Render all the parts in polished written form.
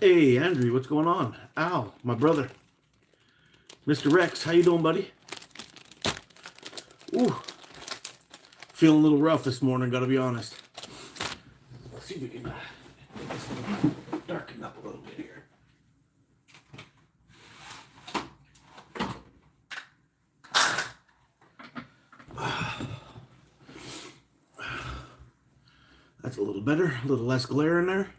Hey, Andrew, what's going on? Al, my brother. Mr. Rex, how you doing, buddy? Ooh, feeling a little rough this morning, gotta be honest. Let's see if we can make this darken up a little bit here. That's a little better, a little less glare in there.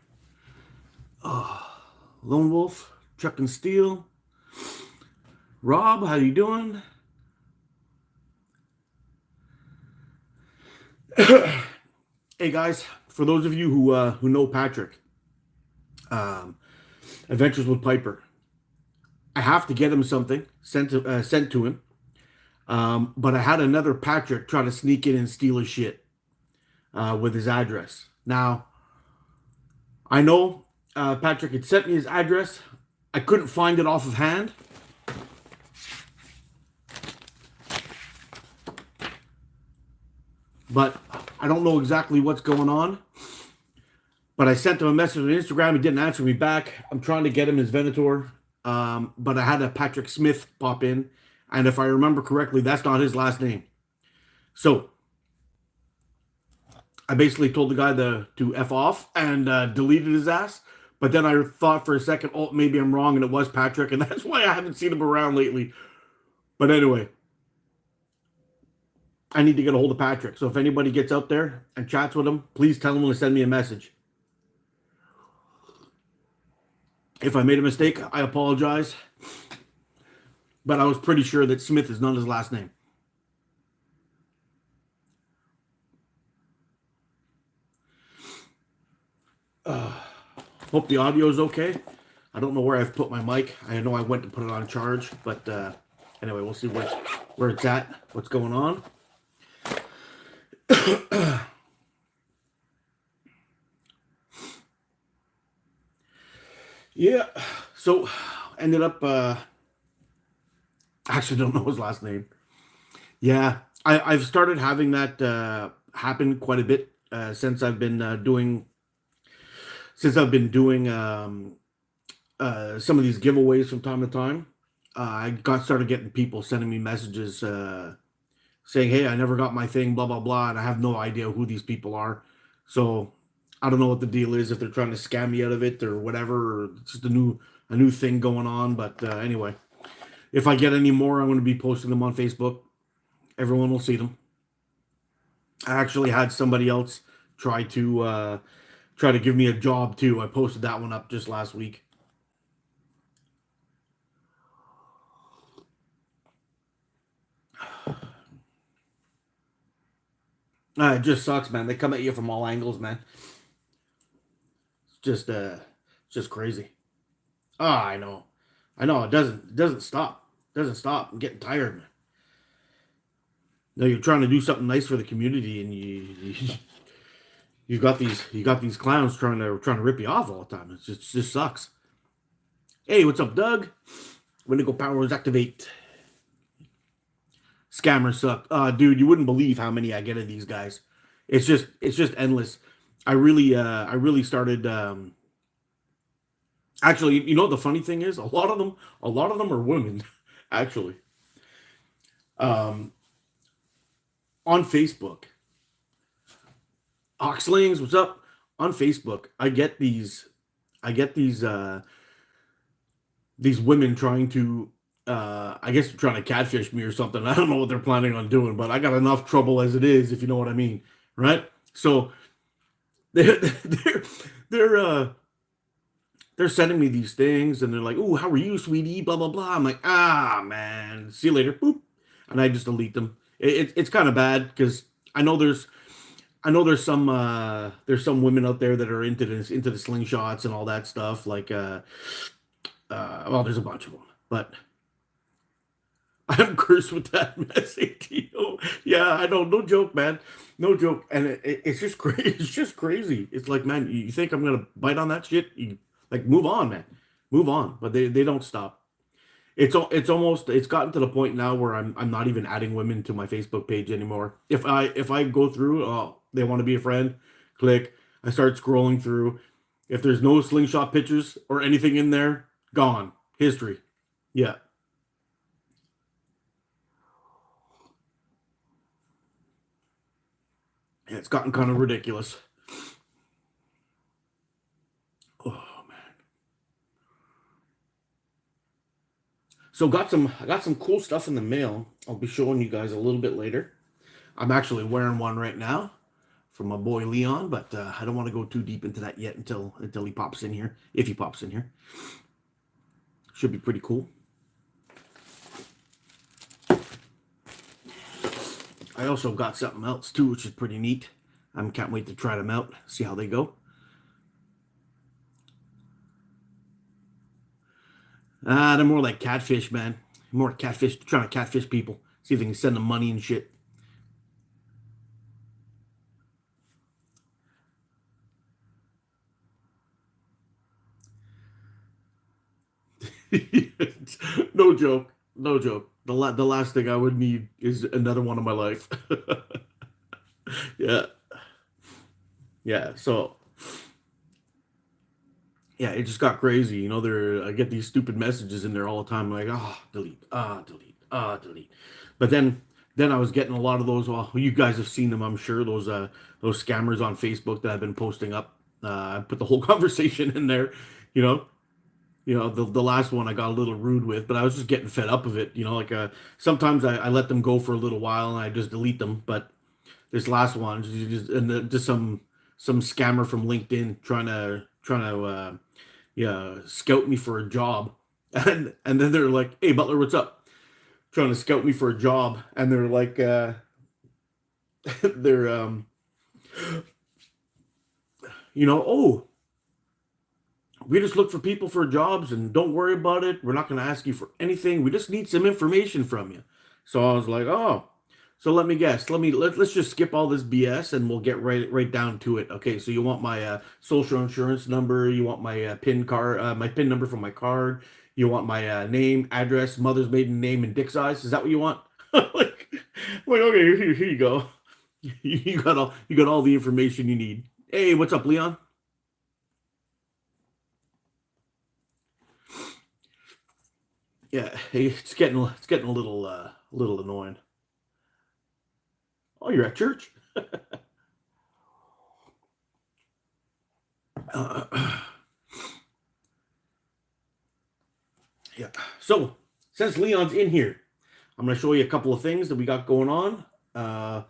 Lone Wolf, Chuck and Steel. Rob, how you doing? Hey guys, for those of you who know Patrick, Adventures with Piper, I have to get him something sent to him. But I had another Patrick try to sneak in and steal his shit with his address. Now, I know Patrick had sent me his address. I couldn't find it off of hand. But I don't know exactly what's going on. But I sent him a message on Instagram. He didn't answer me back. I'm trying to get him his Venator. But I had a Patrick Smith pop in. And if I remember correctly, that's not his last name. So I basically told the guy to F off and deleted his ass. But then I thought for a second, oh, maybe I'm wrong and it was Patrick. And that's why I haven't seen him around lately. But anyway, I need to get a hold of Patrick. So if anybody gets out there and chats with him, please tell him to send me a message. If I made a mistake, I apologize. But I was pretty sure that Smith is not his last name. Hope the audio is okay. I don't know where I've put my mic. I know I went to put it on charge, but anyway, we'll see where it's at, what's going on. Yeah, so ended up, actually don't know his last name. Yeah, I've started having that happen quite a bit since I've been doing some of these giveaways from time to time. I got started getting people sending me messages saying, "Hey, I never got my thing," blah blah blah, and I have no idea who these people are. So I don't know what the deal is, if they're trying to scam me out of it or whatever, or it's just a new thing going on. But anyway, if I get any more, I'm going to be posting them on Facebook. Everyone will see them. I actually had somebody else try to give me a job too. I posted that one up just last week. It just sucks, man. They come at you from all angles, man. It's just crazy. Ah, I know. It doesn't stop. It doesn't stop. I'm getting tired, man. No, you're trying to do something nice for the community, and you got these clowns trying to rip you off all the time. It just sucks. Hey, what's up, Doug? Wendigo powers activate. Scammers suck. Dude, you wouldn't believe how many I get of these guys. It's just endless. I really started. Actually, you know what the funny thing is? A lot of them are women. Actually, um, on Facebook, Slings, what's up? On Facebook, I get these women trying to I guess they're trying to catfish me or something. I don't know what they're planning on doing, but I got enough trouble as it is, if you know what I mean, right? So they're they're uh they're sending me these things and they're like, "Oh, how are you, sweetie?" Blah blah blah. I'm like, "Ah, man, see you later." Boop. And I just delete them. It's kind of bad because I know there's I know there's some women out there that are into the slingshots and all that stuff. Like well, there's a bunch of them, but I'm cursed with that mess, ATO. Yeah, I know, no joke, man, no joke. And it's just crazy. It's just crazy. It's like, man, you think I'm gonna bite on that shit? You like move on, man, move on. But they don't stop. It's gotten to the point now where I'm not even adding women to my Facebook page anymore. If I go through, oh, they want to be a friend, click. I start scrolling through. If there's no Slingshot pictures or anything in there, gone. History. Yeah. Yeah, it's gotten kind of ridiculous. Oh man. So I got some cool stuff in the mail. I'll be showing you guys a little bit later. I'm actually wearing one right now from my boy Leon, but I don't want to go too deep into that yet until he pops in here. If he pops in here, should be pretty cool. I also got something else too, which is pretty neat. I can't wait to try them out, see how they go. They're more like catfish, man. More catfish, trying to catfish people. See if they can send them money and shit. No joke. No joke. The last thing I would need is another one in my life. Yeah. Yeah. So yeah, it just got crazy. You know, I get these stupid messages in there all the time, like, ah, oh, delete, ah, delete, ah, delete. But then I was getting a lot of those. Well, you guys have seen them, I'm sure. Those scammers on Facebook that I've been posting up. I put the whole conversation in there. You know, the last one I got a little rude with, but I was just getting fed up of it. You know, like sometimes I let them go for a little while and I just delete them. But this last one, just some scammer from LinkedIn trying to yeah, scout me for a job. And then they're like, "Hey Butler, what's up?" Trying to scout me for a job, and they're like, they're oh, we just look for people for jobs, and don't worry about it. We're not going to ask you for anything. We just need some information from you. So I was like, oh, so let me guess. Let's just skip all this BS and we'll get right down to it. Okay, so you want my social insurance number, you want my my pin number for my card, you want my name, address, mother's maiden name, and dick size. Is that what you want? Like okay, here you go. You got all the information you need. Hey, what's up, Leon? Yeah, hey, it's getting a little annoying. Oh, you're at church. Uh, yeah. So since Leon's in here, I'm going to show you a couple of things that we got going on. A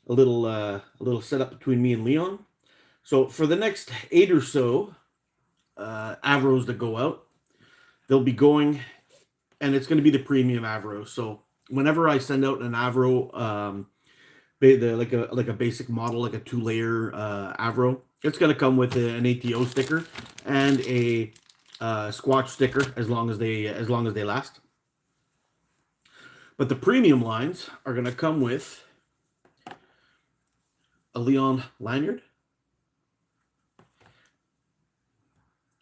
little setup between me and Leon. So for the next 8 or so Avros that go out, they'll be going, and it's going to be the premium Avro. So whenever I send out an Avro, like a basic model, like a 2-layer Avro, it's going to come with an ATO sticker and a Squatch sticker as long as they last. But the premium lines are going to come with a Leon lanyard,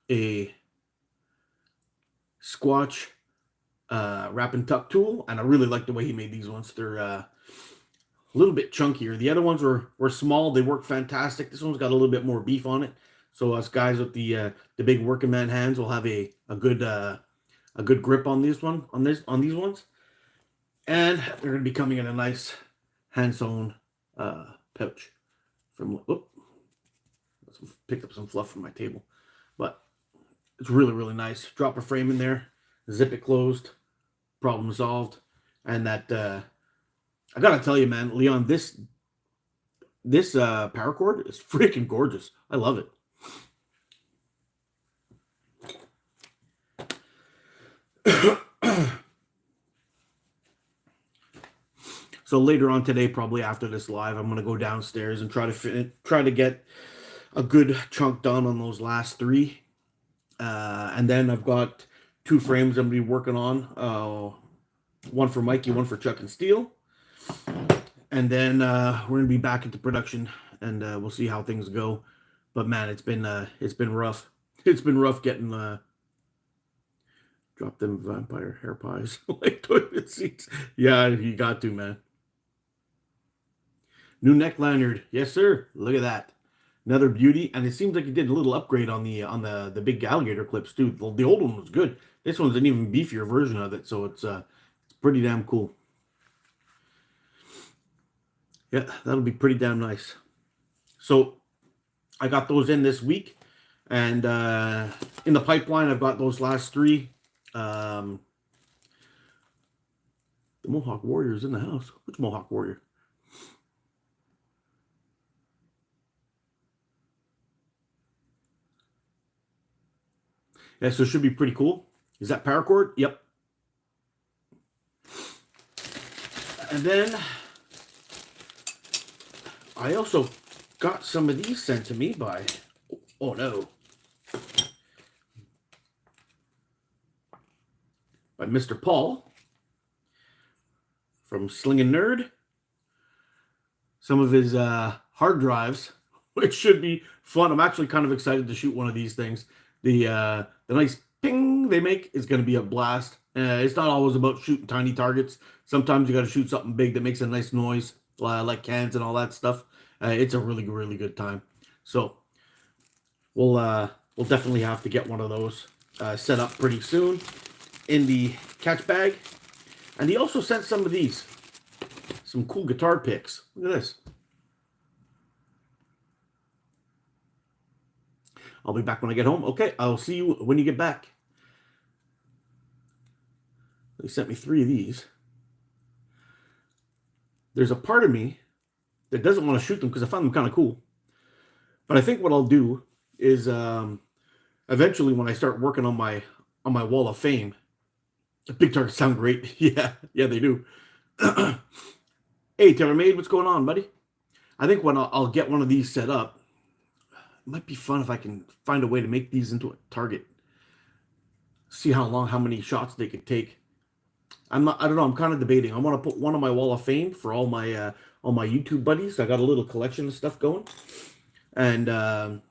a Squatch wrap and tuck tool, and I really like the way he made these ones. They're a little bit chunkier. The other ones were small. They work fantastic. This one's got a little bit more beef on it. So us guys with the big working man hands will have a good grip on these ones. And they're going to be coming in a nice hand sewn pouch. Picked up some fluff from my table, but it's really nice. Drop a frame in there, zip it closed, problem solved. And that I gotta tell you, man, Leon, this paracord is freaking gorgeous. I love it. So later on today, probably after this live, I'm gonna go downstairs and try to get a good chunk done on those last 3. And then I've got 2 frames I'm gonna be working on. One for Mikey, one for Chuck and Steel. And then we're gonna be back into production, and we'll see how things go. But man, it's been rough. It's been rough getting drop them vampire hair pies like toilet seats. Yeah, you got to, man. New neck lanyard, yes sir. Look at that. Another beauty, and it seems like you did a little upgrade on the big alligator clips too. The old one was good. This one's an even beefier version of it, so it's pretty damn cool. Yeah, that'll be pretty damn nice. So I got those in this week, and in the pipeline, I've got those last three. The Mohawk Warrior is in the house. Which Mohawk Warrior? Yeah, so it should be pretty cool. Is that paracord? Yep. And then I also got some of these sent to me by, oh no, by Mr. Paul from Sling and Nerd. Some of his hard drives, which should be fun. I'm actually kind of excited to shoot one of these things. The nice ping they make is going to be a blast. It's not always about shooting tiny targets. Sometimes you got to shoot something big that makes a nice noise, like cans and all that stuff. It's a really, really good time. So we'll definitely have to get one of those set up pretty soon in the catch bag. And he also sent some of these, some cool guitar picks. Look at this. I'll be back when I get home. Okay, I'll see you when you get back. They sent me 3 of these. There's a part of me that doesn't want to shoot them because I found them kind of cool. But I think what I'll do is eventually when I start working on my wall of fame, the big targets sound great. Yeah, they do. Hey, TaylorMade, what's going on, buddy? I think when I'll get one of these set up, it might be fun if I can find a way to make these into a target. See how many shots they could take. I don't know. I'm kind of debating. I want to put one on my wall of fame for all my YouTube buddies. I got a little collection of stuff going, and I'm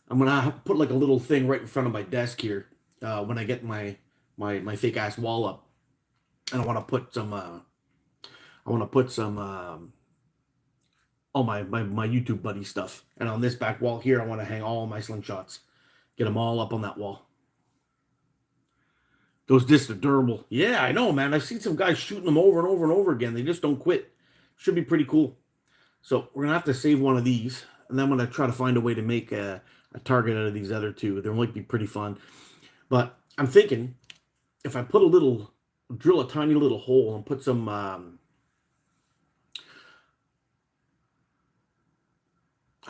gonna put like a little thing right in front of my desk here when I get my fake ass wall up, and I want to put some all my YouTube buddy stuff, and on this back wall here, I want to hang all my slingshots, get them all up on that wall. Those discs are durable. Yeah, I know, man. I've seen some guys shooting them over and over and over again. They just don't quit. Should be pretty cool. So we're going to have to save one of these. And then I'm going to try to find a way to make a target out of these other two. They might be pretty fun. But I'm thinking if I drill a tiny little hole and put some, I'm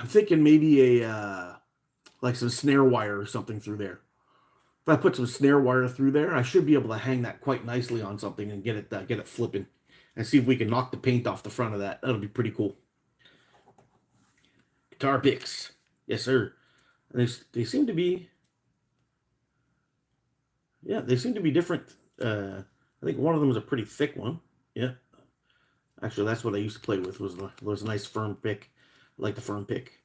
thinking maybe like some snare wire or something through there. If I put some snare wire through there, I should be able to hang that quite nicely on something and get it flipping, and see if we can knock the paint off the front of that. That'll be pretty cool. Guitar picks, yes sir. And they seem to be, yeah, they seem to be different. I think one of them is a pretty thick one. Yeah, actually, that's what I used to play with. Was a nice firm pick. I like the firm pick.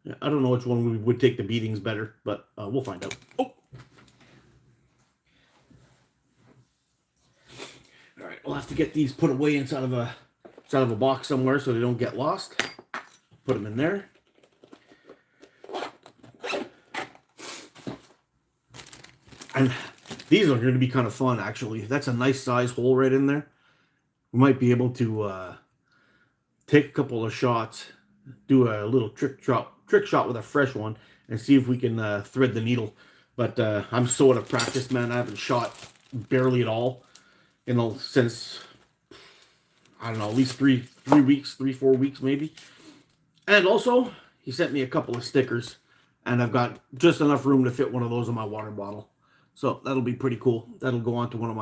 Yeah, I don't know which one would take the beatings better, but we'll find out. Oh! All right, we'll have to get these put away inside of a box somewhere so they don't get lost. Put them in there. And these are going to be kind of fun, actually. That's a nice size hole right in there. We might be able to take a couple of shots, do a little trick shot with a fresh one, and see if we can thread the needle. But I'm so out of practice, man. I haven't shot barely at all, since I don't know, at least 4 weeks maybe. And also, he sent me a couple of stickers, and I've got just enough room to fit one of those in my water bottle. So that'll be pretty cool. That'll go onto one of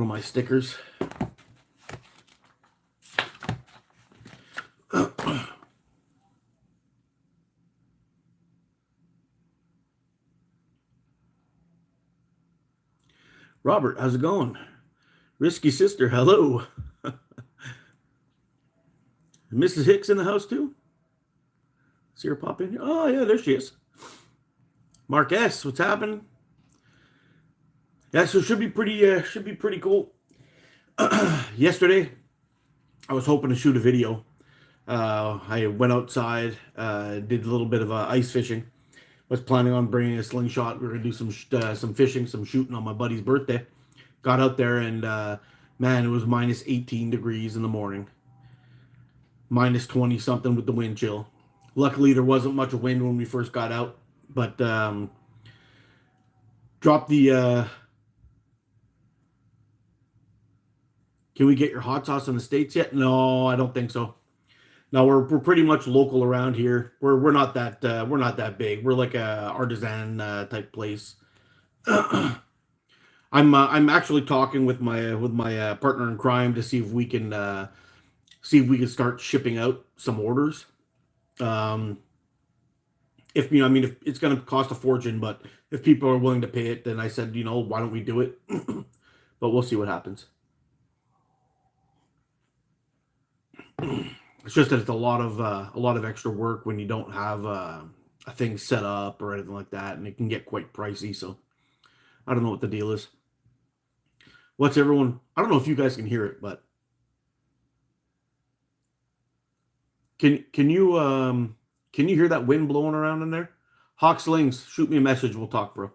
my stickers. Robert, how's it going? Risky Sister, hello. Mrs. Hicks in the house too? See her pop in here? Oh yeah, there she is. Mark S, what's happening? Yeah, so it should be pretty cool. Yesterday, I was hoping to shoot a video. I went outside, did a little bit of ice fishing. Was planning on bringing a slingshot. We were gonna do some fishing, some shooting on my buddy's birthday. Got out there and man, it was minus 18 degrees in the morning, minus 20 something with the wind chill. Luckily, there wasn't much wind when we first got out, but dropped the. Can we get your hot sauce in the States yet? No, I don't think so. No, we're pretty much local around here. We're not that big. We're like a artisan type place. I'm actually talking with my partner in crime to see if we can start shipping out some orders. Um, if you know, I mean, if it's going to cost a fortune, but if people are willing to pay it, then I said, why don't we do it? But we'll see what happens. It's just that it's a lot of extra work when you don't have a thing set up or anything like that, and it can get quite pricey. So I don't know what the deal is. What's everyone? I don't know if you guys can hear it, but can you hear that wind blowing around in there? Hawk Slings, shoot me a message. We'll talk, bro.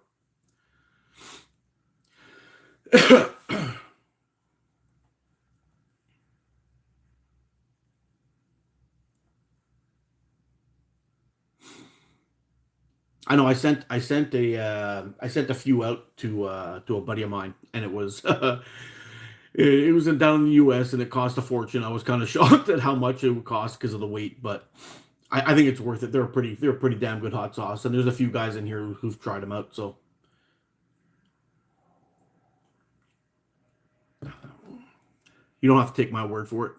I know I sent a few out to a buddy of mine, and it was it was down in the U.S. and it cost a fortune. I was kind of shocked at how much it would cost because of the weight, but I think it's worth it. They're a pretty damn good hot sauce, and there's a few guys in here who've tried them out. So you don't have to take my word for it.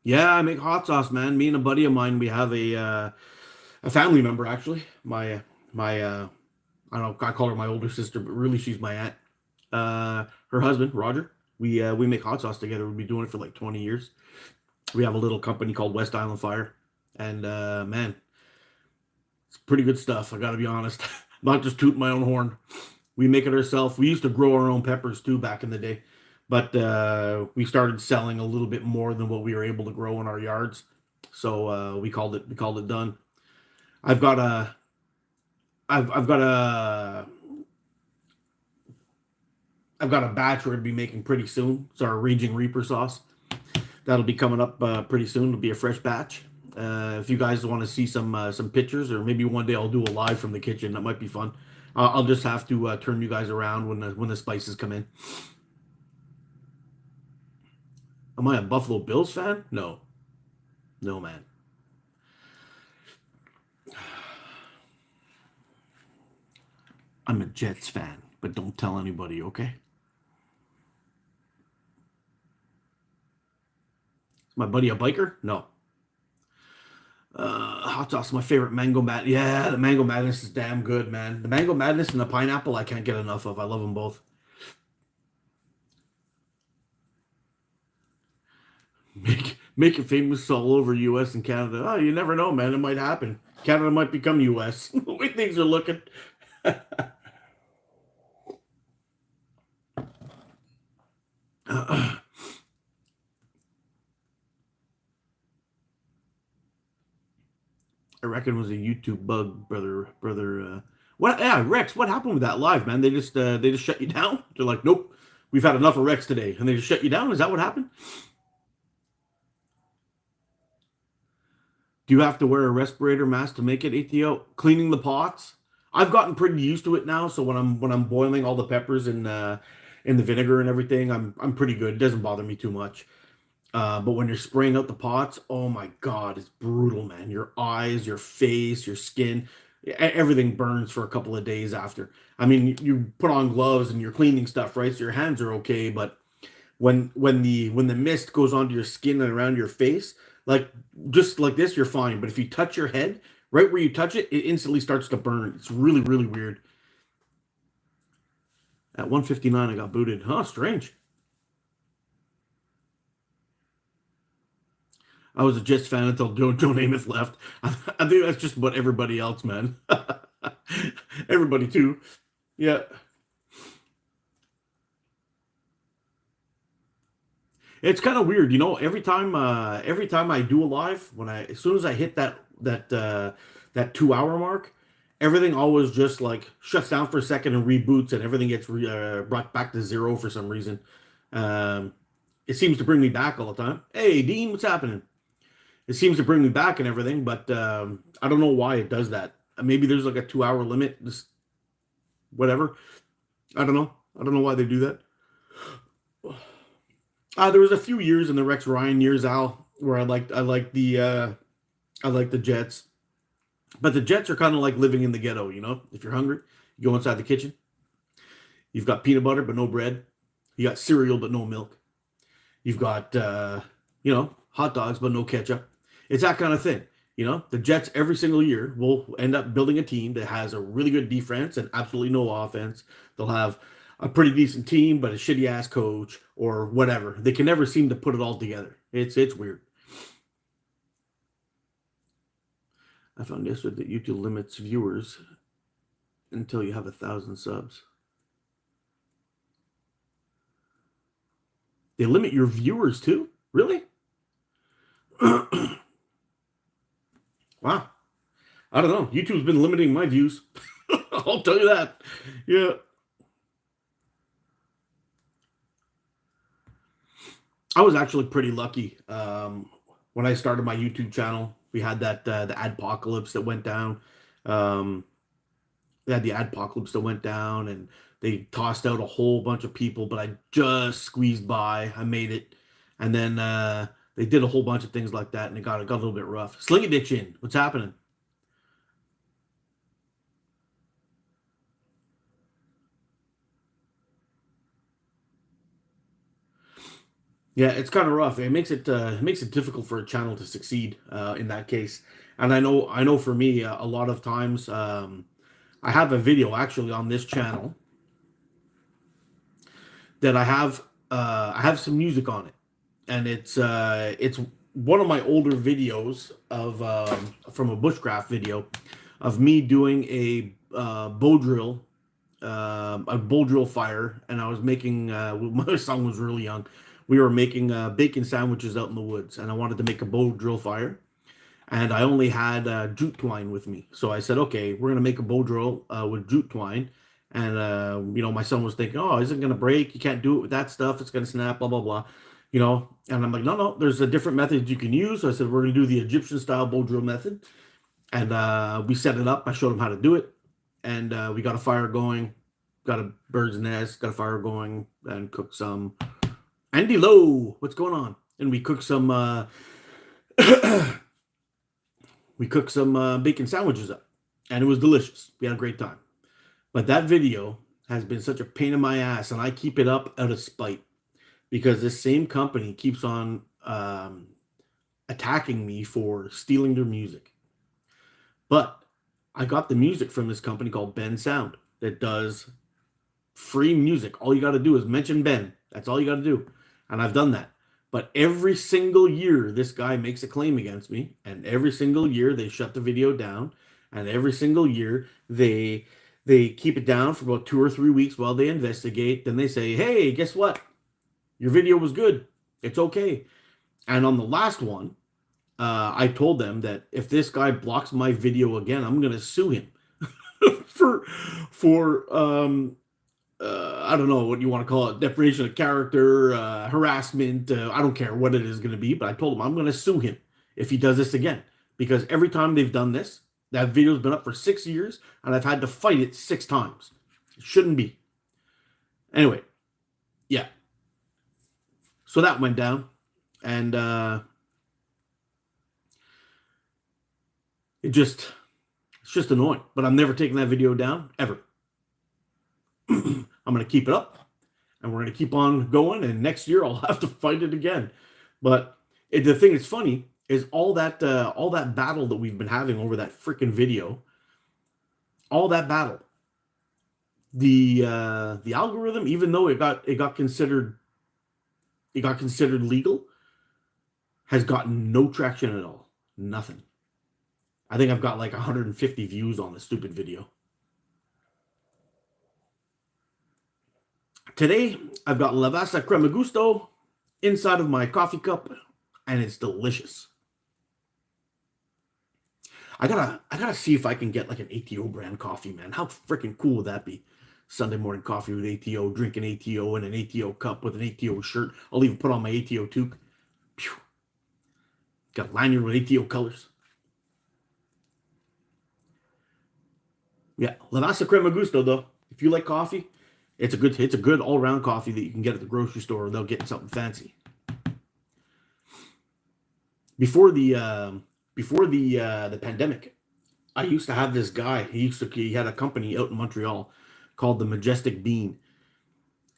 Yeah, I make hot sauce, man. Me and a buddy of mine, we have a family member actually. My I don't know, I call her my older sister, but really she's my aunt. Her husband, Roger. We make hot sauce together. We've been doing it for like 20 years. We have a little company called West Island Fire, and man, it's pretty good stuff. I got to be honest. Not just tooting my own horn. We make it ourselves. We used to grow our own peppers too back in the day, but we started selling a little bit more than what we were able to grow in our yards. So we called it done. I've got a I've got a I've got a batch we're gonna be making pretty soon. It's our Raging Reaper sauce. That'll be coming up pretty soon. It'll be a fresh batch. If you guys want to see some pictures, or maybe one day I'll do a live from the kitchen. That might be fun. I'll just have to turn you guys around when the spices come in. Am I a Buffalo Bills fan? No, no, man. I'm a Jets fan, but don't tell anybody, okay? Is my buddy a biker? No. Hot sauce, my favorite mango mat. Yeah, the mango madness is damn good, man. The mango madness and the pineapple, I can't get enough of. I love them both. Make it famous all over U.S. and Canada. Oh, you never know, man. It might happen. Canada might become U.S. The way things are looking. I reckon it was a YouTube bug, brother. What? Yeah, Rex. What happened with that live, man? They just shut you down. They're like, nope, we've had enough of Rex today, and they just shut you down. Is that what happened? Do you have to wear a respirator mask to make it ATO? Cleaning the pots? I've gotten pretty used to it now. So when I'm boiling all the peppers in the vinegar and everything, I'm pretty good. It doesn't bother me too much. But when you're spraying out the pots, oh my God, it's brutal, man. Your eyes, your face, your skin, everything burns for a couple of days after. I mean, you put on gloves and you're cleaning stuff, right? So your hands are okay, but when the mist goes onto your skin and around your face, like just like this, you're fine. But if you touch your head, right where you touch it, it instantly starts to burn. It's really, really weird. At 159, I got booted. Huh, strange. I was a Jets fan until Joe Namath left. I think that's just about everybody else, man. Everybody too. Yeah. It's kind of weird, you know. Every time I do a live, as soon as I hit that 2 hour mark, everything always just like shuts down for a second and reboots, and everything gets brought back to zero for some reason. Um, it seems to bring me back all the time. Hey, Dean, what's happening? It seems to bring me back and everything, but I don't know why it does that. Maybe there's like a 2 hour limit, just whatever. I don't know. I don't know why they do that. There was a few years in the Rex Ryan years, Al, where I like the Jets, but the Jets are kind of like living in the ghetto. You know, if you're hungry, you go inside the kitchen. You've got peanut butter but no bread. You got cereal but no milk. You've got hot dogs but no ketchup. It's that kind of thing. You know, the Jets every single year will end up building a team that has a really good defense and absolutely no offense. They'll have a pretty decent team, but a shitty ass coach or whatever. They can never seem to put it all together. It's weird. I found yesterday that YouTube limits viewers until you have 1,000 subs. They limit your viewers too? Really? Wow. I don't know. YouTube's been limiting my views. I'll tell you that. Yeah. I was actually pretty lucky. When I started my YouTube channel, we had the adpocalypse that went down. Um, they had the adpocalypse that went down, and they tossed out a whole bunch of people, but I just squeezed by. I made it, and then they did a whole bunch of things like that, and it got a little bit rough. Sling addiction, what's happening? Yeah, it's kind of rough. It makes it difficult for a channel to succeed in that case. And I know for me, a lot of times I have a video actually on this channel that I have some music on it, and it's one of my older videos of from a bushcraft video of me doing a bow drill fire, and I was making my son was really young. We were making bacon sandwiches out in the woods, and I wanted to make a bow drill fire, and I only had jute twine with me. So I said, okay, we're gonna make a bow drill with jute twine. And my son was thinking, oh, is it gonna break? You can't do it with that stuff. It's gonna snap. Blah blah blah. And I'm like, no, no. There's a different method you can use. So I said we're gonna do the Egyptian style bow drill method, and we set it up. I showed him how to do it, and we got a fire going, got a bird's nest, got a fire going, and cooked some. Andy Lowe, what's going on? And we cooked some. We cooked some bacon sandwiches up, and it was delicious. We had a great time. But that video has been such a pain in my ass, and I keep it up out of spite because this same company keeps on attacking me for stealing their music. But I got the music from this company called Ben Sound that does free music. All you got to do is mention Ben. That's all you got to do. And I've done that. But every single year, this guy makes a claim against me. And every single year, they shut the video down. And every single year, they keep it down for about 2 or 3 weeks while they investigate. Then they say, hey, guess what? Your video was good. It's okay. And on the last one, I told them that if this guy blocks my video again, I'm going to sue him for I don't know what you want to call it, defamation of character, harassment. I don't care what it is going to be, but I told him I'm going to sue him if he does this again. Because every time they've done this, that video's been up for 6 years, and I've had to fight it 6 times. It shouldn't be. Anyway, yeah. So that went down, and it's just annoying. But I'm never taking that video down, ever. I'm going to keep it up, and we're going to keep on going, and next year I'll have to fight it again. But the thing that's funny is all that battle that we've been having over that freaking video, all that battle, the algorithm, even though it got considered legal, has gotten no traction at all. Nothing. I think I've got like 150 views on the stupid video. Today, I've got Lavasa Crema Gusto inside of my coffee cup, and it's delicious. I gotta see if I can get like an ATO brand coffee, man. How freaking cool would that be? Sunday morning coffee with ATO, drinking ATO in an ATO cup with an ATO shirt. I'll even put on my ATO toque. Phew. Got a lanyard with ATO colors. Yeah, La Masa Crema Gusto though. If you like coffee, it's a good all around coffee that you can get at the grocery store without getting something fancy. Before the pandemic, I used to have this guy. He had a company out in Montreal called the Majestic Bean,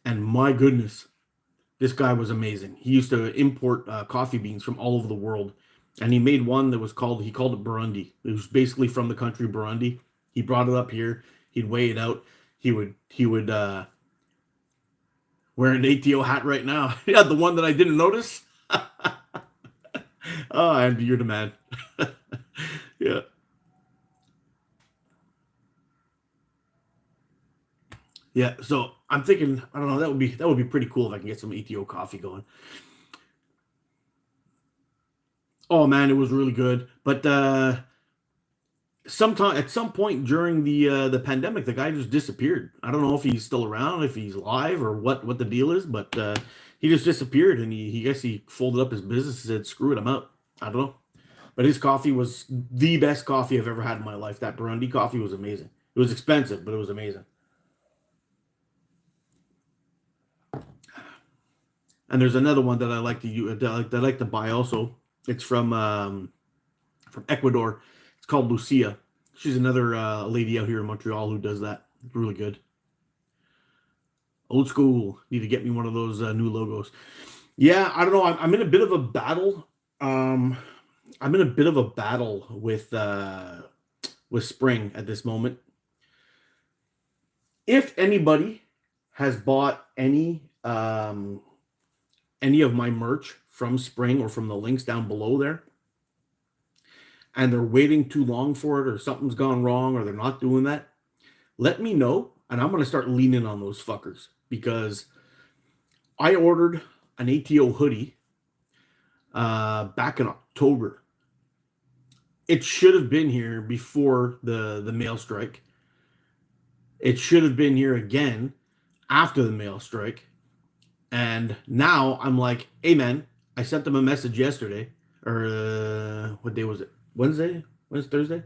and my goodness, this guy was amazing. He used to import coffee beans from all over the world, and he made one that was called he called it Burundi. It was basically from the country Burundi. He brought it up here. He'd weigh it out. He would wear an ATO hat right now. Yeah, the one that I didn't notice. Oh, and you're the man. Yeah. Yeah. So I'm thinking, I don't know, that would be pretty cool if I can get some ATO coffee going. Oh man, it was really good. But sometime at some point during the pandemic, the guy just disappeared. I don't know if he's still around, if he's live or what the deal is, but he just disappeared, and he guess he folded up his business and said, screw it, I'm out. I don't know. But his coffee was the best coffee I've ever had in my life. That Burundi coffee was amazing. It was expensive, but it was amazing. And there's another one that I like to use, that I like to buy also. It's from Ecuador. It's called Lucia. She's another lady out here in Montreal who does that. It's really good. Old school. Need to get me one of those new logos. Yeah, I don't know. I'm in a bit of a battle. I'm in a bit of a battle with Spring at this moment. If anybody has bought any of my merch from Spring or from the links down below there, and they're waiting too long for it, or something's gone wrong, or they're not doing that, let me know, and I'm going to start leaning on those fuckers, because I ordered an ATO hoodie back in October. It should have been here before the mail strike. It should have been here again after the mail strike. And now I'm like, hey man, I sent them a message yesterday, or what day was it? Wednesday? Thursday?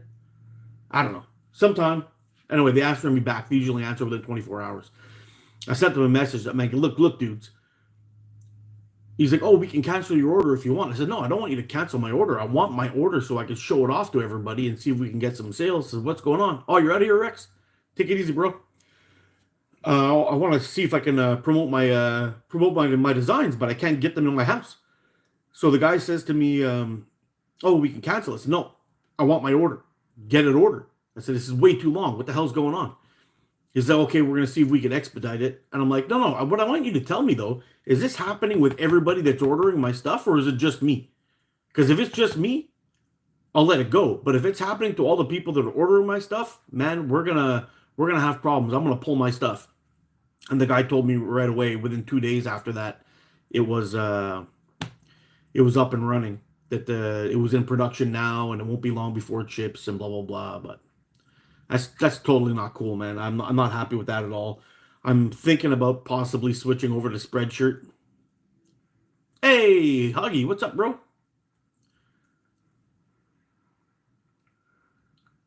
I don't know. Sometime. Anyway, they asked for me back. They usually answer within 24 hours. I sent them a message. I'm like, look, dudes. He's like, oh, we can cancel your order if you want. I said, no, I don't want you to cancel my order. I want my order so I can show it off to everybody and see if we can get some sales. So what's going on? Oh, you're out of here, Rex? Take it easy, bro. I want to see if I can promote my designs, but I can't get them in my house. So the guy says to me, oh, we can cancel this. No, I want my order. Get it ordered. I said, this is way too long. What the hell's going on? He said, okay, we're going to see if we can expedite it. And I'm like, no. What I want you to tell me, though, is this happening with everybody that's ordering my stuff, or is it just me? Because if it's just me, I'll let it go. But if it's happening to all the people that are ordering my stuff, man, we're gonna have problems. I'm gonna pull my stuff. And the guy told me right away, within 2 days after that, it was up and running. That it was in production now, and it won't be long before it ships, and blah blah blah. But that's totally not cool, man. I'm not happy with that at all. I'm thinking about possibly switching over to Spreadshirt. Hey, Huggy, what's up, bro?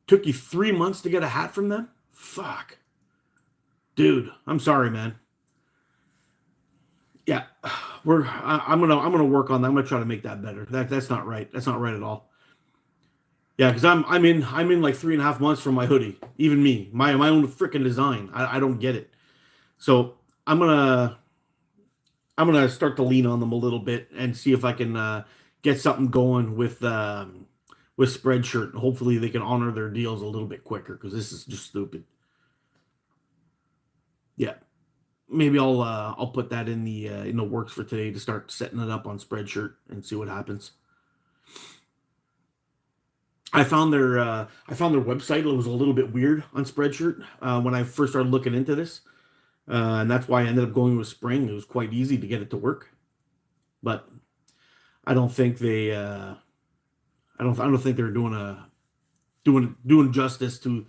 Took you 3 months to get a hat from them? Fuck. Dude, I'm sorry, man. Yeah, I'm gonna work on that. I'm gonna try to make that better. That's not right. That's not right at all. Yeah, because I'm in like 3.5 months from my hoodie. Even me, my own freaking design. I don't get it. So I'm gonna start to lean on them a little bit and see if I can get something going with Spreadshirt. Hopefully they can honor their deals a little bit quicker, because this is just stupid. Yeah, maybe I'll put that in the works for today, to start setting it up on Spreadshirt and see what happens. I found their website. It was a little bit weird on Spreadshirt when I first started looking into this, and that's why I ended up going with Spring. It was quite easy to get it to work. but I don't think they I don't think they're doing justice to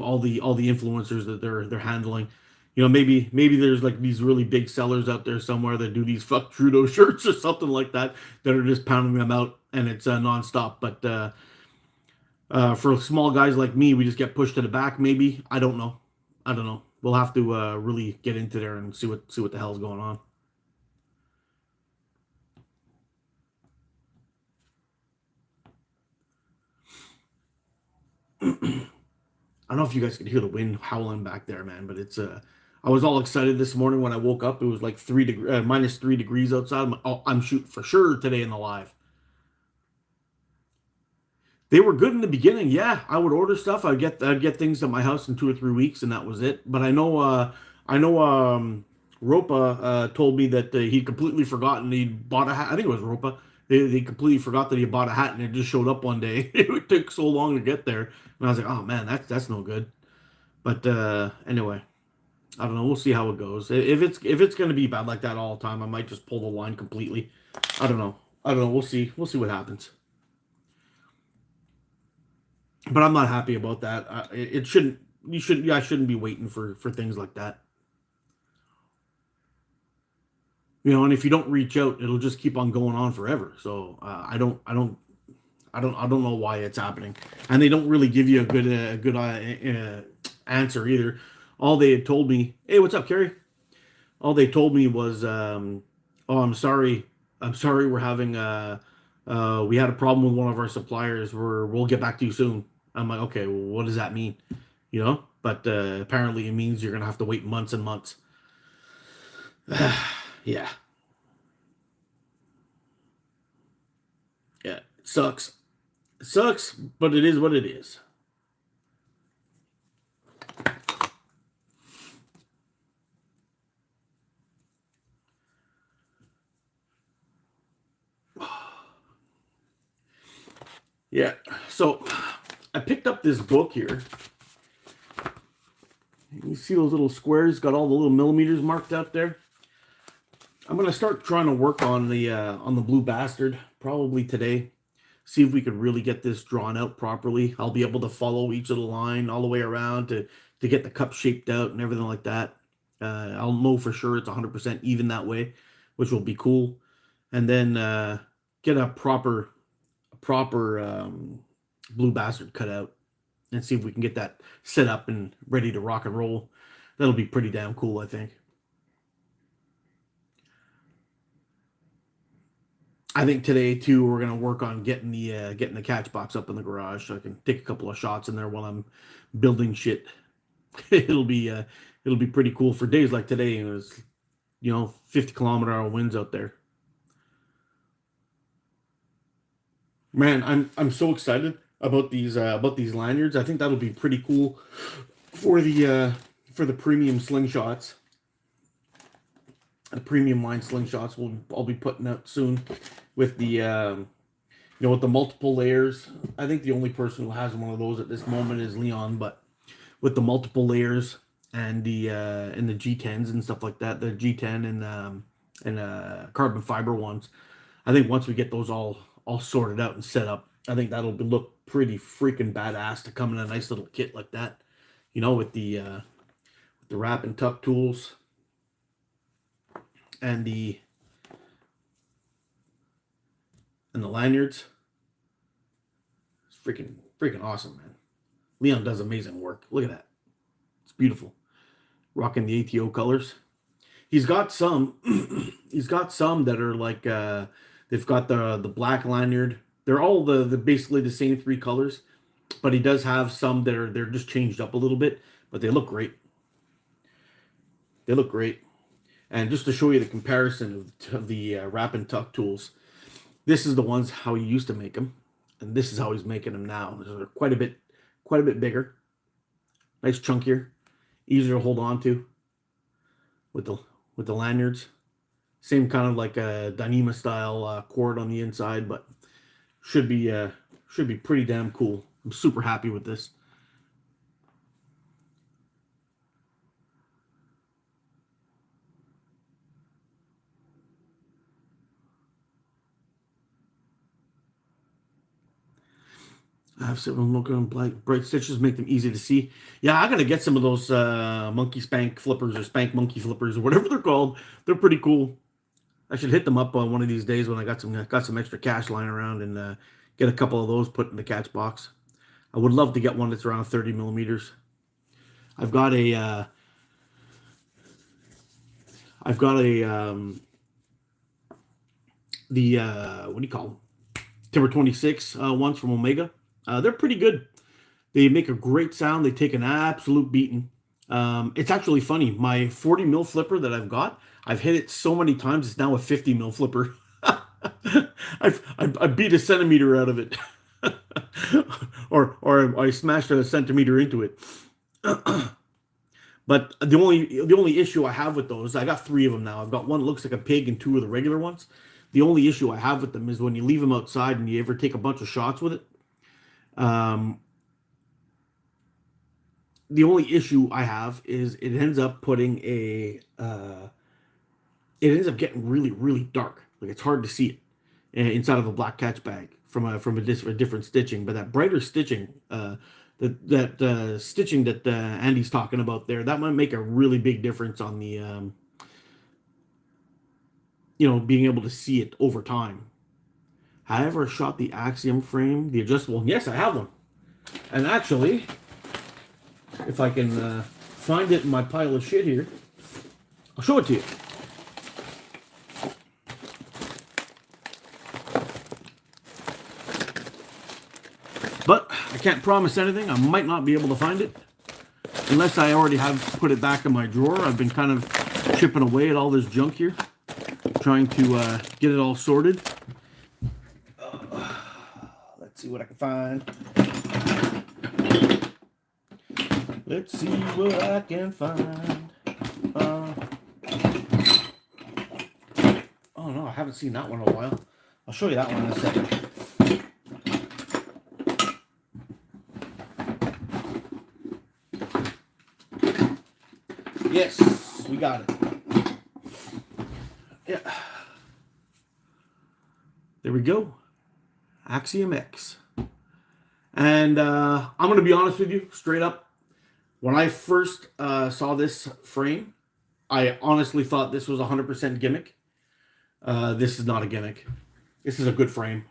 all the influencers that they're handling. Maybe there's like these really big sellers out there somewhere that do these fuck Trudeau shirts or something like that that are just pounding them out, and it's nonstop. But for small guys like me, we just get pushed to the back. Maybe I don't know. I don't know. We'll have to really get into there and see what the hell's going on. I don't know if you guys can hear the wind howling back there, man, but it's I was all excited this morning when I woke up. It was like -3 degrees outside. I'm shooting for sure today in the live. They were good in the beginning. Yeah, I would order stuff. I'd get things at my house in 2 or 3 weeks, and that was it. But I know Ropa told me that he'd completely forgotten he'd bought a hat. I think it was Ropa. They completely forgot that he bought a hat, and it just showed up one day. It took so long to get there, and I was like, oh man, that's no good. But anyway, I don't know. We'll see how it goes. If it's going to be bad like that all the time, I might just pull the line completely. I don't know. I don't know. We'll see. We'll see what happens. But I'm not happy about that. It shouldn't. You should. Yeah, I shouldn't be waiting for things like that. And if you don't reach out, it'll just keep on going on forever. So I don't know why it's happening, and they don't really give you a good answer either. All they had told me, hey, what's up, Carrie? All they told me was, oh, I'm sorry, we had a problem with one of our suppliers. We'll get back to you soon. I'm like, okay, well, what does that mean? But apparently it means you're gonna have to wait months and months. Yeah, yeah, it sucks. It sucks, but it is what it is. Yeah. So I picked up this book here. You see those little squares? Got all the little millimeters marked out there. I'm gonna start trying to work on the blue bastard probably today. See if we could really get this drawn out properly. I'll be able to follow each of the line all the way around to get the cup shaped out and everything like that. I'll know for sure it's 100% even that way, which will be cool. And then get a proper blue bastard cut out and see if we can get that set up and ready to rock and roll. That'll be pretty damn cool, I think. I think today too we're gonna work on getting the catch box up in the garage so I can take a couple of shots in there while I'm building shit. it'll be uh it'll be pretty cool for days like today. And it's 50-kilometer-hour winds out there. Man, I'm so excited about these lanyards. I think that'll be pretty cool for the premium slingshots. The premium line slingshots I'll be putting out soon with with the multiple layers. I think the only person who has one of those at this moment is Leon, but with the multiple layers and the G10s and stuff like that, the G10 and carbon fiber ones. I think once we get those all sorted out and set up, I think look pretty freaking badass to come in a nice little kit like that. With the wrap and tuck tools and the lanyards. It's freaking awesome, man. Leon does amazing work. Look at that. It's beautiful. Rocking the ATO colors. He's got some he's got some that are like they've got the black lanyard. They're all the basically the same three colors, but he does have some that they're just changed up a little bit, but they look great. They look great. And just to show you the comparison of the wrap and tuck tools, this is the ones how he used to make them, and this is how he's making them now. They're quite a bit bigger, nice chunkier, easier to hold on to with the lanyards. Same kind of like a Dyneema style cord on the inside, but should be pretty damn cool. I'm super happy with this. I have several look on bright stitches, make them easy to see. Yeah, I gotta get some of those monkey spank flippers or spank monkey flippers or whatever they're called. They're pretty cool. I should hit them up on one of these days when I got some extra cash lying around and get a couple of those put in the catch box. I would love to get one that's around 30 millimeters. I've got a the what do you call them? Timber 26 ones from Omega. They're pretty good. They make a great sound. They take an absolute beating. It's actually funny. My 40 mil flipper that I've hit it so many times. It's now a 50 mil flipper. I beat a centimeter out of it, or I smashed a centimeter into it. But the only issue I have with those, I got 3 of them now. I've got one that looks like a pig and 2 of the regular ones. The only issue I have with them is when you leave them outside and you ever take a bunch of shots with it. The only issue I have is it ends up it ends up getting really, really dark. Like it's hard to see it inside of a black catch bag from a different stitching. But that brighter stitching, that stitching that Andy's talking about there, that might make a really big difference on the being able to see it over time. Have I ever shot the Axiom frame, the adjustable? Yes, I have one. And actually, if I can find it in my pile of shit here, I'll show it to you. But I can't promise anything. I might not be able to find it unless I already have put it back in my drawer. I've been kind of chipping away at all this junk here, trying to get it all sorted. Let's see what I can find. Let's see what I can find. Oh no, I haven't seen that one in a while. I'll show you that one in a second. Yes, we got it. Yeah. There we go. Axiom X. And I'm going to be honest with you, straight up. When I first saw this frame, I honestly thought this was 100% gimmick. This is not a gimmick. This is a good frame.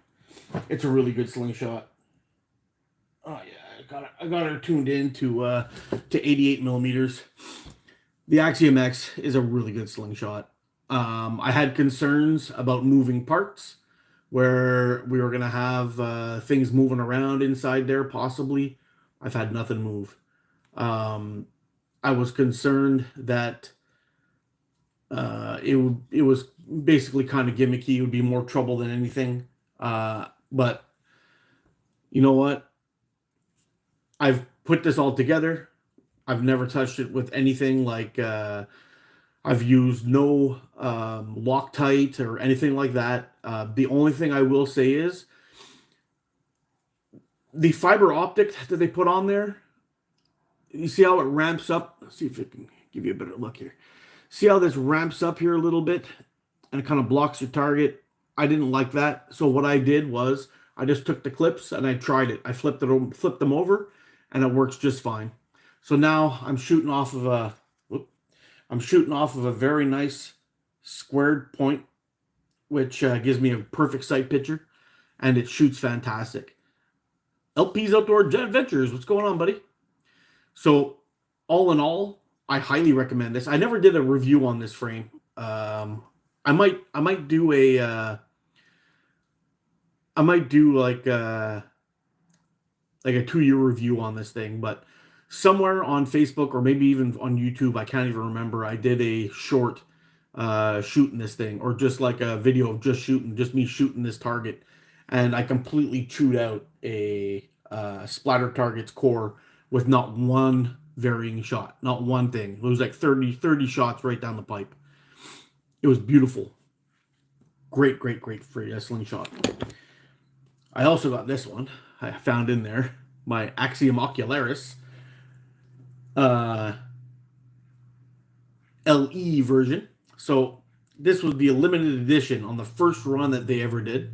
It's a really good slingshot. Oh yeah, I got her tuned in to 88 millimeters. The Axiom X is a really good slingshot. I had concerns about moving parts, where we were going to have things moving around inside there, possibly. I've had nothing move. I was concerned that it was basically kind of gimmicky. It would be more trouble than anything. But you know what? I've put this all together. I've never touched it with anything like I've used no Loctite or anything like that. The only thing I will say is the fiber optic that they put on there. You see how it ramps up? Let's see if it can give you a better look here. See how this ramps up here a little bit and it kind of blocks your target? I didn't like that. So what I did was I just took the clips and I tried it. I flipped them over and it works just fine. So now I'm shooting off of a very nice squared point, which gives me a perfect sight picture, and it shoots fantastic. LP's Outdoor Adventures, what's going on, buddy? So, all in all, I highly recommend this. I never did a review on this frame. I might do like a 2-year review on this thing, but somewhere on Facebook or maybe even on YouTube, I can't even remember, I did a short shooting this thing, or just like a video of just me shooting this target, and I completely chewed out a Splatter Targets core with not one varying shot, not one thing. It was like 30 shots right down the pipe. It was beautiful. Great free slingshot. I also got this one I found in there, my Axiom Ocularis LE version. So this was the limited edition on the first run that they ever did,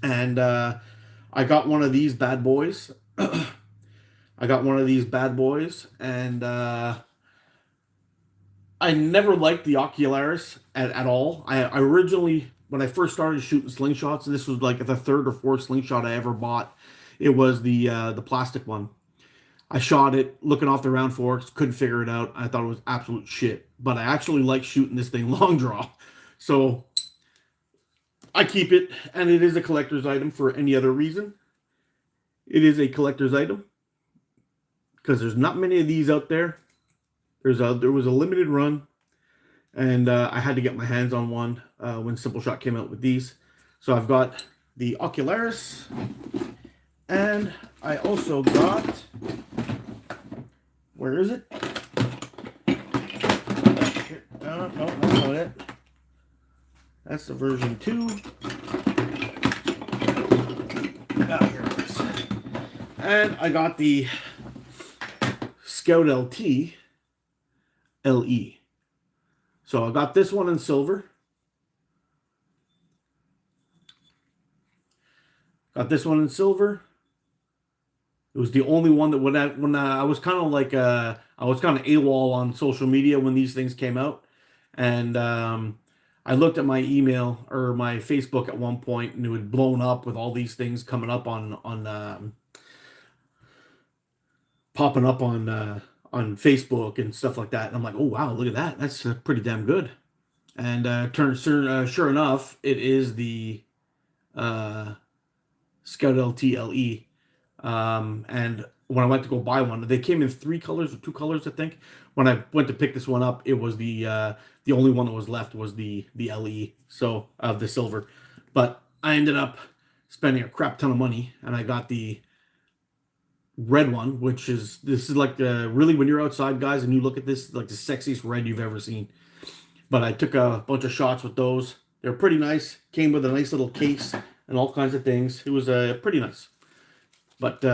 and I I got one of these bad boys. I got one of these bad boys, and I never liked the Ocularis at all. I originally, when I first started shooting slingshots, and this was like the third or fourth slingshot I ever bought, it was the plastic one. I shot it looking off the round forks, couldn't figure it out. I thought it was absolute shit. But I actually like shooting this thing long draw. So I keep it, and it is a collector's item for any other reason. It is a collector's item because there's not many of these out there. There was a limited run, and I had to get my hands on one when Simple Shot came out with these. So I've got the Ocularis, and I also got, where is it? No, that's not it. That's the version 2. Here it is. And I got the Scout LT LE. So I got this one in silver. Got this one in silver. It was the only one that when I was kind of like I was kind of AWOL on social media when these things came out, and I looked at my email or my Facebook at one point, and it had blown up with all these things coming up on popping up on Facebook and stuff like that. And I'm like, oh wow, look at that, that's pretty damn good. And sure enough, it is the Scout LT LE. And when I went to go buy one, they came in 3 colors or 2 colors, I think. When I went to pick this one up, it was the only one that was left was the LE, so of the silver. But I ended up spending a crap ton of money, and I got the red one, this is like really, when you're outside, guys, and you look at this, like the sexiest red you've ever seen. But I took a bunch of shots with those. They're pretty nice. Came with a nice little case and all kinds of things. It was pretty nice. But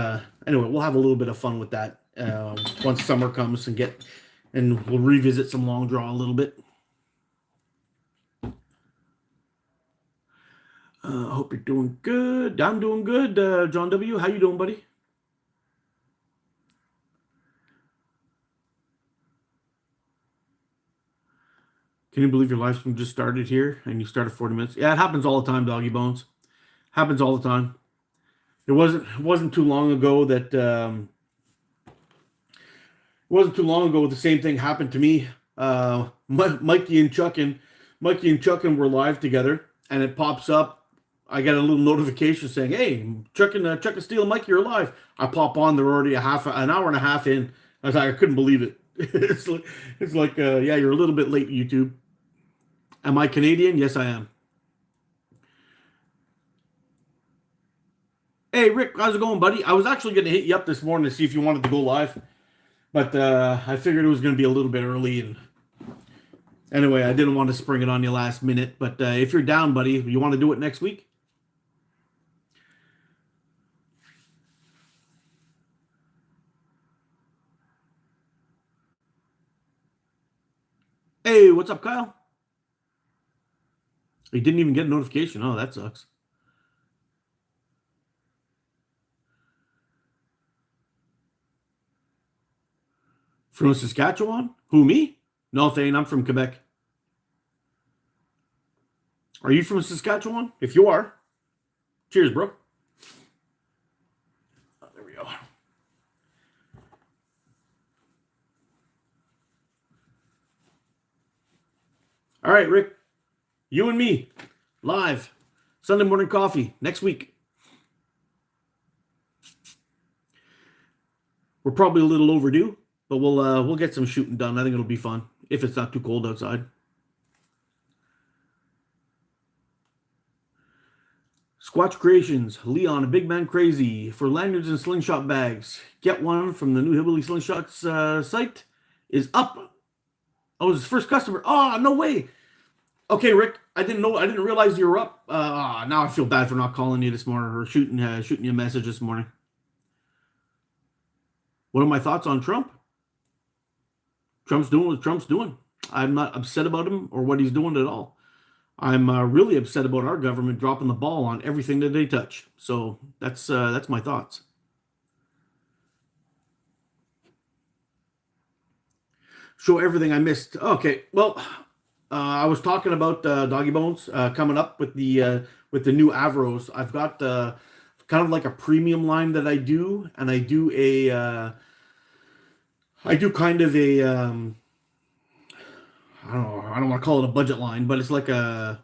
anyway, we'll have a little bit of fun with that once summer comes and we'll revisit some long draw a little bit. I hope you're doing good. I'm doing good. John W., how you doing, buddy? Can you believe your live stream just started here and you started 40 minutes? Yeah, it happens all the time, Doggy Bones. Happens all the time. It wasn't too long ago that the same thing happened to me. Mikey and Chuckin were live together, and it pops up. I get a little notification saying, "Hey, Chuckin, Steel, and Mikey are live." I pop on; they're already an hour and a half in. I couldn't believe it. It's like yeah, you're a little bit late, YouTube. Am I Canadian? Yes, I am. Hey, Rick, how's it going, buddy? I was actually going to hit you up this morning to see if you wanted to go live, but I figured it was going to be a little bit early. And anyway, I didn't want to spring it on you last minute. But if you're down, buddy, you want to do it next week? Hey, what's up, Kyle? He didn't even get a notification. Oh, that sucks. From Saskatchewan? Who, me? No, Thane, I'm from Quebec. Are you from Saskatchewan? If you are, cheers, bro. Oh, there we go. All right, Rick. You and me, live, Sunday morning coffee next week. We're probably a little overdue, but we'll get some shooting done. I think it'll be fun if it's not too cold outside. Squatch Creations, Leon, a big man crazy for lanyards and slingshot bags. Get one from the new Hillbilly Slingshots site. Is up. Oh, his first customer. Oh, no way. Okay, Rick, I didn't realize you were up. Now I feel bad for not calling you this morning or shooting you a message this morning. What are my thoughts on Trump? Trump's doing what Trump's doing. I'm not upset about him or what he's doing at all. I'm really upset about our government dropping the ball on everything that they touch. So that's my thoughts. Show everything I missed. Okay, well, I was talking about Doggy Bones coming up with the new Avros. I've got kind of like a premium line that I do, and I do kind of a I don't want to call it a budget line, but it's like a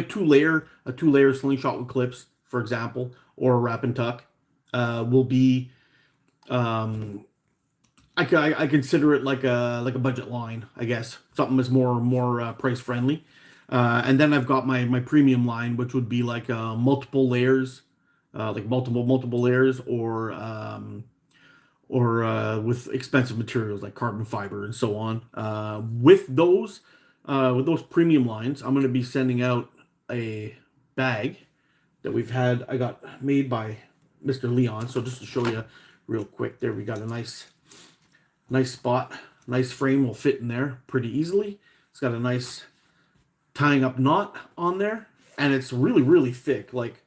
two layer slingshot with clips, for example, or a wrap and tuck will be um I consider it like a budget line, I guess. Something that's more price friendly. And then I've got my premium line, which would be like multiple layers, like multiple layers, or with expensive materials like carbon fiber and so on. With those premium lines, I'm going to be sending out a bag that I got made by Mr. Leon. So just to show you real quick, there we got a nice spot, nice frame will fit in there pretty easily. It's got a nice tying up knot on there, and it's really thick. Like,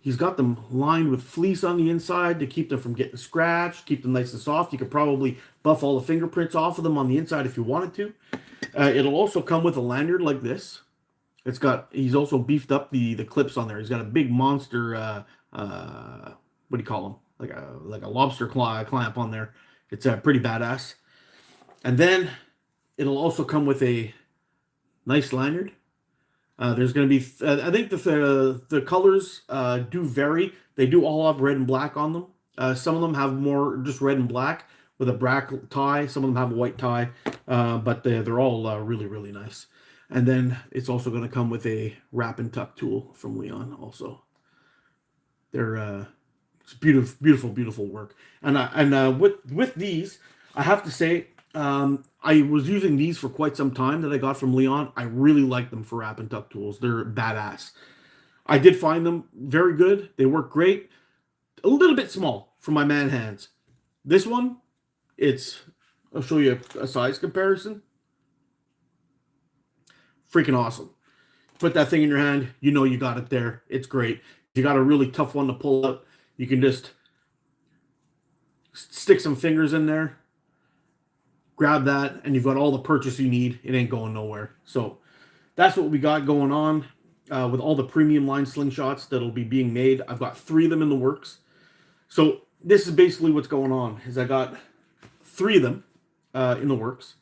he's got them lined with fleece on the inside to keep them from getting scratched, keep them nice and soft. You could probably buff all the fingerprints off of them on the inside if you wanted to. It'll also come with a lanyard like this. He's also beefed up the clips on there. He's got a big monster what do you call them? Like a lobster claw clamp on there. It's pretty badass. And then it'll also come with a nice lanyard. There's going to be, I think the colors do vary. They do all have red and black on them. Some of them have more just red and black with a black tie. Some of them have a white tie, but they're all really nice. And then it's also going to come with a wrap and tuck tool from Leon. Also, they're it's beautiful work. And with these, I have to say, I was using these for quite some time that I got from Leon. I really like them for wrap and tuck tools. They're badass. I did find them very good. They work great. A little bit small for my man hands. This one, I'll show you a size comparison. Freaking awesome. Put that thing in your hand, you know you got it there. It's great. You got a really tough one to pull out, you can just stick some fingers in there, grab that, and you've got all the purchase you need. It ain't going nowhere. So that's what we got going on with all the premium line slingshots that'll be being made. I've got 3 of them in the works. So this is basically what's going on. Is I got 3 of them in the works.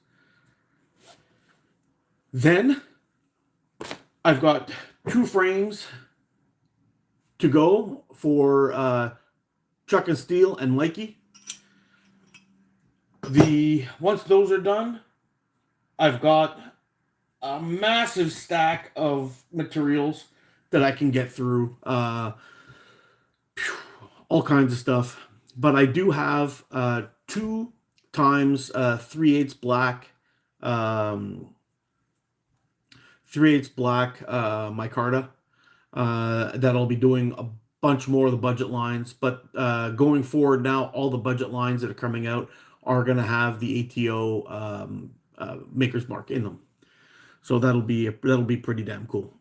Then I've got 2 frames to go for Chuck and Steel and Mikey. Once those are done, I've got a massive stack of materials that I can get through. All kinds of stuff. But I do have 2 times 3/8 black 3/8 black micarta that I'll be doing a bunch more of the budget lines. But going forward now, all the budget lines that are coming out are going to have the ATO maker's mark in them. So that'll be pretty damn cool.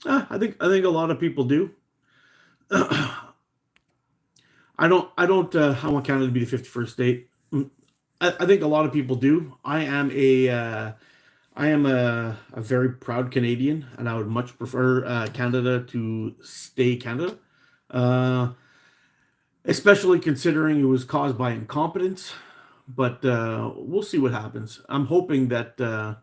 I think a lot of people do. I want Canada to be the 51st state. I think a lot of people do. I am a very proud Canadian, and I would much prefer Canada to stay Canada, especially considering it was caused by incompetence. But we'll see what happens. I'm hoping that the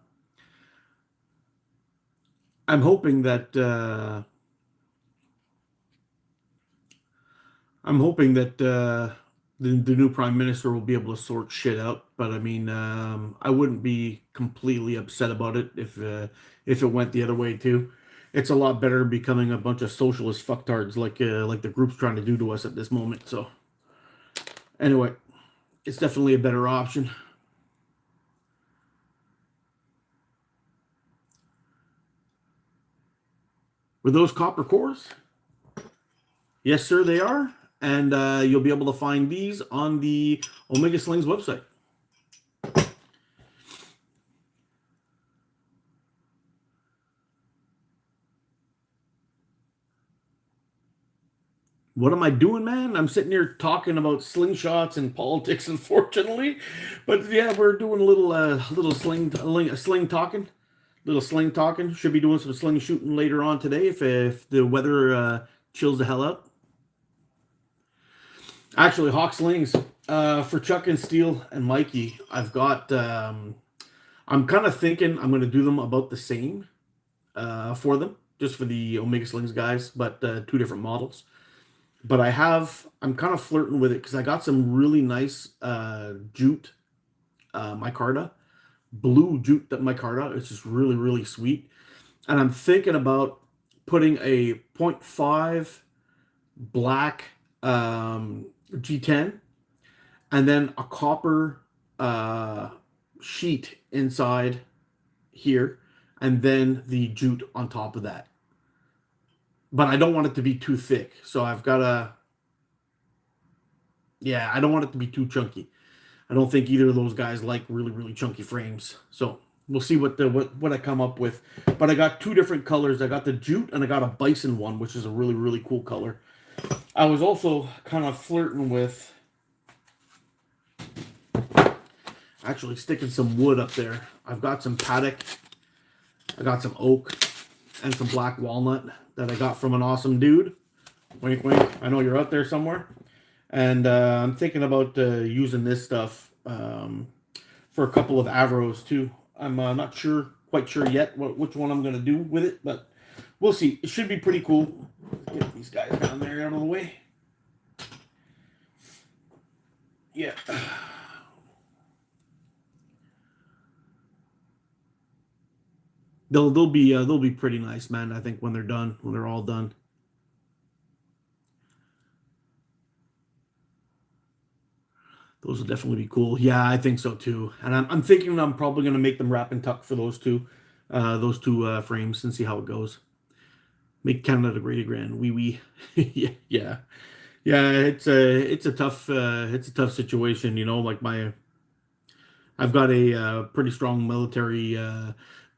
new prime minister will be able to sort shit out. But I mean, I wouldn't be completely upset about it if it went the other way too. It's a lot better becoming a bunch of socialist fucktards like the group's trying to do to us at this moment. So anyway, it's definitely a better option. Were those copper cores? Yes, sir, they are. and you'll be able to find these on the Omega Slings website. What am I doing, man? I'm sitting here talking about slingshots and politics, unfortunately. But yeah, we're doing a little sling talking. Little sling talking. Should be doing some sling shooting later on today if the weather chills the hell out. Actually, Hawk Slings for Chuck and Steele and Mikey. I've got. I'm kind of thinking I'm going to do them about the same for them, just for the Omega Slings guys, but two different models. But I'm kind of flirting with it because I got some really nice jute micarta, blue jute micarta. It's just really, really sweet. And I'm thinking about putting a 0.5 black G10 and then a copper sheet inside here, and then the jute on top of that. But I don't want it to be too thick, so I've got I don't want it to be too chunky. I don't think either of those guys like really, really chunky frames. So we'll see what I come up with. But I got two different colors. I got the jute and I got a bison one, which is a really, really cool color. I was also kind of flirting with actually sticking some wood up there. I've got some paddock, I got some oak, and some black walnut that I got from an awesome dude. Wink, wink. I know you're out there somewhere. And I'm thinking about using this stuff for a couple of Avros too. I'm not quite sure yet which one I'm going to do with it, but we'll see. It should be pretty cool. Get these guys down there out of the way. Yeah. They'll be pretty nice, man. I think when they're all done. Those will definitely be cool. Yeah, I think so too. And I'm thinking I'm probably going to make them wrap and tuck for those two frames and see how it goes. Make Canada great again. Wee. yeah. It's a tough situation. You know, like I've got a pretty strong military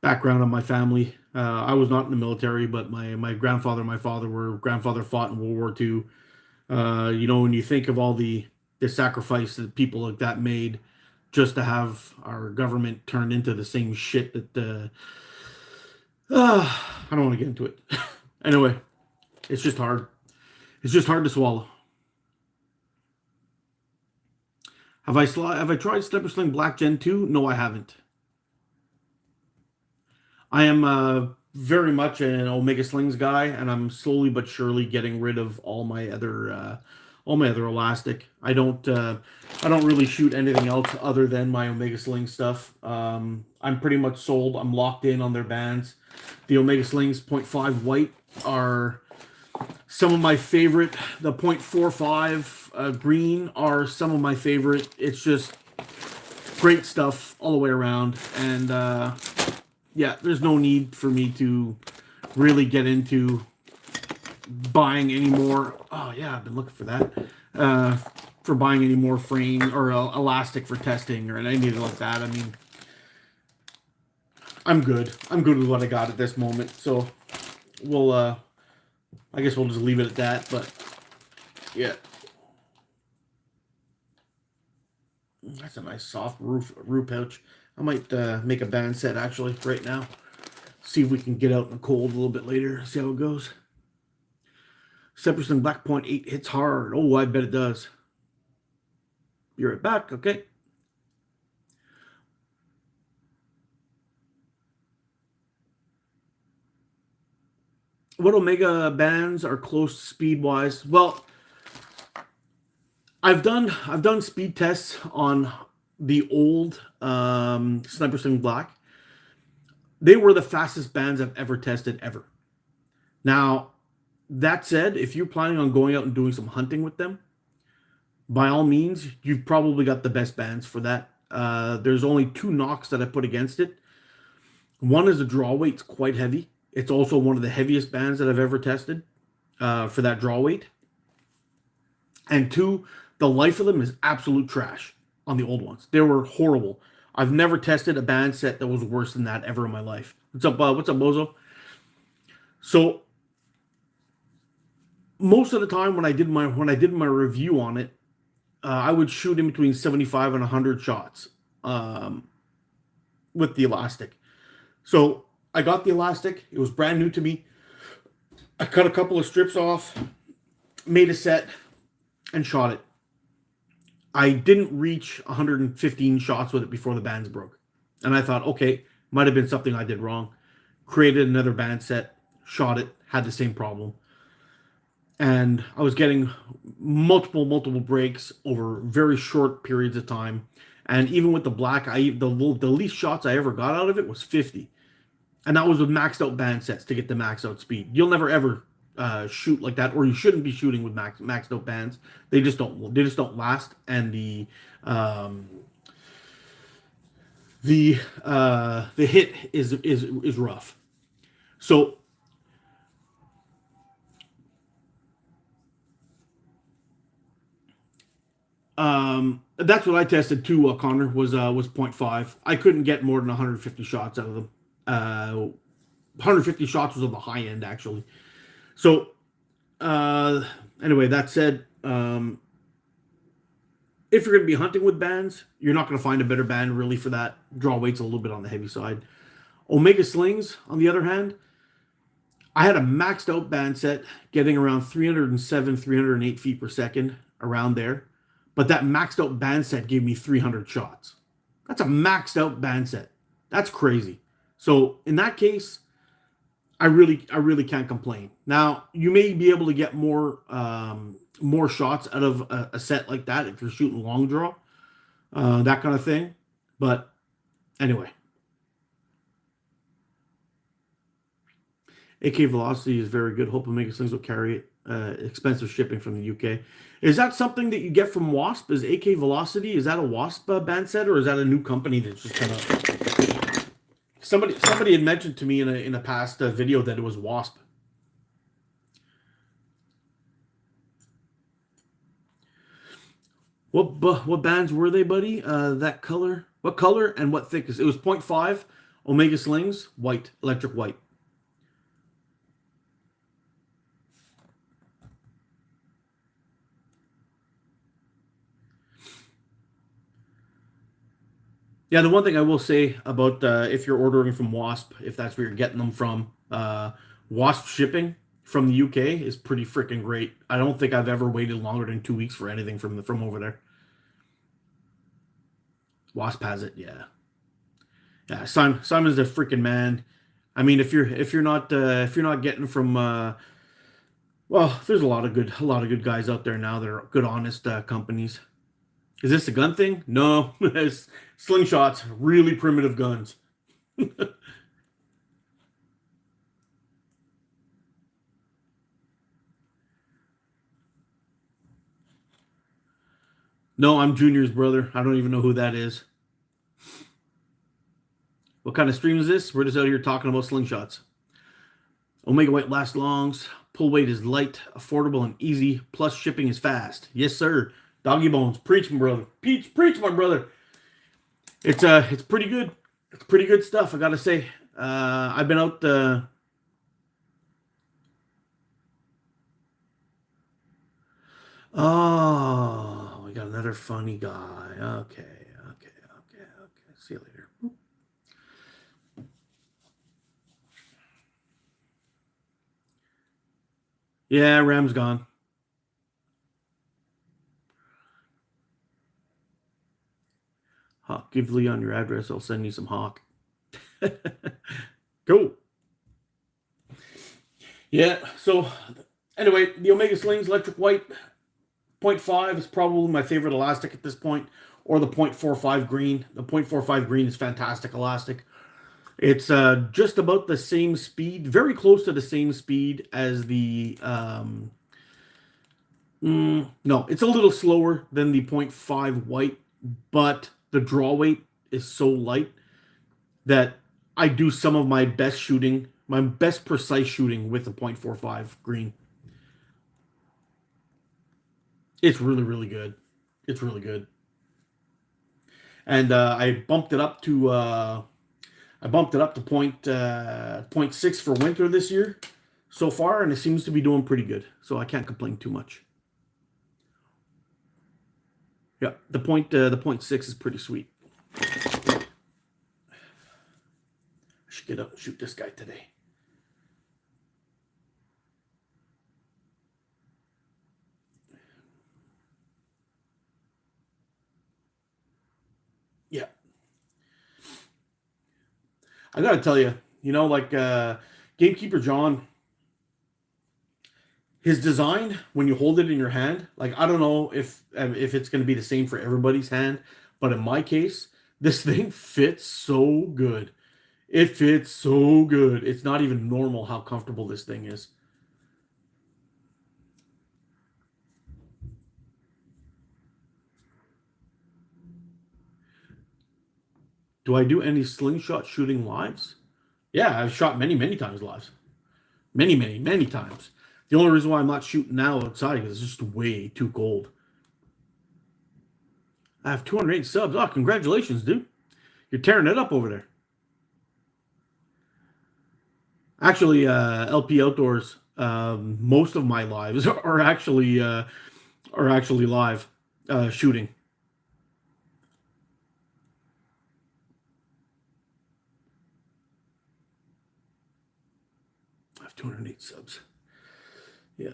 background in my family. I was not in the military, but my grandfather and my grandfather fought in World War II. You know, when you think of all the sacrifice that people like that made just to have our government turned into the same shit that I don't want to get into it. Anyway, it's just hard. It's just hard to swallow. Have I tried Sniper Sling Black Gen 2? No, I haven't. I am very much an Omega Slings guy, and I'm slowly but surely getting rid of all my other elastic. I don't really shoot anything else other than my Omega Sling stuff. I'm pretty much sold. I'm locked in on their bands. The Omega Slings 0.5 white are some of my favorite. The 0.45 green are some of my favorite. It's just great stuff all the way around. And yeah, there's no need for me to really get into buying any more. Oh yeah, I've been looking for that. For buying any more frame or elastic for testing or anything like that. I mean, I'm good. I'm good with what I got at this moment. So we'll I guess we'll just leave it at that. But yeah, that's a nice soft root pouch. I might make a band set actually right now. See if we can get out in the cold a little bit later. See how it goes. Sniper Black Point 8 hits hard. Oh, I bet it does. Be right back, okay? What Omega bands are close speed-wise? Well, I've done speed tests on the old Sniper Sling Black. They were the fastest bands I've ever tested ever. Now, that said, if you're planning on going out and doing some hunting with them, by all means, you've probably got the best bands for that. There's only two knocks that I put against it. One is the draw weight's quite heavy. It's also one of the heaviest bands that I've ever tested for that draw weight. And two, the life of them is absolute trash on the old ones. They were horrible. I've never tested a band set that was worse than that ever in my life. What's up, Bozo? So most of the time when I did my review on it, I would shoot in between 75 and 100 shots with the elastic. So I got the elastic. It was brand new to me. I cut a couple of strips off, made a set, and shot it. I didn't reach 115 shots with it before the bands broke. And I thought, okay, might have been something I did wrong. Created another band set, shot it, had the same problem. And I was getting multiple breaks over very short periods of time. And even with the black, the least shots I ever got out of it was 50. And that was with maxed out band sets to get the max out speed. You'll never ever shoot like that, or you shouldn't be shooting with maxed out bands. They just don't last, and the hit is rough. So that's what I tested too, Connor, was 0.5. I couldn't get more than 150 shots out of them. 150 shots was on the high end, actually. So anyway, that said, if you're going to be hunting with bands, you're not going to find a better band really for that. Draw weight's a little bit on the heavy side. Omega Slings, on the other hand, I had a maxed out band set getting around 307, 308 feet per second, around there. But that maxed out band set gave me 300 shots. That's a maxed out band set. That's crazy. So in that case, I really can't complain. Now, you may be able to get more shots out of a set like that if you're shooting long draw, that kind of thing. But anyway, AK Velocity is very good. Hope Omega Slings will carry it. Expensive shipping from the UK. Is that something that you get from Wasp? Is AK Velocity, is that a Wasp band set, or is that a new company that's just kind of... Somebody had mentioned to me in a past video that it was Wasp. What bands were they, buddy? That color? What color and what thickness? It was 0.5 Omega Slings, white, electric white. Yeah, the one thing I will say about if you're ordering from Wasp, if that's where you're getting them from, Wasp shipping from the UK is pretty freaking great. I don't think I've ever waited longer than 2 weeks for anything from over there. Wasp has it, yeah. Yeah, Simon's a freaking man. I mean, if you're not getting from well, there's a lot of good guys out there now that are good, honest companies. Is this a gun thing? No, it's Slingshots, really primitive guns. No, I'm Junior's brother. I don't even know who that is. What kind of stream is this? We're just out here talking about Slingshots. Omega White lasts longs. Pull weight is light, affordable, and easy. Plus shipping is fast. Yes, sir. Doggy Bones, preach, my brother. Preach, my brother. It's pretty good. It's pretty good stuff, I gotta say. I've been out. Oh, we got another funny guy. Okay. See you later. Yeah, Ram's gone. Hawk, give Leon your address. I'll send you some Hawk. Cool. Yeah, so anyway, the Omega Slings Electric White 0.5 is probably my favorite elastic at this point, or the 0.45 green. The 0.45 green is fantastic elastic. It's just about the same speed, very close to the same speed as the... no, it's a little slower than the 0.5 white, but the draw weight is so light that I do some of my best shooting, my best precise shooting with the 0.45 green. It's really, really good. It's really good. And I bumped it up to point six for winter this year so far, and it seems to be doing pretty good. So I can't complain too much. Yeah, the point six is pretty sweet. I should get up and shoot this guy today. Yeah, I gotta tell you, like Gamekeeper John, his design when you hold it in your hand, like I don't know if it's going to be the same for everybody's hand, but in my case, this thing fits so good. It fits so good. It's not even normal how comfortable this thing is. Do I do any slingshot shooting lives? Yeah, I've shot many, many times lives. Many, many, many times. The only reason why I'm not shooting now outside is it's just way too cold. I have 208 subs. Oh, congratulations, dude. You're tearing it up over there. Actually, LP Outdoors, most of my lives are actually live shooting. I have 208 subs. Yeah.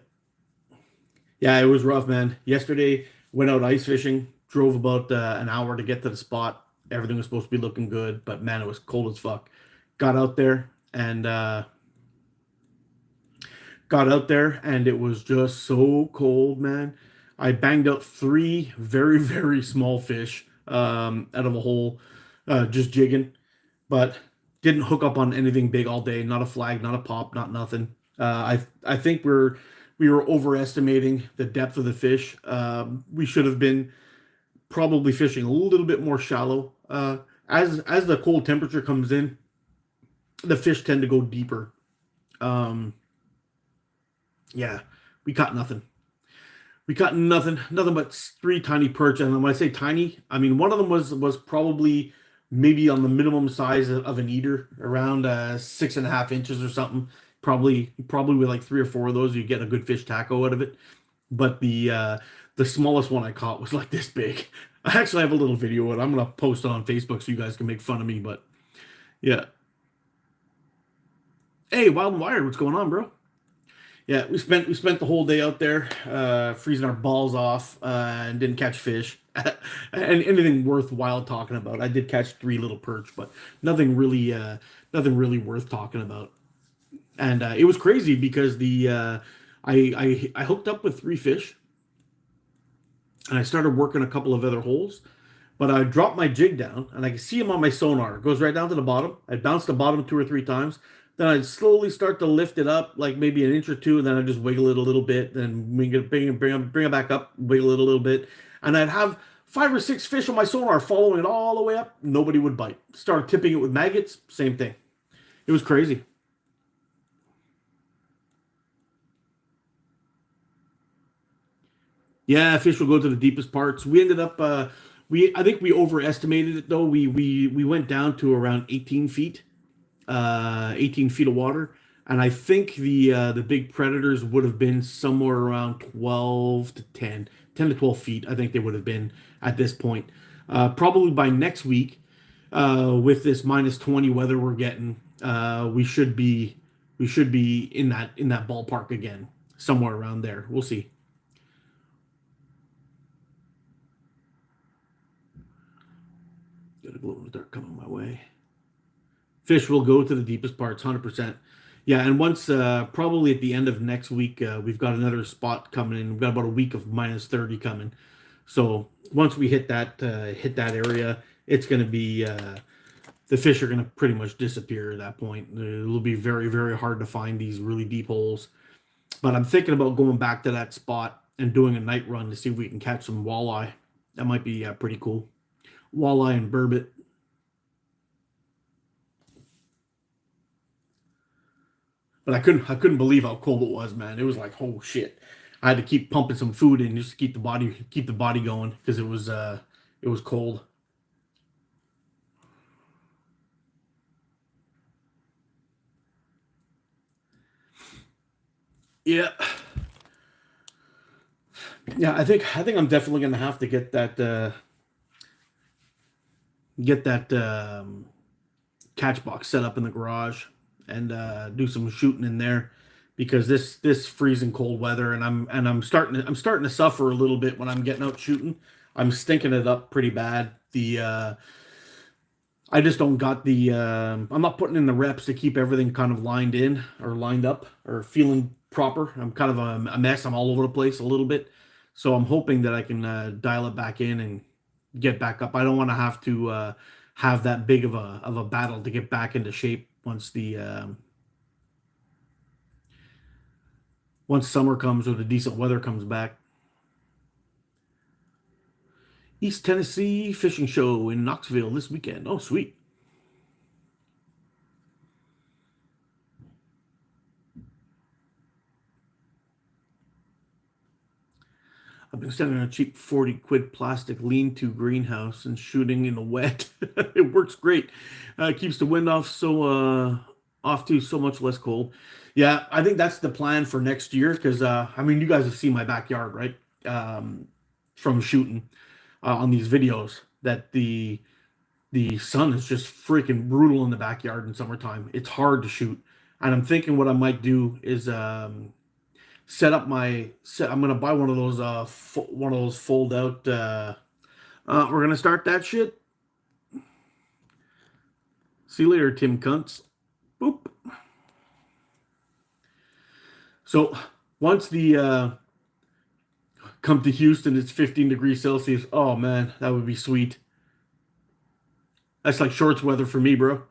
Yeah, it was rough, man. Yesterday, went out ice fishing, drove about an hour to get to the spot. Everything was supposed to be looking good, but man, it was cold as fuck. Got out there and it was just so cold, man. I banged out three very, very small fish out of a hole, just jigging, but didn't hook up on anything big all day. Not a flag, not a pop, not nothing. I think we were overestimating the depth of the fish. We should have been probably fishing a little bit more shallow. As the cold temperature comes in, the fish tend to go deeper. Um, yeah, we caught nothing. We caught nothing but three tiny perch. And when I say tiny, I mean one of them was probably maybe on the minimum size of an eater, around 6.5 inches or something. Probably with like three or four of those, you get a good fish taco out of it. But the smallest one I caught was like this big. I actually have a little video of it. I'm gonna post it on Facebook so you guys can make fun of me. But yeah, hey, Wild and Wired, what's going on, bro? Yeah, we spent the whole day out there, freezing our balls off, and didn't catch fish, and anything worthwhile talking about. I did catch three little perch, but nothing really worth talking about. And it was crazy because I hooked up with three fish, and I started working a couple of other holes, but I dropped my jig down, and I can see him on my sonar. It goes right down to the bottom. I bounced the bottom two or three times. Then I'd slowly start to lift it up, like maybe an inch or two, and then I'd just wiggle it a little bit. Then bring it back up, wiggle it a little bit, and I'd have five or six fish on my sonar following it all the way up. Nobody would bite. Started tipping it with maggots. Same thing. It was crazy. Yeah, fish will go to the deepest parts. We ended up we I think we overestimated it though. We went down to around 18 feet, 18 feet of water, and I think the big predators would have been somewhere around 12 to 10 to 12 feet. I think they would have been at this point. Probably by next week, with this -20 weather we're getting, we should be in that ballpark again, somewhere around there. We'll see. Got a glow in the dark coming my way. Fish will go to the deepest parts, 100%. Yeah, and once probably at the end of next week, we've got another spot coming in. We've got about a week of -30 coming. So once we hit that area, it's going to be the fish are going to pretty much disappear at that point. It'll be very, very hard to find these really deep holes. But I'm thinking about going back to that spot and doing a night run to see if we can catch some walleye. That might be pretty cool. Walleye and burbot. But I couldn't believe how cold it was, man. It was like, oh shit. I had to keep pumping some food in just to keep the body going because it was cold. Yeah, yeah. I think I'm definitely gonna have to get that catch box set up in the garage and do some shooting in there because this freezing cold weather and I'm starting to suffer a little bit when I'm getting out shooting. I'm stinking it up pretty bad. The I just don't got the I'm not putting in the reps to keep everything kind of lined in or lined up or feeling proper. I'm kind of a mess. I'm all over the place a little bit. So I'm hoping that I can dial it back in and get back up. I don't want to have that big of a battle to get back into shape once summer comes or the decent weather comes back. East Tennessee Fishing Show in Knoxville this weekend. Oh, sweet. I've been standing on a cheap 40 quid plastic lean-to greenhouse and shooting in the wet. It works great. Keeps the wind off too, so much less cold. Yeah, I think that's the plan for next year because I mean you guys have seen my backyard, right? From shooting on these videos that the sun is just freaking brutal in the backyard in summertime. It's hard to shoot. And I'm thinking what I might do is I'm gonna buy one of those one of those fold out we're gonna start that shit. See you later, Tim Cunts. Boop. So once the come to Houston, it's 15 degrees Celsius. Oh man, that would be sweet. That's like shorts weather for me, bro.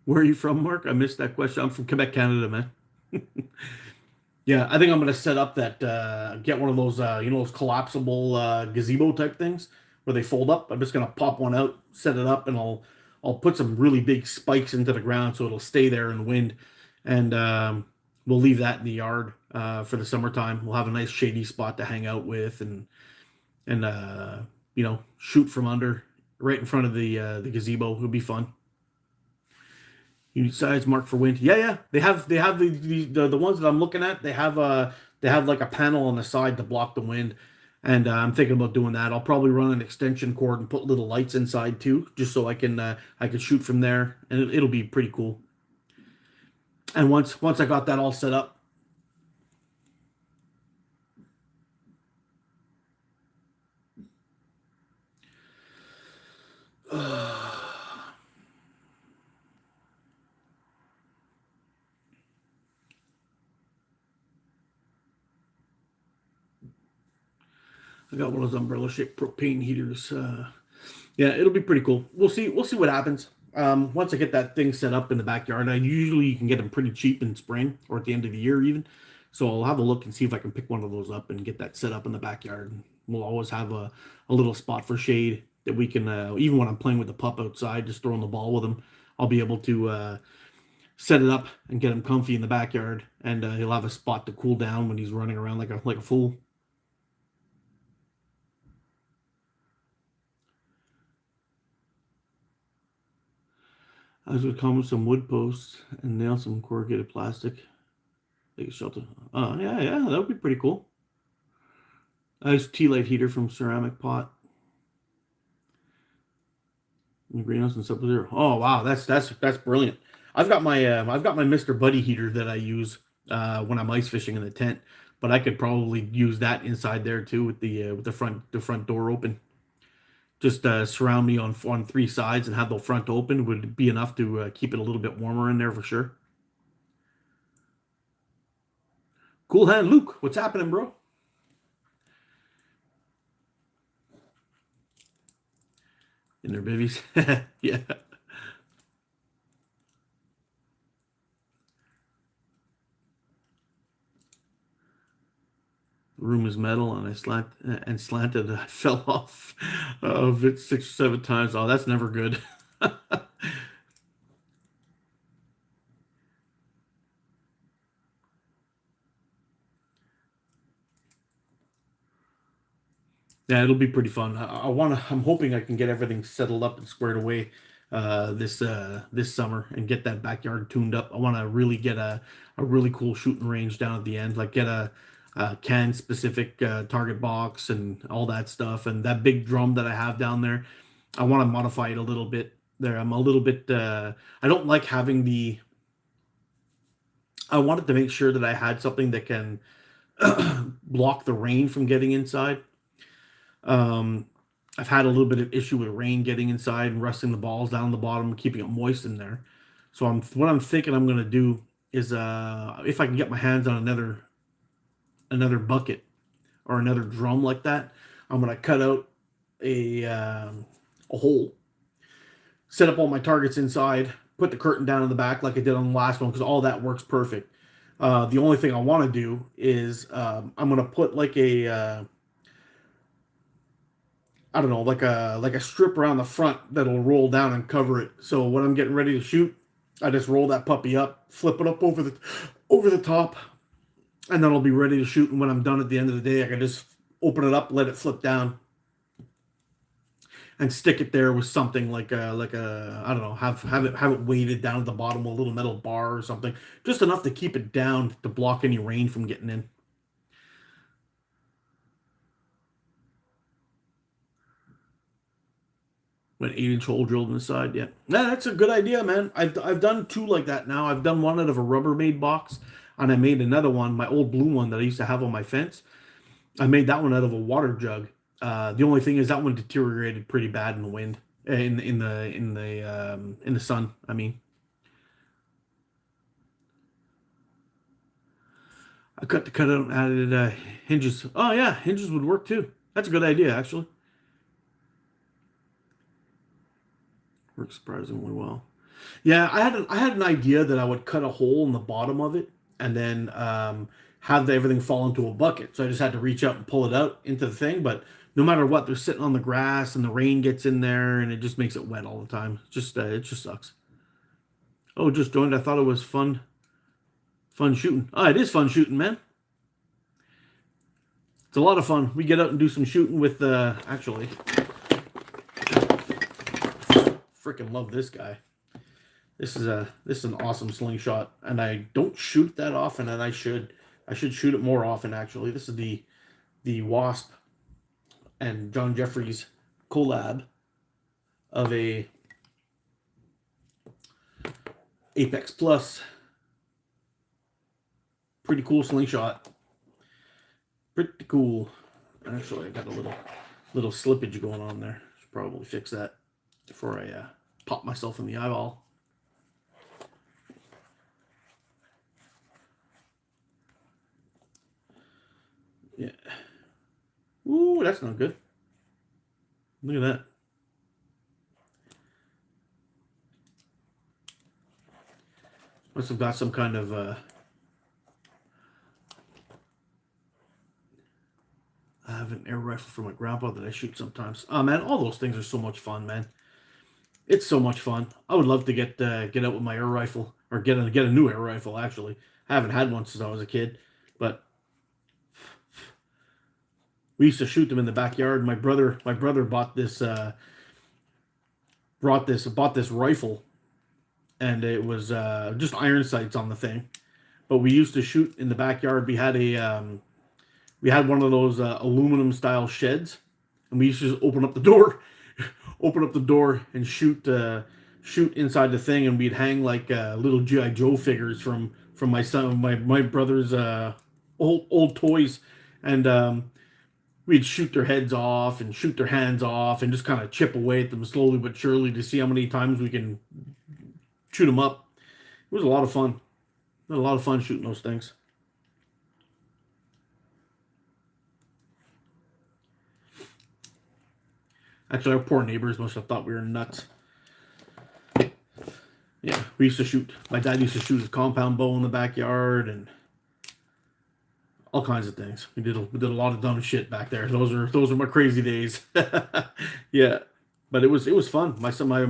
Where are you from, Mark? I missed that question. I'm from Quebec, Canada, man. Yeah, I think I'm gonna set up that get one of those those collapsible gazebo type things where they fold up. I'm just gonna pop one out, set it up, and I'll put some really big spikes into the ground so it'll stay there in the wind, and we'll leave that in the yard for the summertime. We'll have a nice shady spot to hang out with and shoot from under right in front of the gazebo. It'll be fun. You need size mark for wind. Yeah, yeah. They have the ones that I'm looking at. They have like a panel on the side to block the wind, and I'm thinking about doing that. I'll probably run an extension cord and put little lights inside too, just so I can shoot from there, and it'll be pretty cool. And once I got that all set up, I got one of those umbrella shaped propane heaters. Yeah, it'll be pretty cool. We'll see what happens. Once I get that thing set up in the backyard, I usually you can get them pretty cheap in spring or at the end of the year even. So I'll have a look and see if I can pick one of those up and get that set up in the backyard. We'll always have a little spot for shade that we can even when I'm playing with the pup outside, just throwing the ball with him, I'll be able to set it up and get him comfy in the backyard, and he'll have a spot to cool down when he's running around like a fool. I was gonna come with some wood posts and nail some corrugated plastic. Like a shelter. Yeah, yeah, that would be pretty cool. Nice tea light heater from ceramic pot in the greenhouse and sub zero. Oh wow, that's brilliant. I've got my Mr. Buddy heater that I use when I'm ice fishing in the tent, but I could probably use that inside there too with the front door open. Just surround me on three sides and have the front open would be enough to keep it a little bit warmer in there for sure. Cool hand, Luke. What's happening, bro? In their bivvies. Yeah. room is metal, and slanted. I fell off of it 6 or 7 times. Oh, that's never good. Yeah, it'll be pretty fun. I want to. I'm hoping I can get everything settled up and squared away this summer and get that backyard tuned up. I want to really get a really cool shooting range down at the end, like get a can specific target box and all that stuff, and that big drum that I have down there. I want to modify it a little bit. There, I'm a little bit. I don't like having the. I wanted to make sure that I had something that can block the rain from getting inside. Um, I've had a little bit of issue with rain getting inside and rusting the balls down the bottom and keeping it moist in there. So what I'm thinking I'm gonna do is if I can get my hands on another bucket or another drum like that, I'm gonna cut out a hole, set up all my targets inside, put the curtain down in the back like I did on the last one because all that works perfect. The only thing I want to do is I'm gonna put like a I don't know, like a strip around the front that'll roll down and cover it. So when I'm getting ready to shoot, I just roll that puppy up, flip it up over the top, and then I'll be ready to shoot. And when I'm done at the end of the day, I can just open it up, let it flip down, and stick it there with something like a I don't know, have it weighted down at the bottom with a little metal bar or something, just enough to keep it down to block any rain from getting in. An 8-inch hole drilled in the side, yeah. Yeah, that's a good idea, man. I've done two like that now. I've done one out of a Rubbermaid box, and I made another one, my old blue one that I used to have on my fence. I made that one out of a water jug. The only thing is that one deteriorated pretty bad in the wind, in the sun. I mean, I cut the cutout and added hinges. Oh yeah, hinges would work too. That's a good idea, actually. Works surprisingly well. Yeah, I had an idea that I would cut a hole in the bottom of it and then have everything fall into a bucket. So I just had to reach out and pull it out into the thing. But no matter what, they're sitting on the grass and the rain gets in there and it just makes it wet all the time. It just sucks. Oh, just joined. I thought it was fun shooting. Oh, it is fun shooting, man. It's a lot of fun. We get out and do some shooting with actually. Freaking love this guy. This is an awesome slingshot, and I don't shoot that often, and I should shoot it more often actually. This is the Wasp and John Jeffries collab of a Apex Plus. Pretty cool slingshot. Pretty cool. Actually, I got a little slippage going on there. Should probably fix that before I pop myself in the eyeball. Yeah. Ooh, that's not good. Look at that. Must have got some kind of I have an air rifle for my grandpa that I shoot sometimes. Oh man, all those things are so much fun, man. It's so much fun. I would love to get out with my air rifle or get a new air rifle. Actually, I haven't had one since I was a kid, but we used to shoot them in the backyard. My brother bought this bought this rifle, and it was just iron sights on the thing. But we used to shoot in the backyard. We had one of those aluminum style sheds, and we used to just open up the door, and shoot inside the thing, and we'd hang like little GI Joe figures from my brother's old toys, and we'd shoot their heads off and shoot their hands off, and just kind of chip away at them slowly but surely to see how many times we can shoot them up. It was a lot of fun. We had a lot of fun shooting those things. Actually, our poor neighbors must have thought we were nuts. Yeah, we used to shoot. My dad used to shoot his compound bow in the backyard, and all kinds of things. We did a lot of dumb shit back there. Those are my crazy days. Yeah, but it was fun. My son, I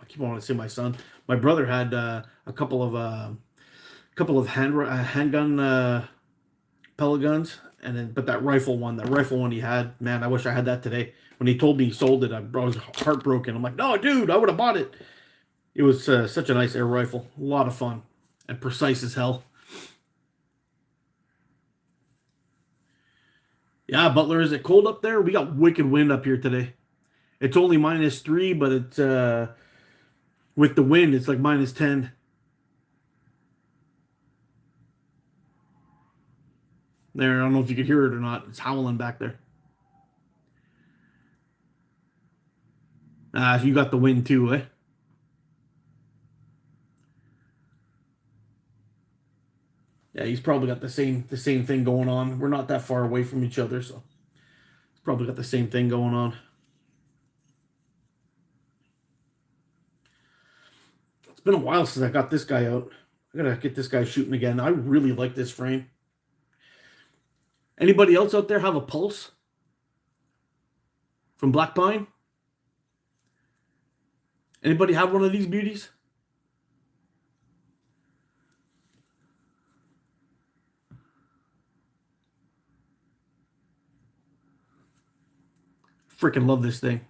keep wanting to say my son. My brother had a couple of handgun pellet guns, and then but that rifle one he had, man, I wish I had that today. When he told me he sold it, I was heartbroken. I'm like, no, dude, I would have bought it. It was such a nice air rifle, a lot of fun, and precise as hell. Yeah, Butler, is it cold up there? We got wicked wind up here today. It's only -3, but it's with the wind, it's like -10. There, I don't know if you could hear it or not. It's howling back there. You got the wind too, eh? Yeah, he's probably got the same thing going on. We're not that far away from each other, so he's probably got the same thing going on. It's been a while since I got this guy out. I gotta get this guy shooting again. I really like this frame. Anybody else out there have a pulse from Black Pine? Anybody have one of these beauties? Freaking love this thing.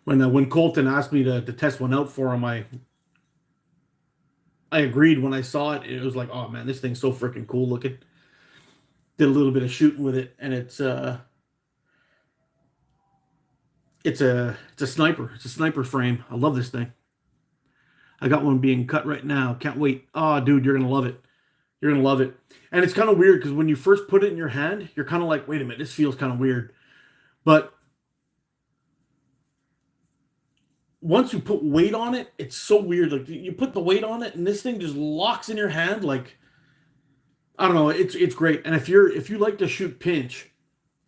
When Colton asked me to test one out for him, I agreed when I saw it. It was like, oh man, this thing's so freaking cool looking. Did a little bit of shooting with it, and it's a sniper. It's a sniper frame. I love this thing. I got one being cut right now. Can't wait. Oh, dude, you're gonna love it. You're gonna love it. And it's kind of weird because when you first put it in your hand, you're kind of like, wait a minute, this feels kind of weird. But once you put weight on it, it's so weird. Like you put the weight on it, and this thing just locks in your hand. Like I don't know, it's great. And if you like to shoot pinch,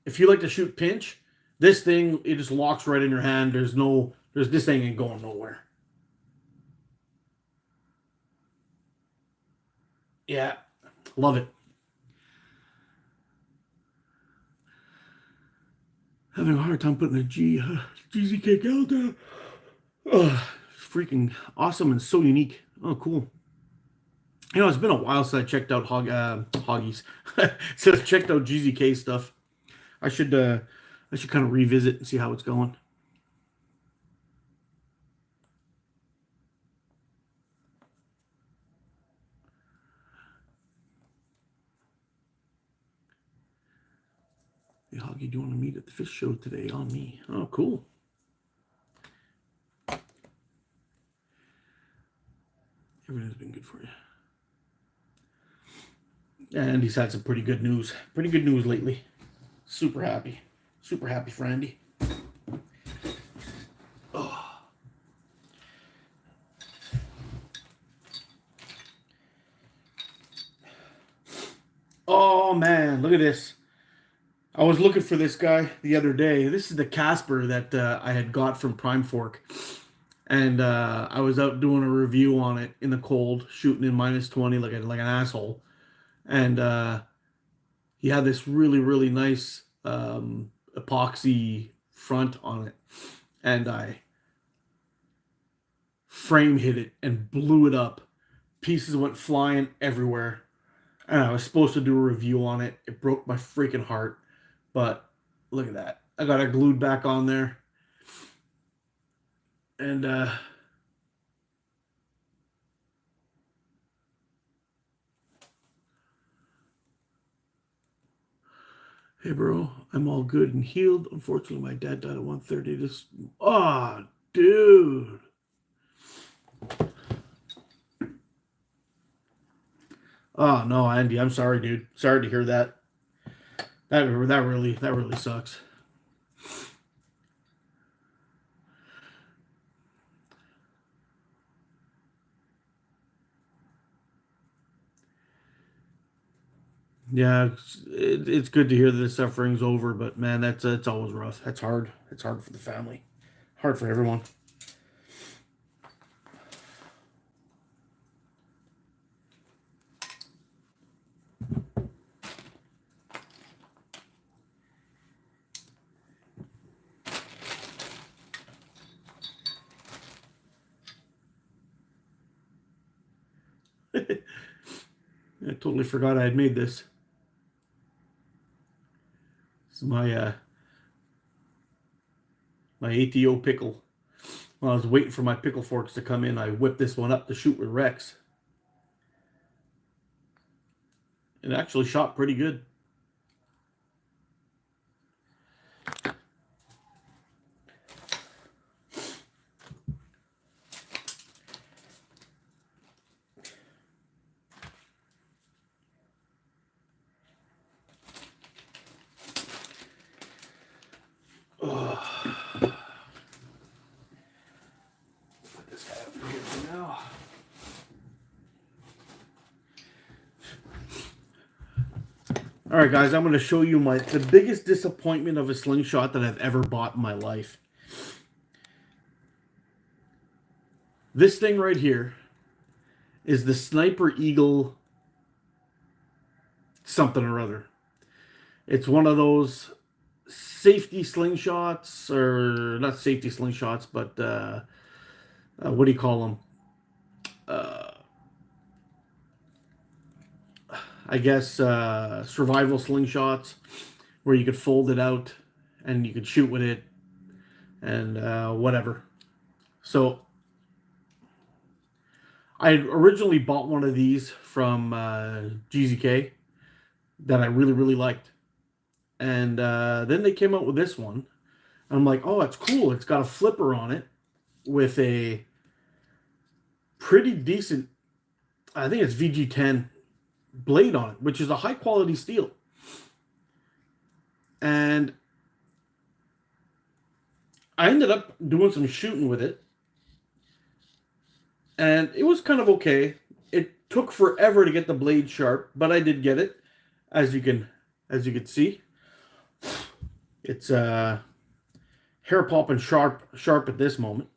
if you like to shoot pinch, this thing it just locks right in your hand. There's this thing ain't going nowhere. Yeah, love it. Having a hard time putting a GZK gal down. Oh, freaking awesome and so unique. Oh, cool. It's been a while since I checked out Hoggies. Since I checked out GZK stuff. I should I should kind of revisit and see how it's going. Hey, Hoggy, do you want to meet at the fish show today on me? Oh, cool. Everything's been good for you. And he's had some pretty good news. Pretty good news lately. Super happy. Super happy for Andy. Oh. Oh man, look at this. I was looking for this guy the other day. This is the Casper that I had got from Prime Fork. And I was out doing a review on it in the cold, shooting in -20 like an asshole. And he had this really, really nice epoxy front on it. And I frame hit it and blew it up. Pieces went flying everywhere. And I was supposed to do a review on it. It broke my freaking heart. But look at that. I got it glued back on there. And hey bro, I'm all good and healed. Unfortunately, my dad died at 1:30. This oh dude. Oh no, Andy, I'm sorry, dude. Sorry to hear that. That really sucks. Yeah, it's good to hear that the suffering's over, but man, that's it's always rough. That's hard. It's hard for the family, hard for everyone. totally forgot I had made this. This is my my ATO pickle. While I was waiting for my pickle forks to come in, I whipped this one up to shoot with Rex. It actually shot pretty good. Put this guy up here for now. All right, guys, I'm going to show you the biggest disappointment of a slingshot that I've ever bought in my life. This thing right here is the Sniper Eagle something or other. It's one of those safety slingshots, or not safety slingshots, but what do you call them? I guess survival slingshots, where you could fold it out and you could shoot with it and whatever. So I originally bought one of these from GZK that I really, really liked. And then they came out with this one. And I'm like, oh, it's cool. It's got a flipper on it with a pretty decent, I think it's VG10 blade on it, which is a high quality steel. And I ended up doing some shooting with it. And it was kind of okay. It took forever to get the blade sharp, but I did get it, as you can see. It's hair popping sharp at this moment.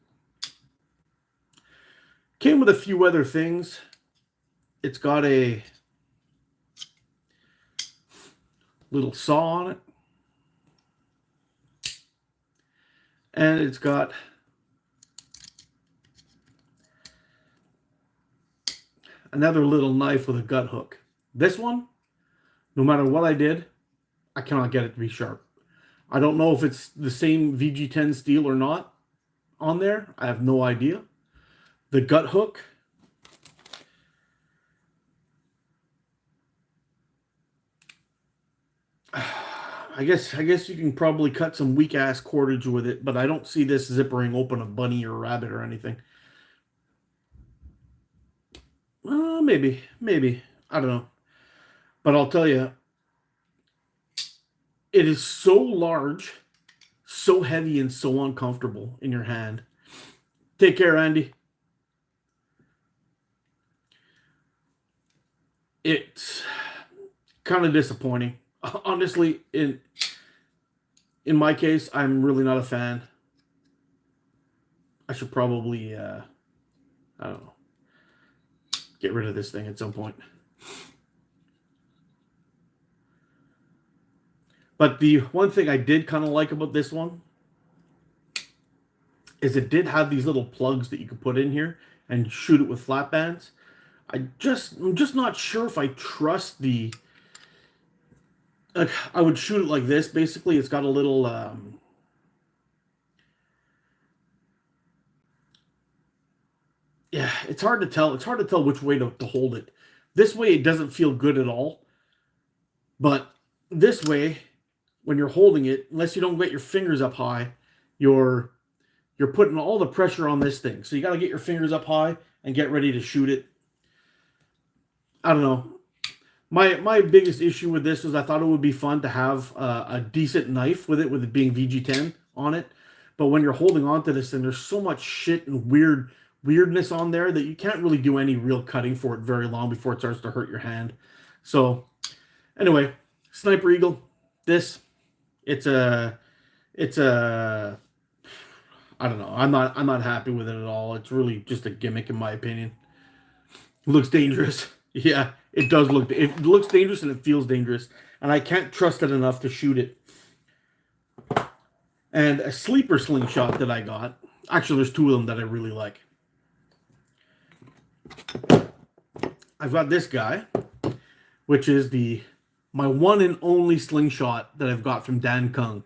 Came with a few other things. It's got a little saw on it. And it's got another little knife with a gut hook. This one, no matter what I did, I cannot get it to be sharp. I don't know if it's the same VG10 steel or not on there. I have no idea. The gut hook, I guess you can probably cut some weak ass cordage with it, but I don't see this zippering open a bunny or a rabbit or anything. Maybe. I don't know. But I'll tell you, it is so large, so heavy, and so uncomfortable in your hand. Take care, Andy. It's kind of disappointing. Honestly, in my case, I'm really not a fan. I should probably, I don't know, get rid of this thing at some point. But the one thing I did kind of like about this one is it did have these little plugs that you could put in here and shoot it with flat bands. I'm just not sure if I trust the... I would shoot it like this. Basically, it's got a little... yeah, it's hard to tell. It's hard to tell which way to hold it. This way, it doesn't feel good at all. But this way, when you're holding it, unless you don't get your fingers up high, you're putting all the pressure on this thing. So you got to get your fingers up high and get ready to shoot it. I don't know. My biggest issue with this was I thought it would be fun to have a decent knife with it being VG10 on it. But when you're holding on to this thing, there's so much shit and weirdness on there that you can't really do any real cutting for it very long before it starts to hurt your hand. So anyway, Sniper Eagle, it's a I don't know. I'm not happy with it at all. It's really just a gimmick in my opinion. It looks dangerous. Yeah, it does look. It looks dangerous and it feels dangerous, and I can't trust it enough to shoot it. And a sleeper slingshot that I got. Actually, there's two of them that I really like. I've got this guy. which is my one and only slingshot that I've got from Dan Kung.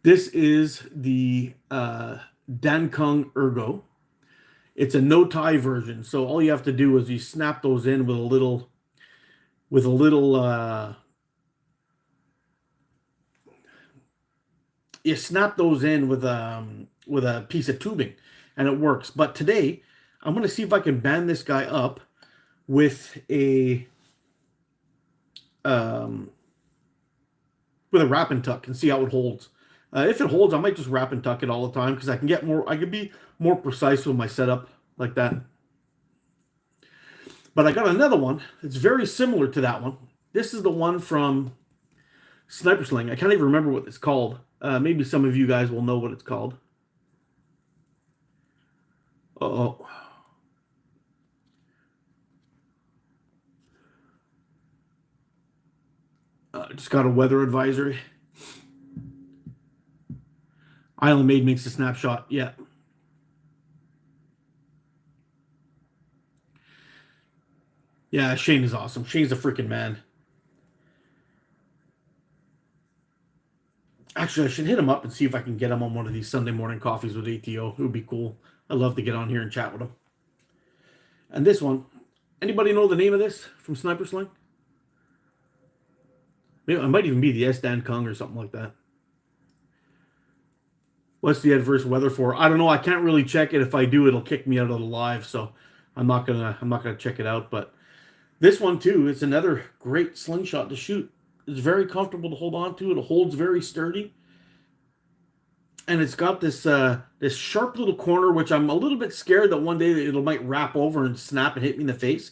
This is the Dan Kung Ergo. It's a no tie version, so all you have to do is you snap those in with a little you snap those in with a piece of tubing, and it works. But today I'm going to see if I can band this guy up with a wrap and tuck and see how it holds. If it holds, I might just wrap and tuck it all the time because I can be more precise with my setup like that. But I got another one. It's very similar to that one. This is the one from Sniper Sling. I can't even remember what it's called. Maybe some of you guys will know what it's called. Uh-oh. Just got a weather advisory. Island Maid makes a snapshot. Yeah. Yeah, Shane is awesome. Shane's a freaking man. Actually, I should hit him up and see if I can get him on one of these Sunday morning coffees with ATO. It would be cool. I'd love to get on here and chat with him. And this one, anybody know the name of this from Sniper Sling? Maybe it might even be the S Dan Kung or something like that. What's the adverse weather for? I don't know. I can't really check it. If I do, it'll kick me out of the live, so I'm not gonna check it out. But this one too, it's another great slingshot to shoot. It's very comfortable to hold on to. It holds very sturdy, and it's got this this sharp little corner, which I'm a little bit scared that one day it might wrap over and snap and hit me in the face.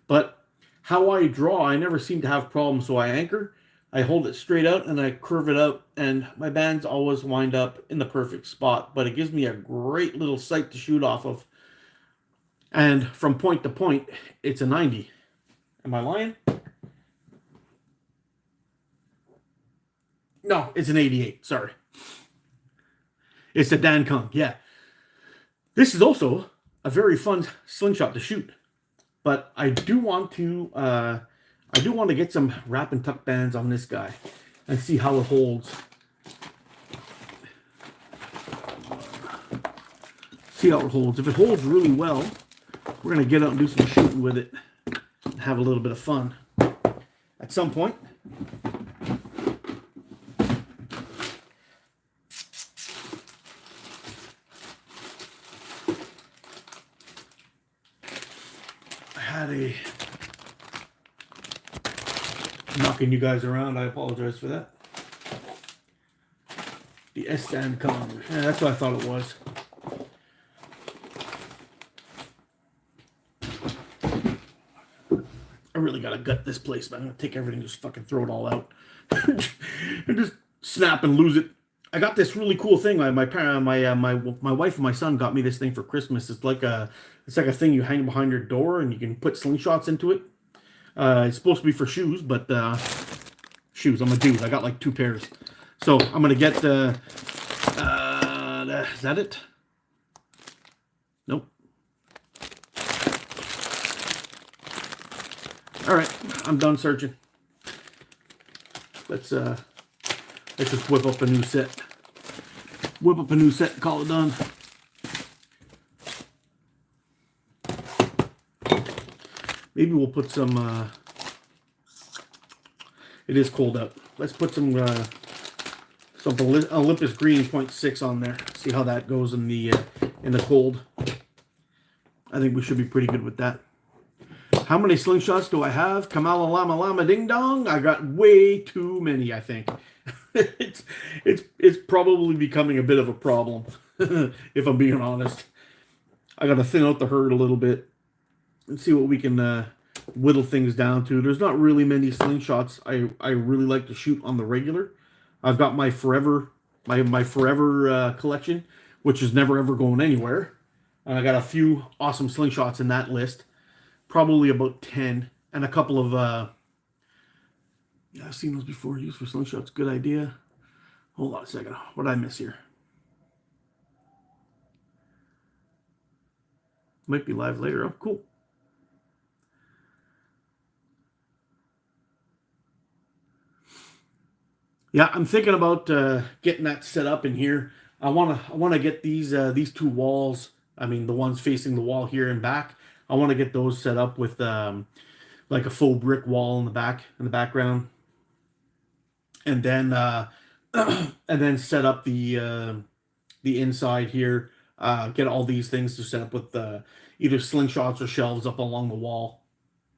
But how I draw, I never seem to have problems. So I anchor, I hold it straight out, and I curve it out, and my bands always wind up in the perfect spot. But it gives me a great little sight to shoot off of. And from point to point, it's a 90. Am I lying? No, it's an 88. Sorry. It's a Dan Kung. Yeah. This is also a very fun slingshot to shoot. But I do want to get some wrap and tuck bands on this guy and see how it holds. See how it holds. If it holds really well, we're going to get out and do some shooting with it and have a little bit of fun. At some point, knocking you guys around. I apologize for that. The S Dan Kung. Yeah, that's what I thought it was. I really gotta gut this place, man. I'm gonna take everything, just fucking throw it all out, and just snap and lose it. I got this really cool thing. My wife and my son got me this thing for Christmas. It's like a thing you hang behind your door, and you can put slingshots into it. It's supposed to be for shoes, but shoes. I'm a dude. I got like 2 pairs, so I'm gonna get. Is that it? Nope. All right, I'm done searching. Let's just whip up a new set. Whip up a new set and call it done. Maybe we'll put some, it is cold out. Let's put some Olympus Green 0.6 on there. See how that goes in the cold. I think we should be pretty good with that. How many slingshots do I have? Kamala Lama Lama Ding Dong. I got way too many, I think. It's probably becoming a bit of a problem, if I'm being honest. I got to thin out the herd a little bit and see what we can whittle things down to. There's not really many slingshots I really like to shoot on the regular. I've got my forever collection, which is never ever going anywhere. And I got a few awesome slingshots in that list. Probably about 10 and a couple of yeah, I've seen those before. Used for slingshots. Good idea. Hold on a second. What did I miss here? Might be live later. Oh, cool. Yeah, I'm thinking about getting that set up in here. I wanna get these two walls. I mean, the ones facing the wall here and back. I want to get those set up with like a faux brick wall in the background, and then and then set up the inside here. Get all these things to set up with either slingshots or shelves up along the wall,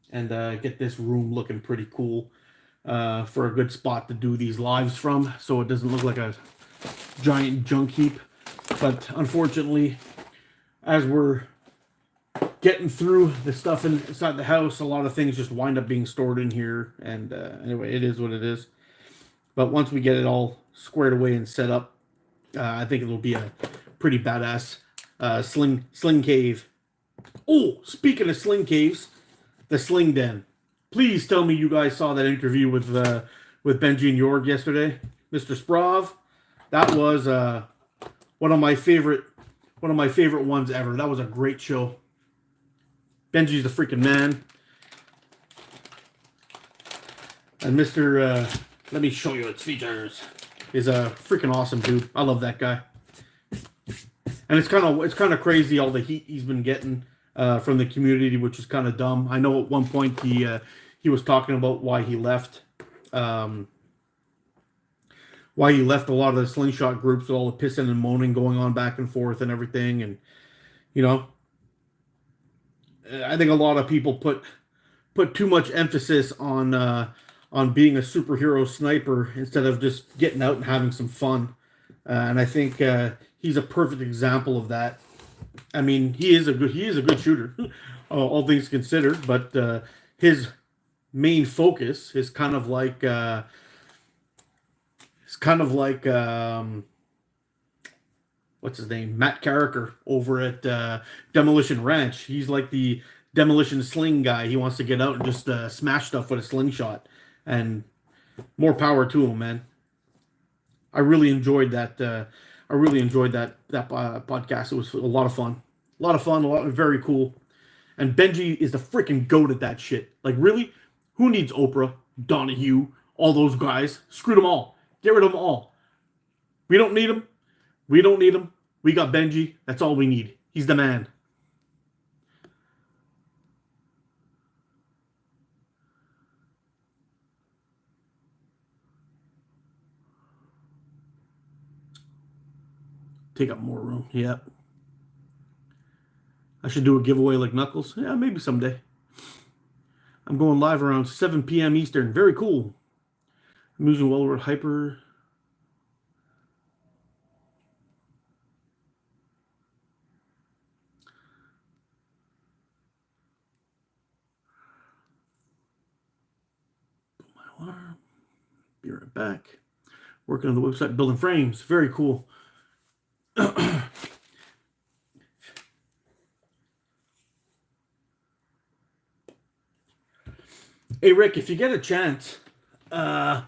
and get this room looking pretty cool for a good spot to do these lives from, so it doesn't look like a giant junk heap. But unfortunately, as we're getting through the stuff inside the house, a lot of things just wind up being stored in here. And anyway, it is what it is. But once we get it all squared away and set up, I think it'll be a pretty badass sling cave. Oh, speaking of sling caves, the Sling Den. Please tell me you guys saw that interview with Benji and Jorg yesterday, Mr. Sprav. That was one of my favorite ones ever. That was a great show. Benji's the freaking man. And Mr. Let me show you its features. Is a freaking awesome dude. I love that guy. And it's kind of crazy all the heat he's been getting from the community, which is kind of dumb. I know at one point he was talking about why he left. Why he left a lot of the Slingshot groups with all the pissing and moaning going on back and forth and everything. And you know, I think a lot of people put too much emphasis on being a superhero sniper instead of just getting out and having some fun. And I think he's a perfect example of that. I mean, he is a good shooter, all things considered. But his main focus is kind of like what's his name, Matt Carricker over at Demolition Ranch. He's like the demolition sling guy. He wants to get out and just smash stuff with a slingshot. And more power to him, man. I really enjoyed that. Podcast. It was a lot of fun. Very cool. And Benji is the freaking goat at that shit. Like, really? Who needs Oprah, Donahue, all those guys? Screw them all. Get rid of them all. We don't need them. We got Benji. That's all we need. He's the man. Take up more room. Yep. I should do a giveaway like Knuckles. Yeah, maybe someday. I'm going live around 7 p.m. Eastern. Very cool. I'm using Wellward Hyper. Put my alarm. Be right back. Working on the website, building frames. Very cool. Hey, Rick, if you get a chance, I'm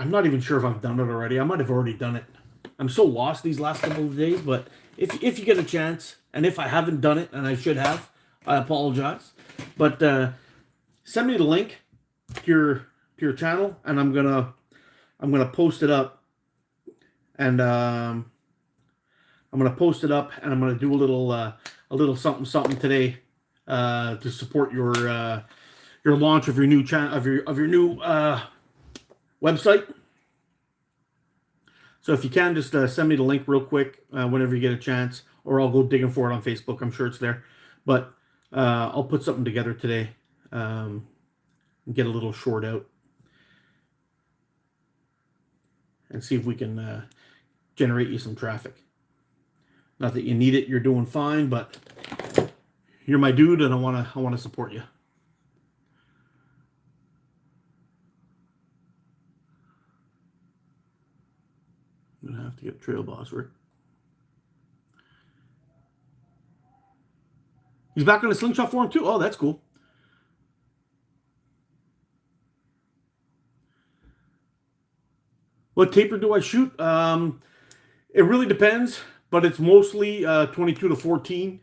not even sure if I've done it already. I might have already done it. I'm so lost these last couple of days, but if you get a chance, and if I haven't done it, and I should have, I apologize. But send me the link to your channel, and I'm gonna post it up, and I'm gonna do a little something today to support your launch of your new channel of your new website. So if you can, just send me the link real quick whenever you get a chance, or I'll go digging for it on Facebook. I'm sure it's there. But I'll put something together today and get a little short out and see if we can generate you some traffic. Not that you need it, you're doing fine, but you're my dude, and I wanna support you. I'm gonna have to get Trail Boss Rick. He's back on the Slingshot forum too. Oh, that's cool. What taper do I shoot? It really depends, but it's mostly 22 to 14.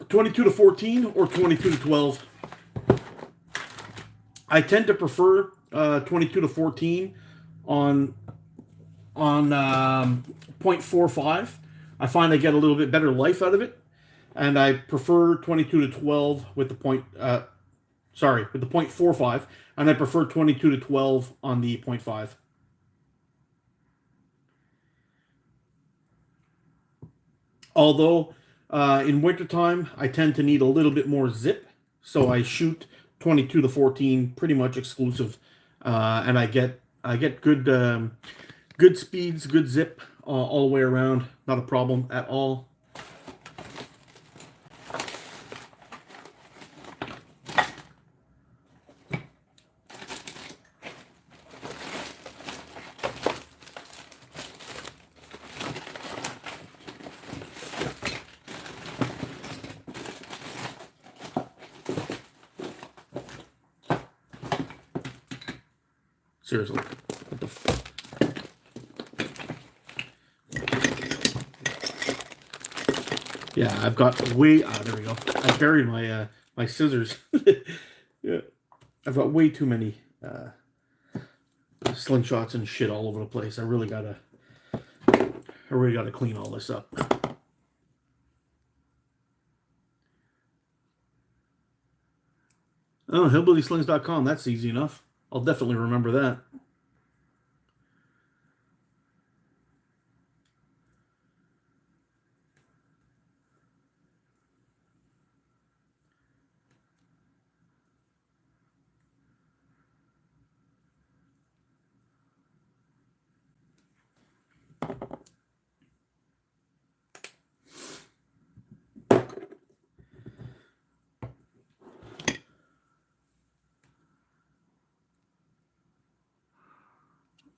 22 to 14 or 22 to 12. I tend to prefer 22 to 14 on 0.45. I find I get a little bit better life out of it, and I prefer 22 to 12 with the with the 0.45, and I prefer 22 to 12 on the 0.5. Although in wintertime, I tend to need a little bit more zip, so I shoot 22 to 14 pretty much exclusive, and I get good speeds, good zip all the way around. Not a problem at all. Seriously. What the Yeah, I've got way... there we go. I buried my my scissors. Yeah. I've got way too many slingshots and shit all over the place. I really gotta clean all this up. Oh, hillbillyslings.com. That's easy enough. I'll definitely remember that.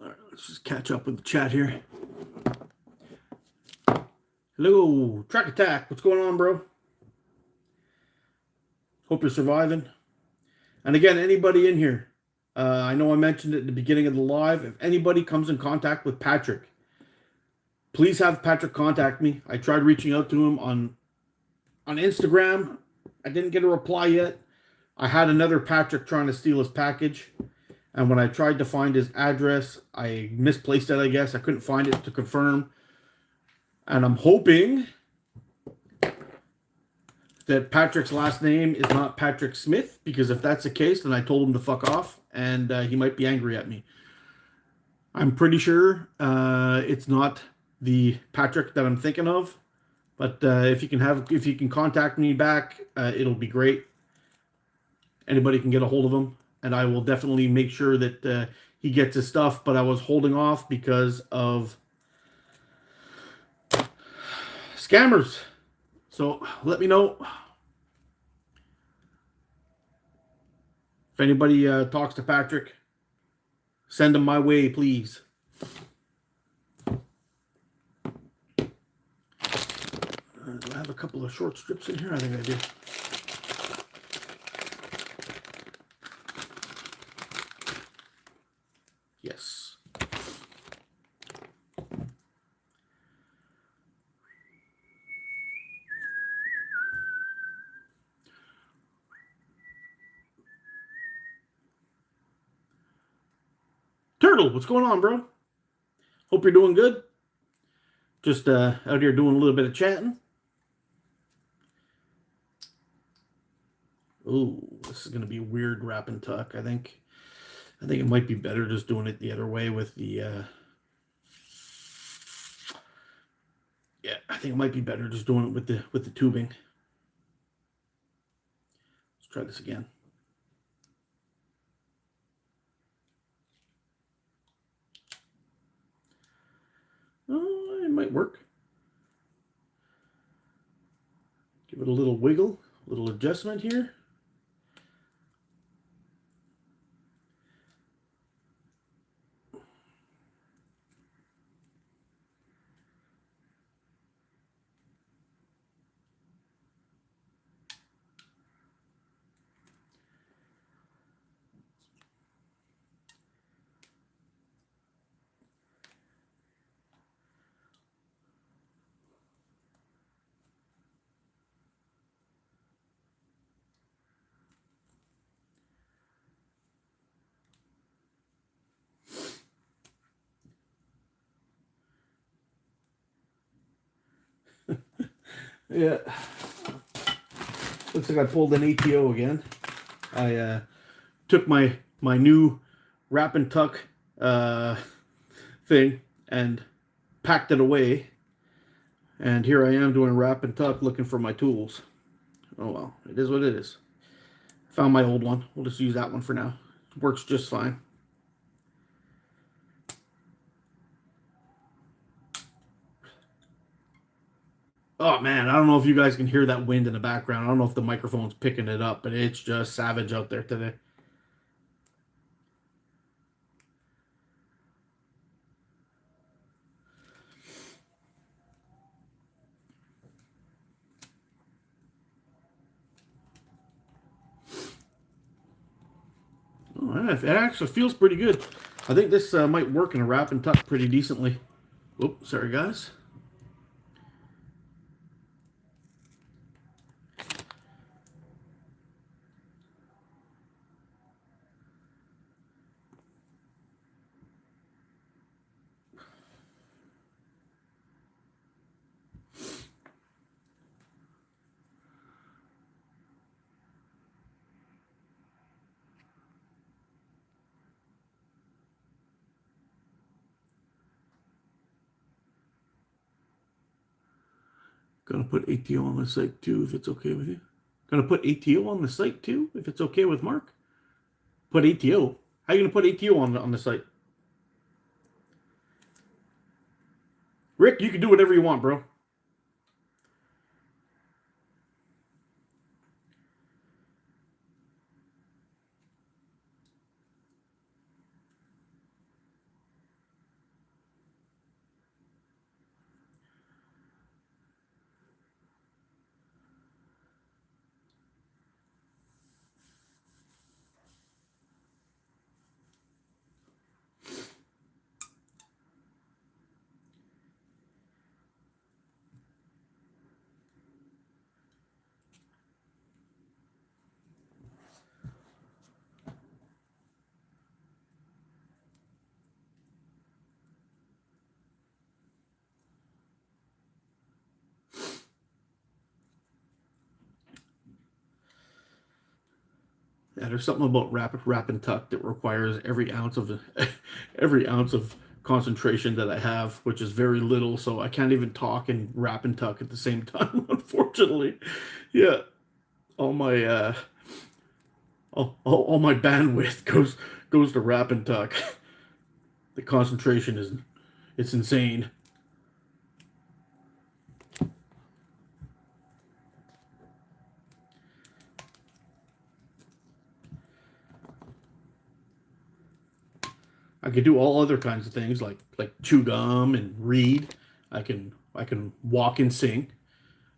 All right, let's just catch up with the chat here. Hello, Track Attack. What's going on, bro? Hope you're surviving. And again, anybody in here, I know I mentioned it at the beginning of the live. If anybody comes in contact with Patrick, please have Patrick contact me. I tried reaching out to him on Instagram. I didn't get a reply yet. I had another Patrick trying to steal his package. And when I tried to find his address, I misplaced it, I guess. I couldn't find it to confirm. And I'm hoping that Patrick's last name is not Patrick Smith, because if that's the case, then I told him to fuck off, and he might be angry at me. I'm pretty sure it's not the Patrick that I'm thinking of, but if you can contact me back, it'll be great. Anybody can get a hold of him, and I will definitely make sure that he gets his stuff. But I was holding off because of scammers. So let me know if anybody talks to Patrick. Send him my way, please. Do I have a couple of short strips in here? I think I do. Yes. Turtle, what's going on, bro? Hope you're doing good. Just out here doing a little bit of chatting. Ooh, this is going to be a weird wrap and tuck, I think. I think it might be better just doing it the other way with the... Yeah, I think it might be better just doing it with the tubing. Let's try this again. Oh, it might work. Give it a little wiggle, a little adjustment here. Yeah. Looks like I pulled an ATO again. I took my new wrap and tuck thing and packed it away. And here I am doing wrap and tuck looking for my tools. Oh well, it is what it is. Found my old one. We'll just use that one for now. It works just fine. Oh man, I don't know if you guys can hear that wind in the background. I don't know if the microphone's picking it up, but it's just savage out there today. Oh, yeah, it actually feels pretty good. I think this might work in a wrap and tuck pretty decently. Oops, sorry guys. Gonna put ATO on the site too, if it's okay with you. Gonna put ATO on the site too, if it's okay with Mark. Put ATO. How are you gonna put ATO on the site? Rick, you can do whatever you want, bro. Yeah, there's something about wrap and tuck that requires every ounce of every ounce of concentration that I have, which is very little. So I can't even talk and wrap and tuck at the same time, unfortunately. Yeah, all my all my bandwidth goes to wrap and tuck. The concentration is it's insane. I could do all other kinds of things like chew gum and read. I can walk and sing.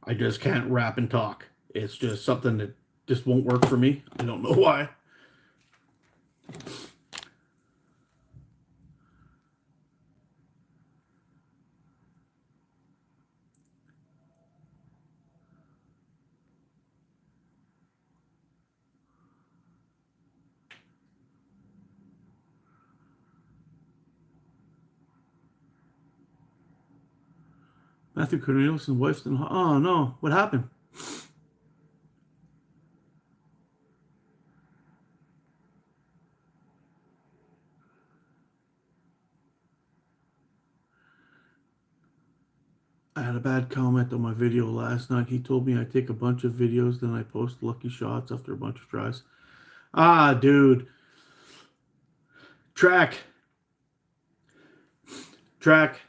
I just can't rap and talk. It's just something that just won't work for me. I don't know why. Matthew Cornelius' wife's in. Oh no, what happened? I had a bad comment on my video last night. He told me I take a bunch of videos, then I post lucky shots after a bunch of tries. Ah, dude. Track. Track.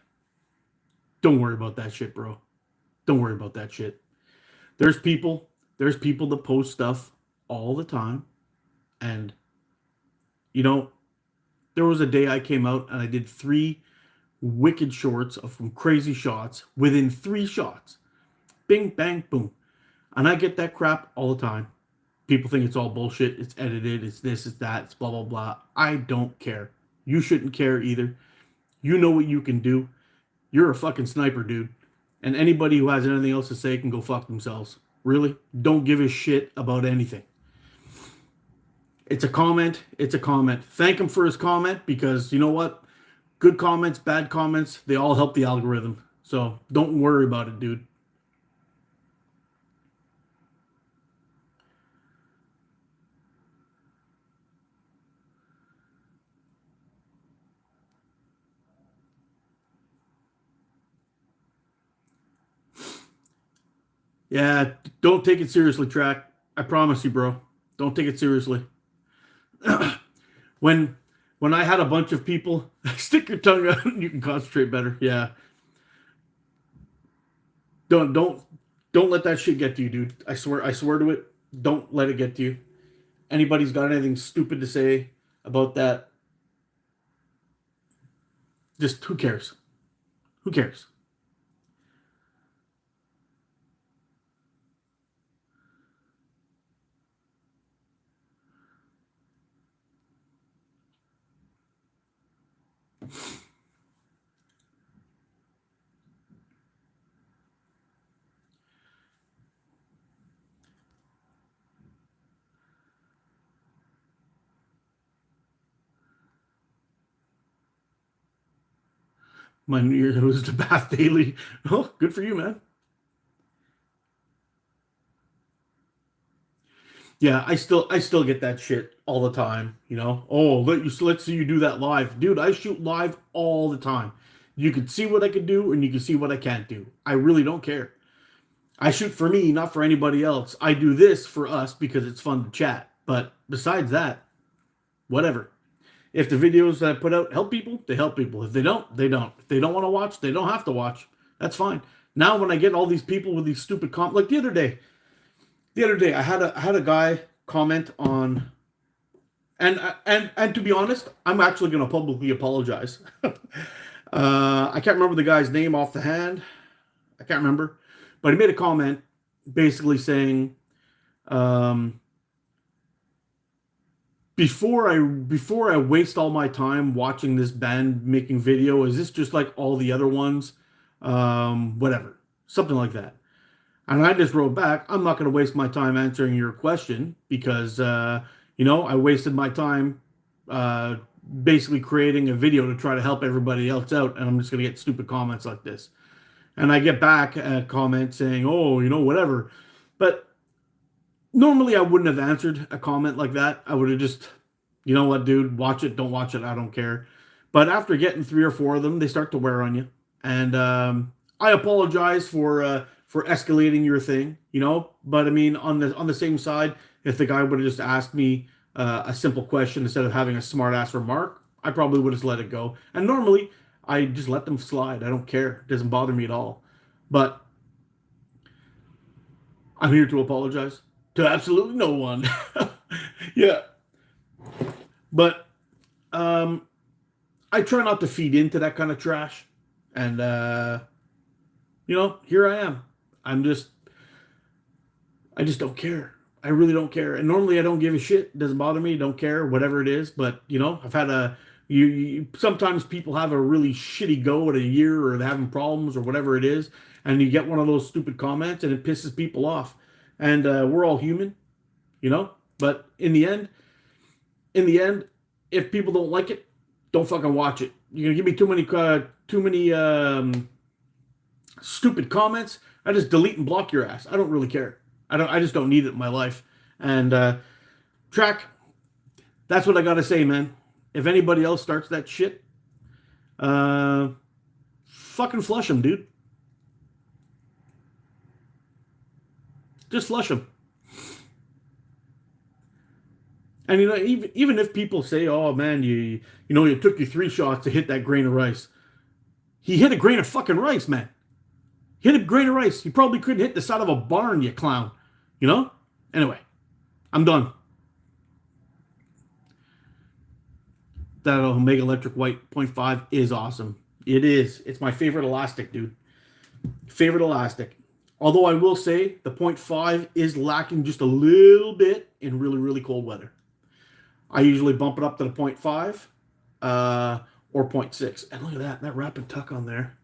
Don't worry about that shit, bro. Don't worry about that shit. There's people, there's people that post stuff all the time. And you know, there was a day I came out and I did 3 wicked shorts of from crazy shots within 3 shots. Bing, bang, boom. And I get that crap all the time. People think it's all bullshit. It's edited. It's this, it's that. It's blah, blah, blah. I don't care. You shouldn't care either. You know what you can do. You're a fucking sniper, dude. And anybody who has anything else to say can go fuck themselves. Really? Don't give a shit about anything. It's a comment. It's a comment. Thank him for his comment because you know what? Good comments, bad comments, they all help the algorithm. So don't worry about it, dude. Yeah, don't take it seriously, Track. I promise you, bro. Don't take it seriously. when when I had a bunch of people, stick your tongue out and you can concentrate better. Yeah. Don't don't don't let that shit get to you, dude. I swear to it. Don't let it get to you. Anybody's got anything stupid to say about that, just who cares? Who cares? My New Year was to bath daily. Oh, good for you, man. Yeah, I still get that shit all the time, you know. Oh, let's see you do that live. Dude, I shoot live all the time. You can see what I can do and you can see what I can't do. I really don't care. I shoot for me, not for anybody else. I do this for us because it's fun to chat. But besides that, whatever. If the videos that I put out help people, they help people. If they don't, they don't. If they don't want to watch, they don't have to watch. That's fine. Now when I get all these people with these stupid like the other day I had a guy comment on, and to be honest, I'm actually going to publicly apologize. I can't remember the guy's name off the hand. I can't remember, but he made a comment basically saying, um, before I waste all my time watching this band making video, is this just like all the other ones? Whatever, something like that. And I just wrote back, I'm not going to waste my time answering your question because, I wasted my time uh, basically creating a video to try to help everybody else out. And I'm just going to get stupid comments like this. And I get back a comment saying, oh, whatever. But normally I wouldn't have answered a comment like that. I would have just, you know what, dude, watch it, don't watch it, I don't care. But after getting three or four of them, they start to wear on you. And I apologize for escalating your thing, But I mean, on the same side, if the guy would have just asked me a simple question instead of having a smart ass remark, I probably would have let it go. And normally, I just let them slide. I don't care. It doesn't bother me at all. But I'm here to apologize to absolutely no one. Yeah, but um, I try not to feed into that kind of trash, and here I am. I'm just I just don't care. I really don't care. And normally I don't give a shit. It doesn't bother me. Don't care, whatever it is. But I've had sometimes people have a really shitty go at a year, or they're having problems or whatever it is, and you get one of those stupid comments and it pisses people off. And we're all human, you know. But in the end, if people don't like it, don't fucking watch it. You're gonna give me too many stupid comments. I just delete and block your ass. I don't really care. I just don't need it in my life. And Track, that's what I gotta say, man. If anybody else starts that shit, uh, fucking flush them, dude. Just flush them. And even if people say, "Oh man, you took your three shots to hit that grain of rice," he hit a grain of fucking rice, man. Hit a grain of rice. He probably couldn't hit the side of a barn, you clown. You know? Anyway, I'm done. That Omega Electric White .5 is awesome. It is. It's my favorite elastic, dude. Favorite elastic. Although I will say the .5 is lacking just a little bit in really, really cold weather. I usually bump it up to the .5 or .6. And look at that rapid tuck on there.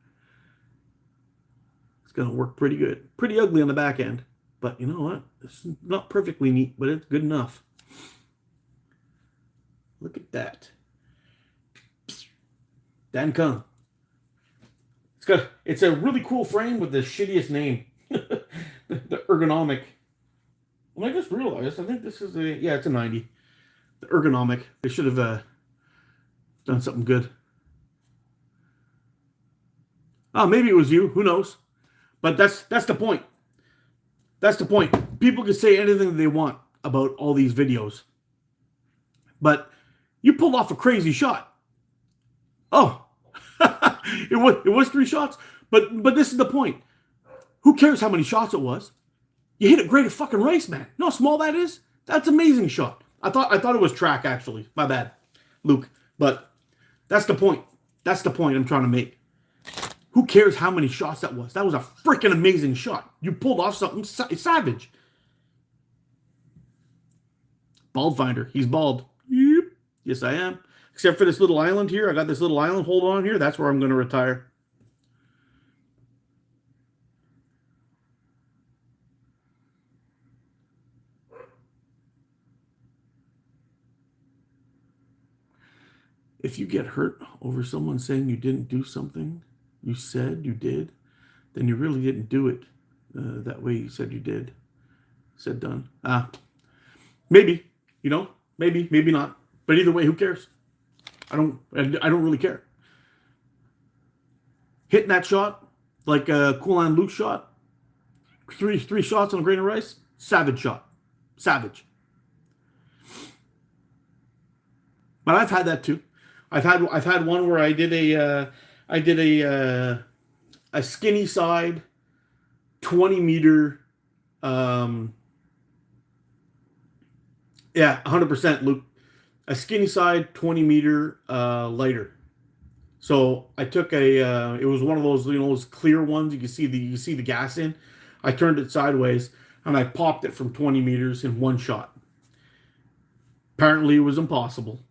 It's going to work pretty good. Pretty ugly on the back end. But you know what? It's not perfectly neat, but it's good enough. Look at that. Dan Kung. It's a really cool frame with the shittiest name. the ergonomic. Well, I just realized, I think this is it's a 90. The ergonomic. They should have done something good. Oh, maybe it was you. Who knows? But that's the point. That's the point. People can say anything they want about all these videos, but you pulled off a crazy shot. Oh, it was 3 shots, but this is the point. Who cares how many shots it was? You hit it great at fucking rice, man. You know how small that is? That's an amazing shot. I thought it was track, actually. My bad, Luke. But that's the point. That's the point I'm trying to make. Who cares how many shots that was? That was a freaking amazing shot. You pulled off something savage. Bald finder. He's bald. Yep. Yes, I am. Except for this little island here. I got this little island hold on here. That's where I'm going to retire. If you get hurt over someone saying you didn't do something you said you did, then you really didn't do it that way you said you did. Said done. Maybe, maybe not. But either way, who cares? I don't really care. Hitting that shot, like a Cool on Luke shot, three shots on a grain of rice, savage shot. Savage. But I've had that too. I've had one where I did a skinny side 20 meter 100% Luke. A skinny side 20 meter lighter. So I took it was one of those, those clear ones you can see the gas in. I turned it sideways and I popped it from 20 meters in one shot. Apparently it was impossible.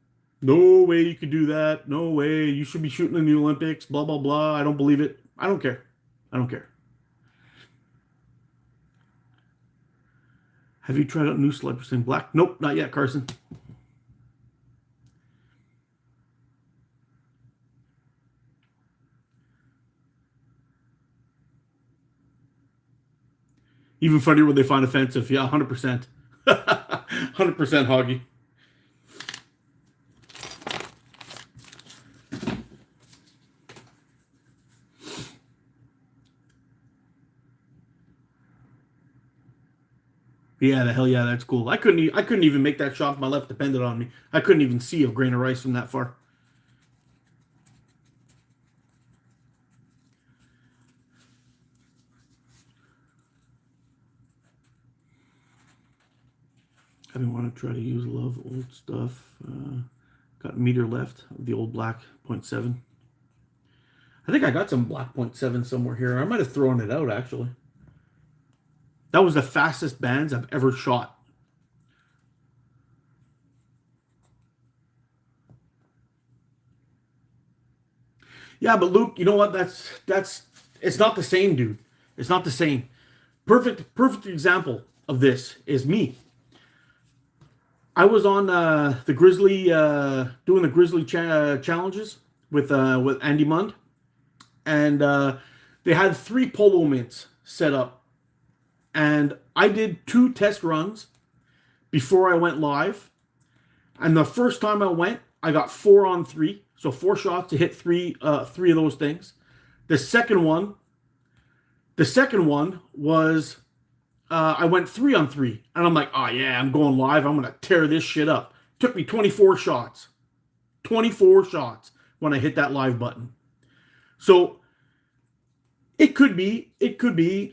No way you could do that. No way. You should be shooting in the Olympics. Blah, blah, blah. I don't believe it. I don't care. I don't care. Have you tried out new Slipers in black? Nope, not yet, Carson. Even funnier when they find offensive. Yeah, 100%. 100% Hoggy. Yeah, the hell yeah, that's cool. I couldn't even make that shot if my left depended on me. I couldn't even see a grain of rice from that far. I've been wanting to try to use love old stuff. Got a meter left of the old black 0.7. I think I got some black 0.7 somewhere here. I might have thrown it out, actually. That was the fastest bands I've ever shot. Yeah, but Luke, you know what? It's not the same, dude. It's not the same. Perfect example of this is me. I was on the Grizzly, doing the Grizzly challenges with Andy Mund, and they had 3 polo mints set up. And I did 2 test runs before I went live. And the first time I went, I got 4 on 3. So 4 shots to hit three of those things. The second one was I went 3 on 3. And I'm like, oh yeah, I'm going live. I'm going to tear this shit up. Took me 24 shots. 24 shots when I hit that live button. So it could be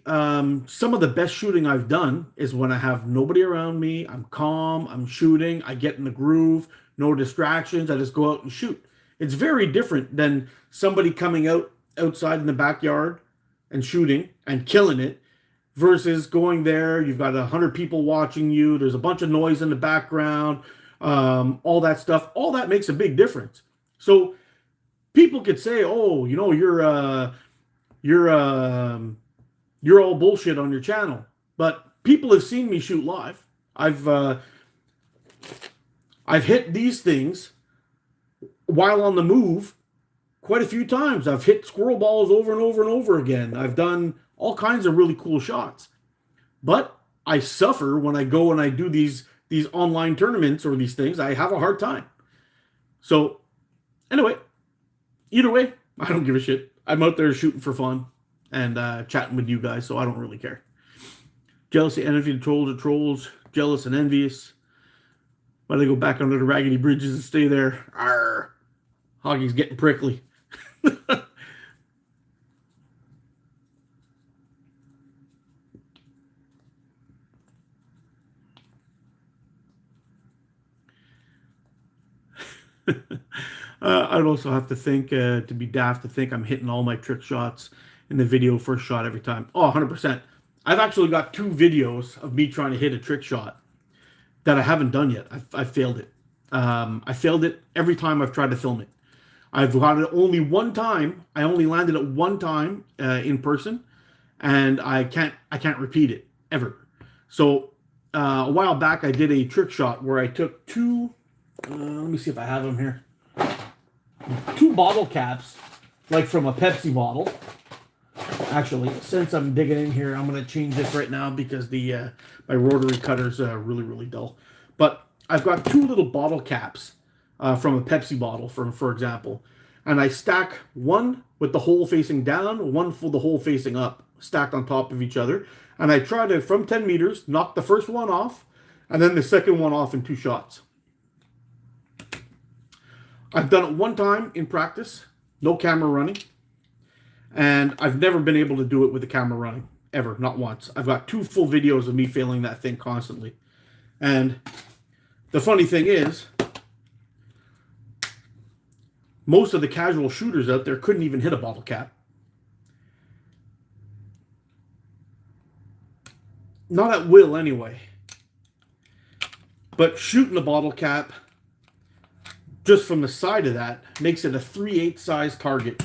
some of the best shooting I've done is when I have nobody around me. I'm calm. I'm shooting. I get in the groove. No distractions. I just go out and shoot. It's very different than somebody coming outside in the backyard and shooting and killing it versus going there. You've got 100 people watching you. There's a bunch of noise in the background. All that stuff. All that makes a big difference. So people could say, oh, you're all bullshit on your channel, but people have seen me shoot live. I've hit these things while on the move quite a few times. I've hit squirrel balls over and over and over again. I've done all kinds of really cool shots, but I suffer when I go and I do these online tournaments or these things. I have a hard time. So anyway, either way, I don't give a shit. I'm out there shooting for fun and chatting with you guys, so I don't really care. Jealousy, envy, the trolls are trolls. Jealous and envious. Why they go back under the raggedy bridges and stay there? Arr! Hoggy's getting prickly. I'd also have to think, to be daft, to think I'm hitting all my trick shots in the video first shot every time. Oh, 100%. I've actually got 2 videos of me trying to hit a trick shot that I haven't done yet. I failed it. I failed it every time I've tried to film it. I've got it only one time. I only landed it one time in person, and I can't repeat it ever. So a while back, I did a trick shot where I took 2. Let me see if I have them here. 2 bottle caps, like from a Pepsi bottle. Actually, since I'm digging in here, I'm going to change this right now because the my rotary cutter's really dull. But I've got 2 little bottle caps from a Pepsi bottle, for example. And I stack one with the hole facing down, one for the hole facing up, stacked on top of each other. And I try to, from 10 meters, knock the first one off, and then the second one off in 2 shots. I've done it one time in practice, no camera running. And I've never been able to do it with the camera running, ever, not once. I've got 2 full videos of me failing that thing constantly. And the funny thing is, most of the casual shooters out there couldn't even hit a bottle cap. Not at will, anyway. But shooting a bottle cap, just from the side of that, makes it a 3/8 size target.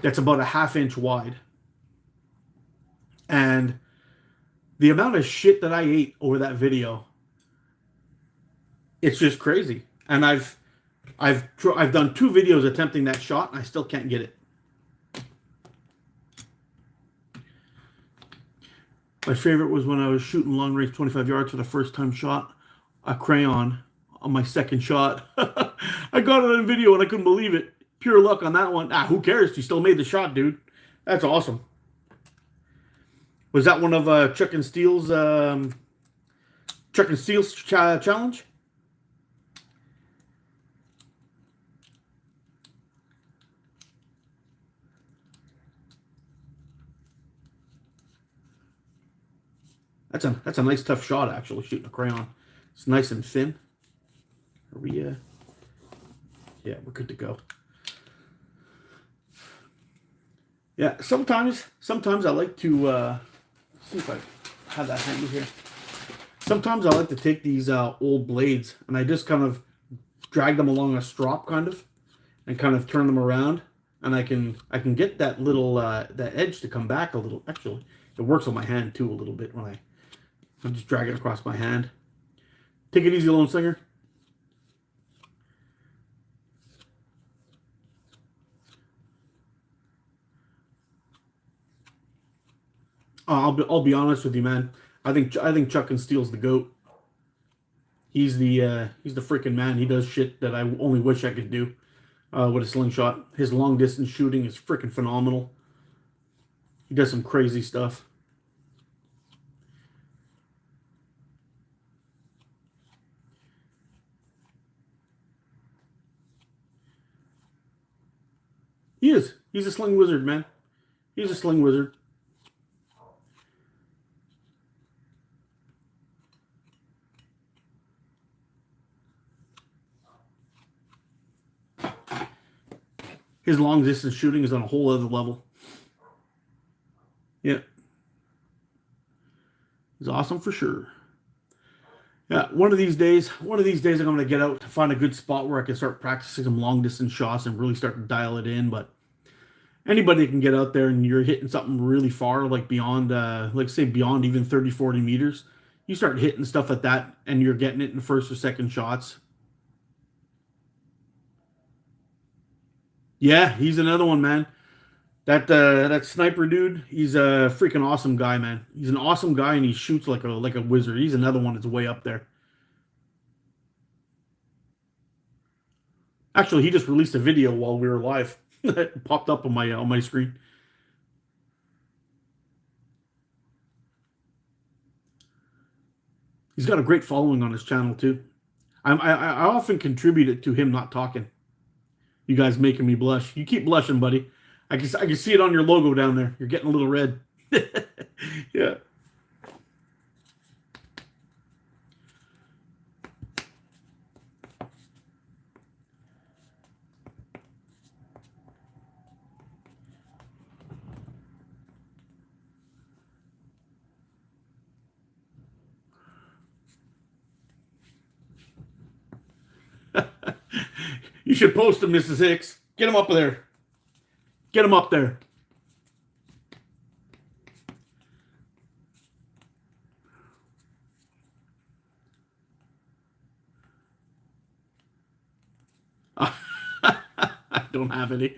That's about a 1/2 inch wide. And the amount of shit that I ate over that video, it's just crazy. And I've done 2 videos attempting that shot, and I still can't get it. My favorite was when I was shooting long range 25 yards for the first time shot a crayon on my second shot. I got it on video and I couldn't believe it. Pure luck on that one. Who cares? You still made the shot, dude. That's awesome. Was that one of Chuck and Steele's challenge? That's a nice tough shot, actually, shooting a crayon. It's nice and thin. Are we yeah, we're good to go. Yeah, sometimes I like to see if I have that handy here. Sometimes I like to take these old blades and I just kind of drag them along a strop, kind of, and kind of turn them around, and I can get that little that edge to come back a little. Actually, it works on my hand too a little bit when I'm just dragging it across my hand. Take it easy, Lone Slinger. I'll be honest with you, man. I think Chuck and Steele's the GOAT. He's the freaking man. He does shit that I only wish I could do with a slingshot. His long distance shooting is freaking phenomenal. He does some crazy stuff. He is. He's a sling wizard, man. He's a sling wizard. His long distance shooting is on a whole other level. Yeah. It's awesome for sure. Yeah, one of these days I'm going to get out to find a good spot where I can start practicing some long distance shots and really start to dial it in. But anybody can get out there and you're hitting something really far, like beyond, like say beyond even 30, 40 meters. You start hitting stuff like that and you're getting it in first or second shots. Yeah, he's another one, man. That sniper dude, he's a freaking awesome guy, man. He's an awesome guy, and he shoots like a wizard. He's another one that's way up there. Actually, he just released a video while we were live. It popped up on my screen. He's got a great following on his channel too. I often contribute it to him not talking. You guys making me blush. You keep blushing, buddy. I can see it on your logo down there. You're getting a little red. Yeah. You should post him, Mrs. Hicks. Get him up there. Get him up there. I don't have any.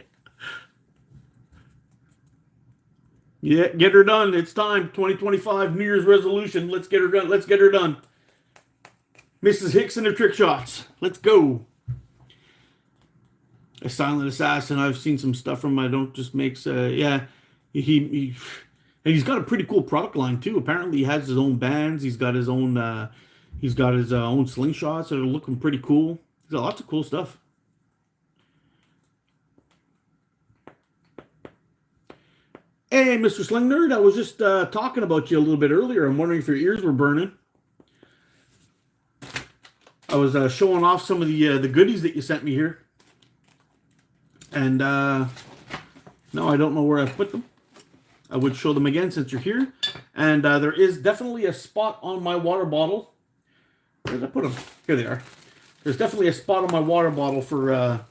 Yeah, get her done. It's time. 2025 New Year's resolution. Let's get her done. Let's get her done. Mrs. Hicks and her trick shots. Let's go. A silent assassin. I've seen some stuff from him. I don't just makes. Yeah, he and he's got a pretty cool product line too. Apparently, he has his own bands. He's got his own. He's got his own slingshots that are looking pretty cool. He's got lots of cool stuff. Hey, Mr. Sling Nerd, I was just talking about you a little bit earlier. I'm wondering if your ears were burning. I was showing off some of the goodies that you sent me here. And no, I don't know where I've put them. I would show them again since you're here. And there is definitely a spot on my water bottle. Where did I put them? Here they are. There's definitely a spot on my water bottle for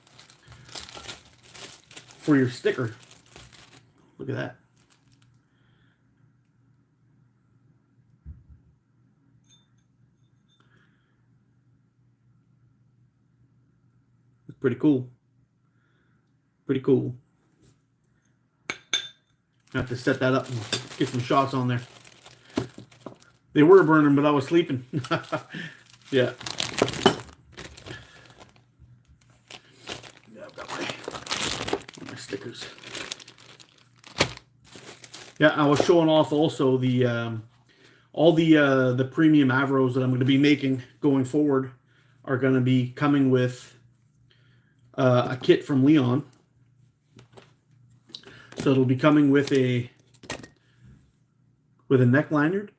your sticker. Look at that. It's pretty cool. Pretty cool. I have to set that up and get some shots on there. They were burning, but I was sleeping. Yeah. Yeah, I've got my stickers. Yeah, I was showing off also the all the premium Avros that I'm going to be making going forward are going to be coming with a kit from Leon. So it'll be coming with a neck lanyard,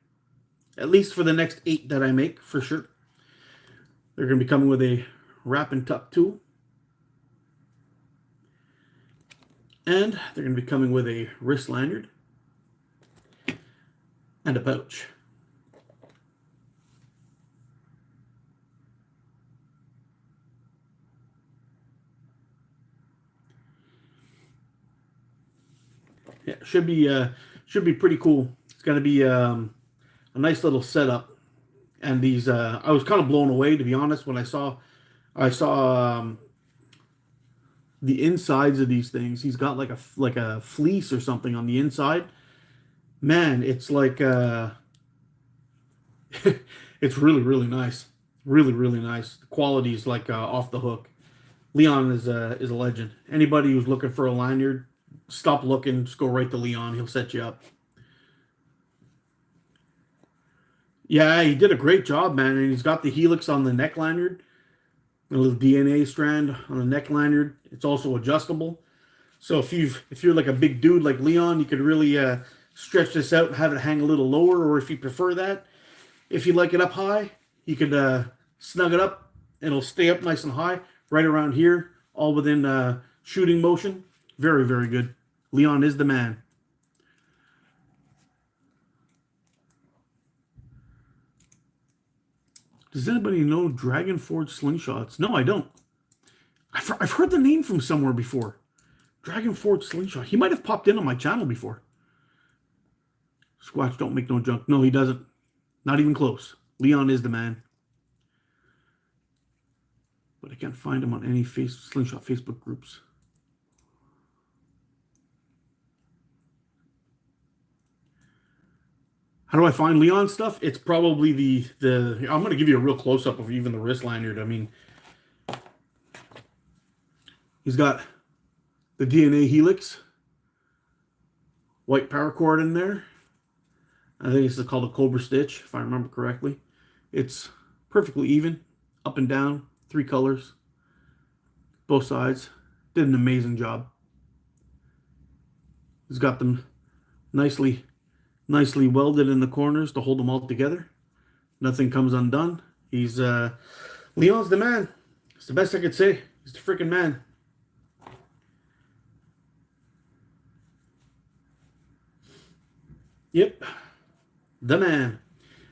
at least for the next 8 that I make, for sure. They're going to be coming with a wrap and tuck tool. And they're going to be coming with a wrist lanyard and a pouch. Yeah, should be pretty cool. It's going to be a nice little setup. And these, I was kind of blown away, to be honest, when I saw the insides of these things. He's got like a fleece or something on the inside. Man, it's like it's really, really nice. Really, really nice. The quality is like off the hook. Leon is a legend. Anybody who's looking for a lanyard, stop looking. Just go right to Leon. He'll set you up. Yeah, he did a great job, man. And he's got the helix on the neck lanyard. A little DNA strand on the neck lanyard. It's also adjustable. So if you're like a big dude like Leon, you could really stretch this out and have it hang a little lower. Or if you prefer that, if you like it up high, you could snug it up. It'll stay up nice and high, right around here, all within shooting motion. Very, very good. Leon is the man. Does anybody know Dragon Forge slingshots? No, I don't. I've heard the name from somewhere before. Dragon Forge slingshot. He might have popped in on my channel before. Squatch don't make no junk. No, he doesn't. Not even close. Leon is the man. But I can't find him on any Slingshot Facebook groups. How do I find Leon stuff? It's probably the I'm going to give you a real close-up of even the wrist lanyard. I mean, he's got the DNA helix, white paracord in there. I think it's called a Cobra Stitch, if I remember correctly. It's perfectly even, up and down, 3 colors, both sides. Did an amazing job. He's got them nicely welded in the corners to hold them all together. Nothing comes undone. He's Leon's the man. It's the best I could say. He's the freaking man. Yep, the man.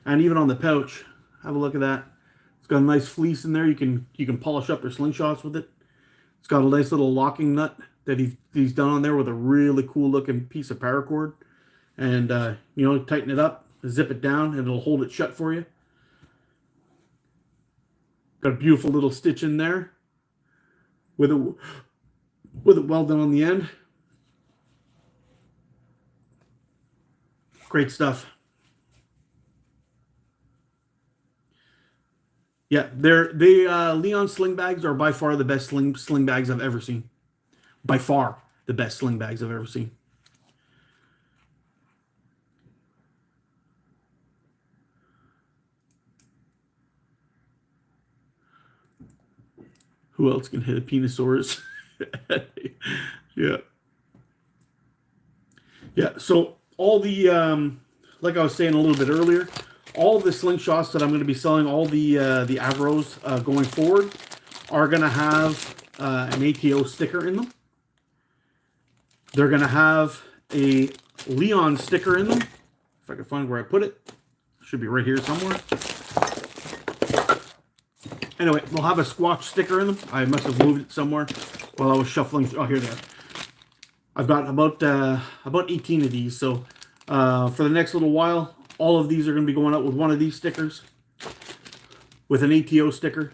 And even on the pouch, have a look at that. It's got a nice fleece in there. You can polish up your slingshots with it. It's got a nice little locking nut that he's done on there with a really cool looking piece of paracord. And tighten it up, zip it down, and it'll hold it shut for you. Got a beautiful little stitch in there with it welded on the end. Great stuff. Yeah, the Leon sling bags are by far the best sling bags I've ever seen. By far the best sling bags I've ever seen. Who else can hit a Penosaurus? Yeah. Yeah, so all the, like I was saying a little bit earlier, all the slingshots that I'm going to be selling, all the Avros going forward, are going to have an ATO sticker in them. They're going to have a Leon sticker in them. If I can find where I put it. Should be right here somewhere. Anyway, they'll have a Squatch sticker in them. I must have moved it somewhere while I was shuffling through. Oh, here they are. I've got about 18 of these. So for the next little while, all of these are going to be going out with one of these stickers, with an ATO sticker.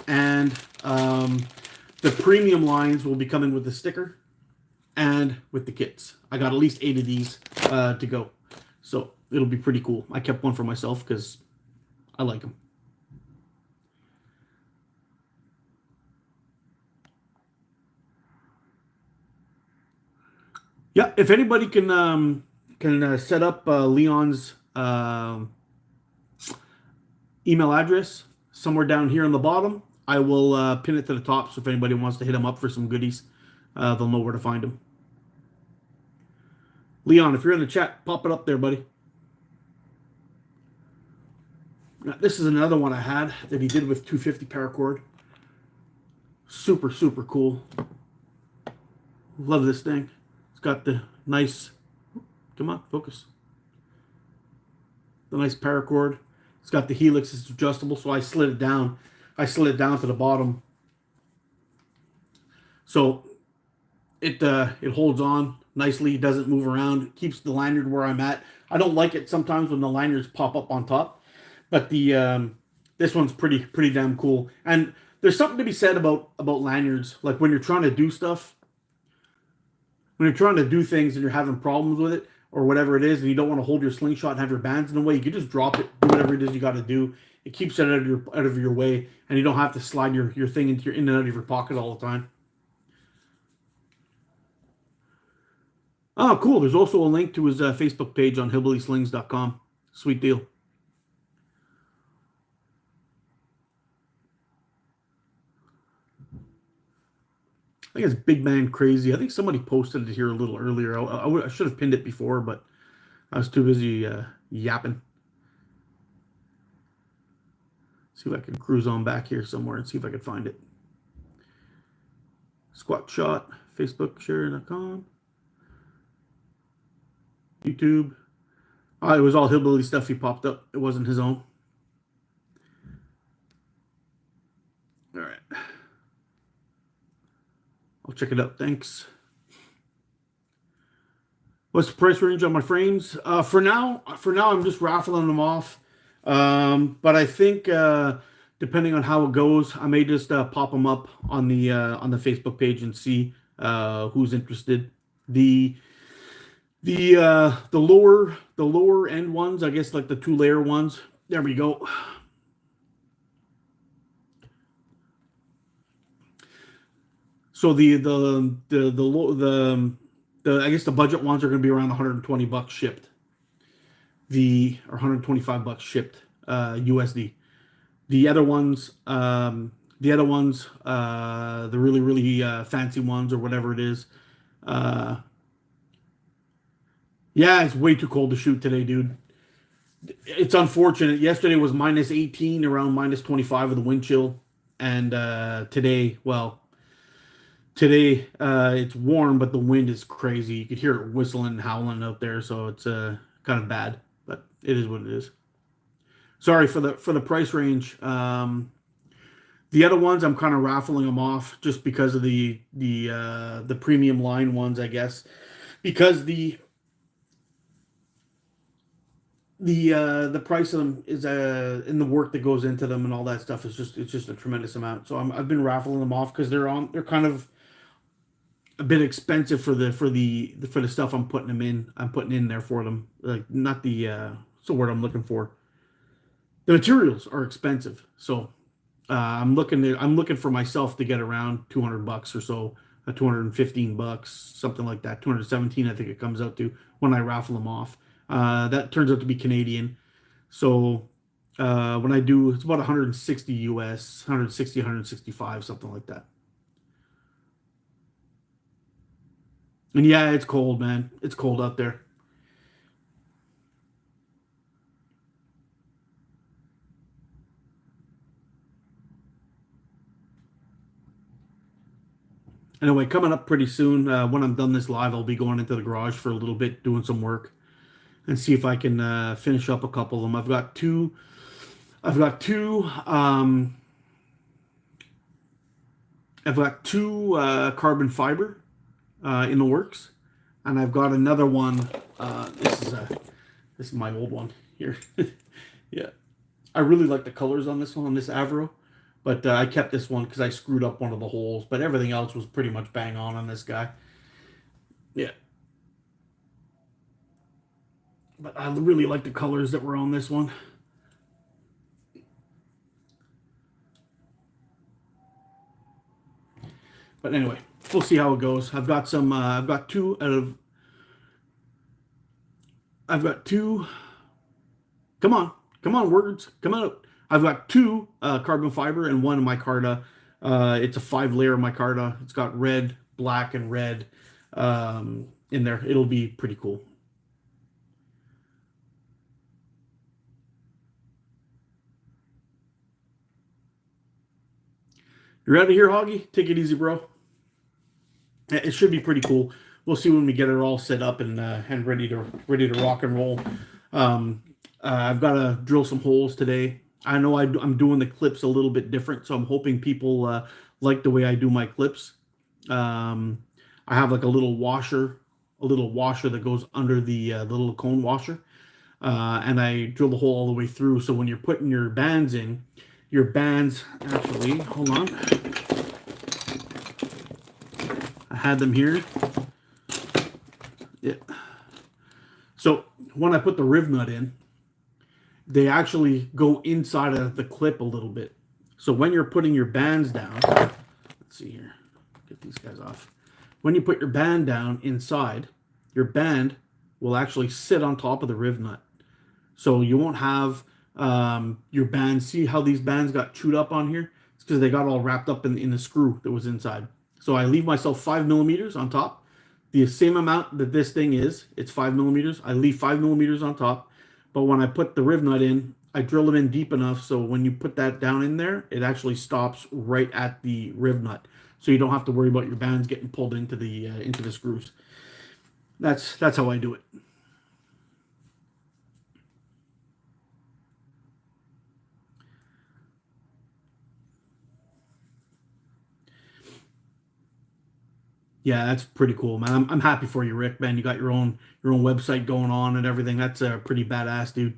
And the premium lines will be coming with the sticker and with the kits. I got at least 8 of these to go. So it'll be pretty cool. I kept one for myself because I like them. Yeah, if anybody can set up Leon's email address somewhere down here on the bottom, I will pin it to the top. So if anybody wants to hit him up for some goodies, they'll know where to find him. Leon, if you're in the chat, pop it up there, buddy. Now, this is another one I had that he did with 250 paracord. Super, super cool. Love this thing. Got the nice, come on, focus. The nice paracord. It's got the helix, it's adjustable, so I slid it down. I slid it down to the bottom. So it holds on nicely, it doesn't move around, it keeps the lanyard where I'm at. I don't like it sometimes when the lanyards pop up on top, but the this one's pretty damn cool. And there's something to be said about lanyards, like when you're trying to do stuff. When you're trying to do things and you're having problems with it or whatever it is, and you don't want to hold your slingshot and have your bands in the way, you can just drop it, do whatever it is you got to do. It keeps it out of your way, and you don't have to slide your thing in and out of your pocket all the time. Oh, cool. There's also a link to his Facebook page on hillbillyslings.com. Sweet deal. I think it's Big Man Crazy. I think somebody posted it here a little earlier. I should have pinned it before, but I was too busy yapping. See if I can cruise on back here somewhere and see if I can find it. Squat Shot, Facebook, share.com, YouTube. Oh, it was all hillbilly stuff he popped up. It wasn't his own. All right. I'll check it out. Thanks. What's the price range on my frames? For now, I'm just raffling them off. But I think depending on how it goes, I may just pop them up on the Facebook page and see who's interested. The lower end ones, I guess, like the 2-layer ones. There we go. So the I guess the budget ones are going to be around $120 shipped. Or $125 shipped. USD. The other ones, the really fancy ones or whatever it is. Uh, yeah, it's way too cold to shoot today, dude. It's unfortunate. Yesterday was minus 18, around minus 25 with the wind chill, and today, well, today it's warm, but the wind is crazy. You could hear it whistling and howling out there, so it's kind of bad, but it is what it is. Sorry for the price range. The other ones, I'm kind of raffling them off just because of the premium line ones, I guess, because the price of them is in the work that goes into them and all that stuff is just it's just a tremendous amount. So I've been raffling them off because they're kind of a bit expensive for the stuff I'm putting them in. I'm putting in there for them, like not what's the word I'm looking for. The materials are expensive, so I'm looking for myself to get around $200 or so, $215, something like that. 217, I think it comes out to when I raffle them off. That turns out to be Canadian. So when I do, it's about 160 US, 160, 165, something like that. And yeah, it's cold, man. It's cold out there. Anyway, coming up pretty soon. When I'm done this live, I'll be going into the garage for a little bit, doing some work, and see if I can finish up a couple of them. I've got two. I've got two. I've got two carbon fiber in the works, and I've got another one. This is my old one here. Yeah, I really like the colors on this one, on this Avro, but I kept this one because I screwed up one of the holes. But everything else was pretty much bang on this guy. Yeah, but I really like the colors that were on this one. But anyway, we'll see how it goes. I've got some. I've got two out of. I've got two. Come on, words, come out. I've got two carbon fiber and one micarta. It's a 5-layer micarta. It's got red, black, and red in there. It'll be pretty cool. You're out of here, Hoggy? Take it easy, bro. It should be pretty cool. We'll see when we get it all set up and ready to rock and roll. I've got to drill some holes today. I know I'm doing the clips a little bit different, so I'm hoping people like the way I do my clips. I have like a little washer that goes under the little cone washer, and I drill the hole all the way through. So when you're putting your bands in, your bands actually, hold on, I had them here. Yeah. So when I put the riv nut in, they actually go inside of the clip a little bit. So when you're putting your bands down, let's see here, get these guys off. When you put your band down inside, your band will actually sit on top of the riv nut. So you won't have your band. See how these bands got chewed up on here? It's because they got all wrapped up in the screw that was inside. So I leave myself 5 millimeters on top. The same amount that this thing is, it's 5 millimeters. I leave 5 millimeters on top. But when I put the riv nut in, I drill them in deep enough so when you put that down in there, it actually stops right at the riv nut. So you don't have to worry about your bands getting pulled into the screws. That's how I do it. Yeah, that's pretty cool, man. I'm happy for you, Rick, man. You got your own website going on and everything. That's pretty badass, dude.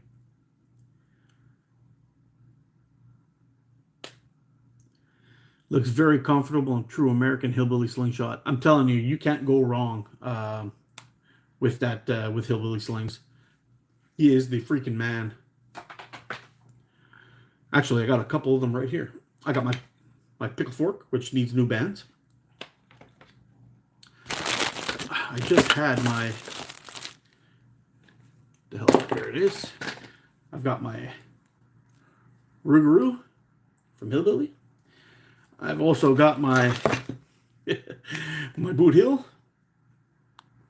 Looks very comfortable and true American hillbilly slingshot. I'm telling you, you can't go wrong with that with hillbilly slings. He is the freaking man. Actually, I got a couple of them right here. I got my pickle fork, which needs new bands. I just had my, the hell, there it is. I've got my Rougarou from Hillbilly. I've also got my my Boot Hill.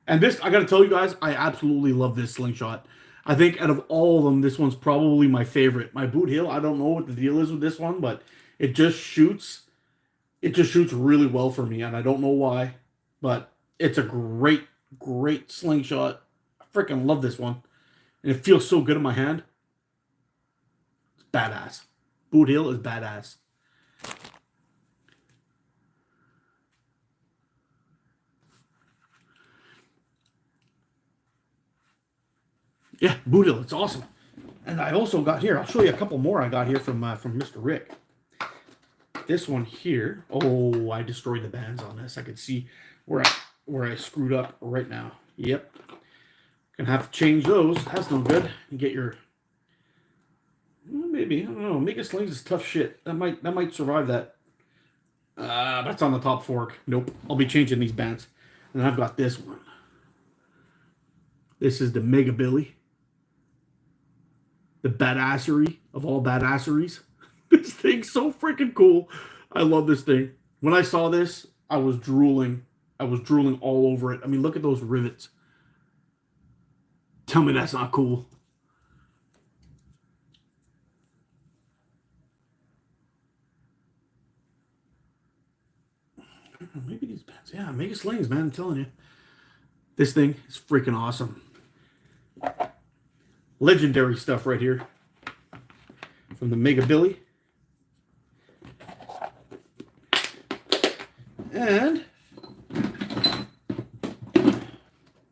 And this, I got to tell you guys, I absolutely love this Slingshot. I think out of all of them, this one's probably my favorite. My Boot Hill, I don't know what the deal is with this one, but it just shoots. It just shoots really well for me, and I don't know why, but it's a great, great Slingshot. I freaking love this one, and it feels so good in my hand. It's badass. Boot Hill is badass. Yeah, Boot Hill, it's awesome. And I also got here, I'll show you a couple more I got here from Mr. Rick. This one here, oh, I destroyed the bands on this. I could see where I screwed up right now. Yep. Gonna have to change those. That's no good. And get your, maybe, I don't know. Mega Slings is tough shit. That might survive that. That's on the top fork. Nope. I'll be changing these bands. And then I've got this one. This is the Mega Billy. The badassery of all badasseries. This thing's so freaking cool. I love this thing. When I saw this, I was drooling. I was drooling all over it. I mean, look at those rivets. Tell me that's not cool. Maybe these bands. Yeah, Mega Slings, man. I'm telling you. This thing is freaking awesome. Legendary stuff right here. From the Mega Billy. And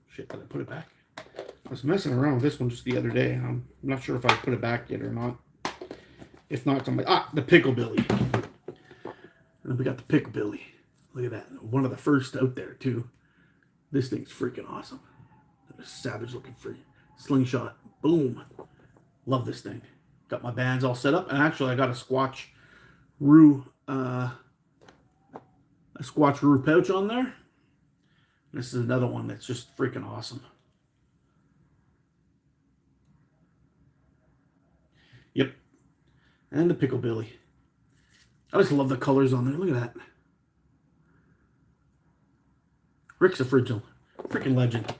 shit, did I put it back? I was messing around with this one just the other day. I'm not sure if I put it back yet or not. If not, somebody the Pickle Billy. And we got the Pickle Billy. Look at that. One of the first out there too. This thing's freaking awesome. A savage looking free Slingshot. Boom. Love this thing. Got my bands all set up, and actually I got a Squatch Roo pouch on there. This is another one that's just freaking awesome. Yep. And the Pickle Billy. I just love the colors on there. Look at that. Rick's a freaking legend.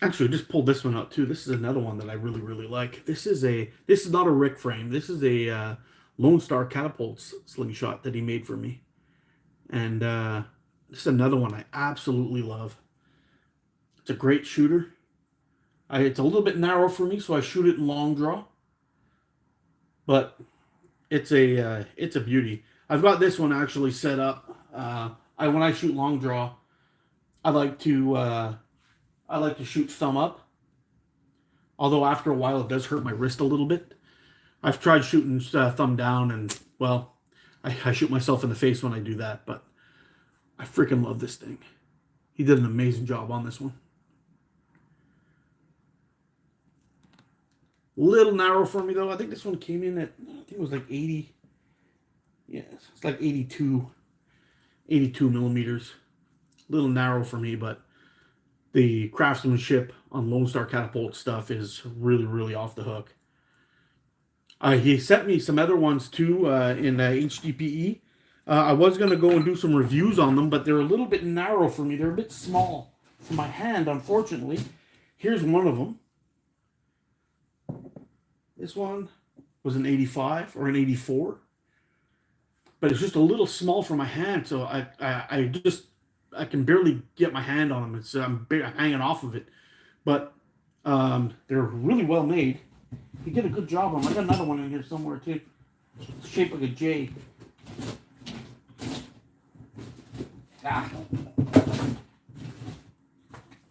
Actually, I just pulled this one out too. This is another one that I really, really like. This is not a Rick frame. This is a Lone Star Catapult Slingshot that he made for me. And this is another one I absolutely love. It's a great shooter. It's a little bit narrow for me, so I shoot it in long draw. But it's a beauty. I've got this one actually set up. When I shoot long draw, I like to shoot thumb up. Although after a while it does hurt my wrist a little bit. I've tried shooting thumb down, and well, I shoot myself in the face when I do that. But I freaking love this thing. He did an amazing job on this one. Little narrow for me though. I think this one came in at, I think it was like 80. Yeah, it's like 82 millimeters. Little narrow for me, but the craftsmanship on Lone Star Catapult stuff is really, really off the hook. He sent me some other ones too in HDPE. I was going to go and do some reviews on them, but they're a little bit narrow for me. They're a bit small for my hand, unfortunately. Here's one of them. This one was an 85 or an 84. But it's just a little small for my hand, so I can barely get my hand on them. I'm hanging off of it. But they're really well made. He did a good job on them. I got another one in here somewhere too. It's shaped like a J.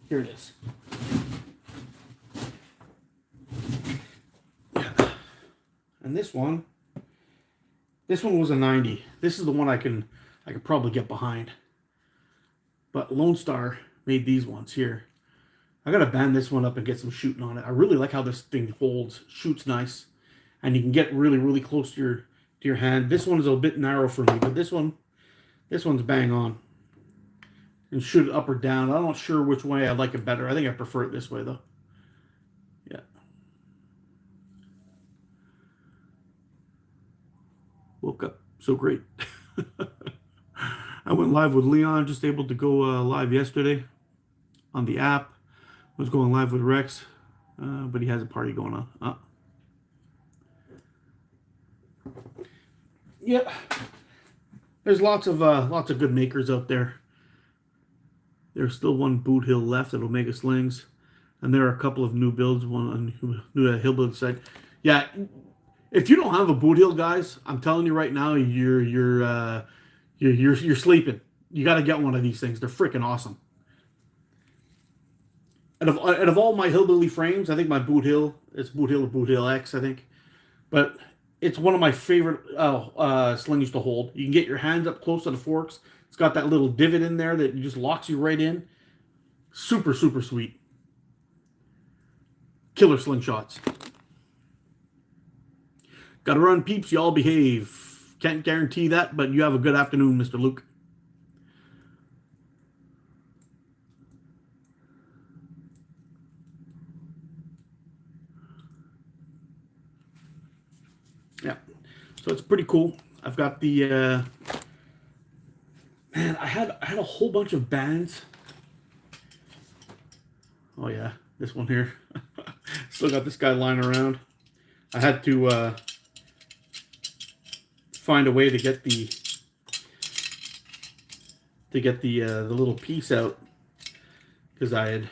Here it is. Yeah. And this one was a 90. This is the one I could probably get behind. But Lone Star made these ones here. I gotta band this one up and get some shooting on it. I really like how this thing holds, shoots nice, and you can get really, really close to your hand. This one is a bit narrow for me, but this one's bang on. And shoot it up or down. I'm not sure which way I like it better. I think I prefer it this way though. Yeah. Woke up so great. I went live with Leon, just able to go live yesterday on the app. Was going live with Rex, but he has a party going on. Yeah, there's lots of good makers out there. There's still one boot hill left that'll make a slings, and there are a couple of new builds. One on new hill build site. Yeah, if you don't have a boot hill, guys, I'm telling you right now, you're sleeping. You got to get one of these things. They're freaking awesome. Out of all my hillbilly frames, I think my boot hill is boot hill or boot hill X, I think. But it's one of my favorite slings to hold. You can get your hands up close to the forks. It's got that little divot in there that just locks you right in. Super, super sweet. Killer slingshots. Gotta run, peeps. Y'all behave. Can't guarantee that, but you have a good afternoon, Mr. Luke. Yeah. So it's pretty cool. I've got the man, I had a whole bunch of bands. Oh yeah, this one here. Still got this guy lying around. I had to find a way to get the little piece out because I had.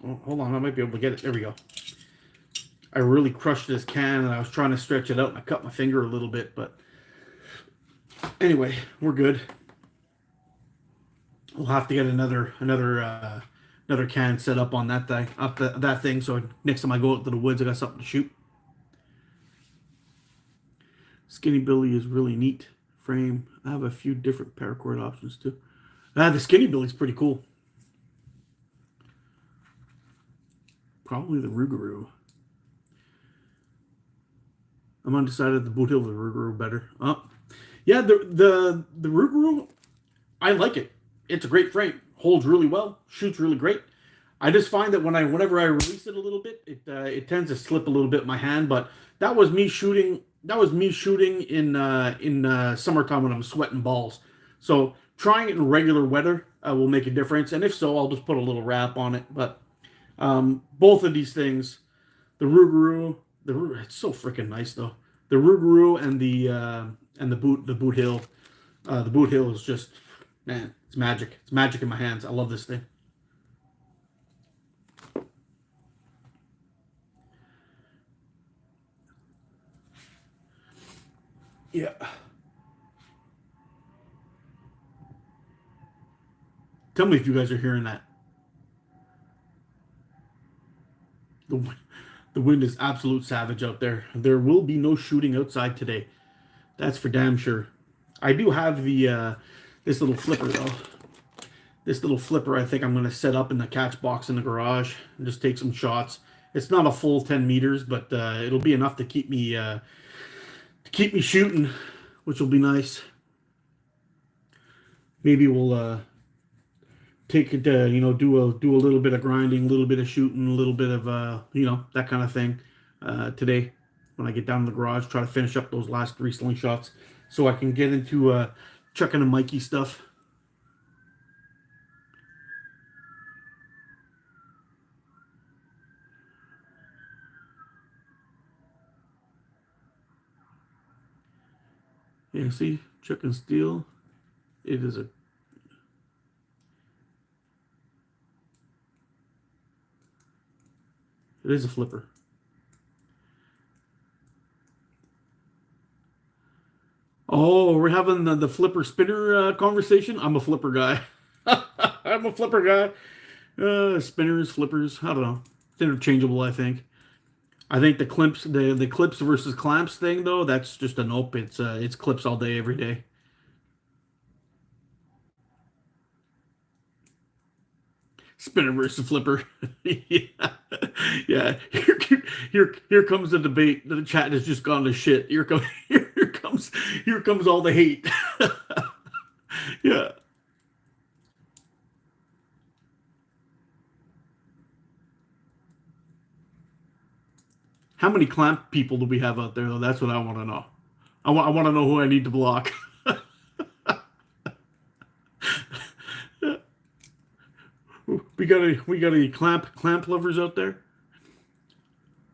Oh, hold on, I might be able to get it. There we go. I really crushed this can and I was trying to stretch it out and I cut my finger a little bit, but anyway, we're good. We'll have to get another can set up on that thing, that thing, so next time I go out to the woods, I got something to shoot. Skinny Billy is really neat frame. I have a few different paracord options too. The Skinny Billy's pretty cool. Probably the Rougarou. I'm undecided. The boot hill, the Rougarou better. Yeah, the Rougarou, I like it. It's a great frame. Holds really well. Shoots really great. I just find that whenever I release it a little bit, it tends to slip a little bit in my hand. But that was me shooting. That was me shooting in summertime when I'm sweating balls. So trying it in regular weather will make a difference. And if so, I'll just put a little wrap on it. But both of these things, the Rougarou, it's so freaking nice though. The Rougarou and the boot hill, the boot hill is just, man, it's magic. It's magic in my hands. I love this thing. Yeah. Tell me if you guys are hearing that. The wind is absolute savage out there. There will be no shooting outside today. That's for damn sure. I do have the this little flipper though. This little flipper I think I'm going to set up in the catch box in the garage and just take some shots. It's not a full 10 meters, but it'll be enough to keep me shooting, which will be nice. Maybe we'll take it to, do a little bit of grinding, a little bit of shooting, a little bit of that kind of thing today when I get down in the garage. Try to finish up those last 3 slingshots so I can get into checking the Mikey stuff. Yeah, see, chuck and steel. It is a flipper. Oh, we're having the flipper spinner conversation. I'm a flipper guy. I'm a flipper guy. Spinners, flippers. I don't know. It's interchangeable, I think. I think the clips versus clamps thing though, that's just a nope. It's clips all day, every day. Spinner versus flipper. Yeah, yeah. Here comes the debate. The chat has just gone to shit. Here comes all the hate. Yeah. How many clamp people do we have out there though? That's what I want to know. I want to know who I need to block. We got any clamp lovers out there?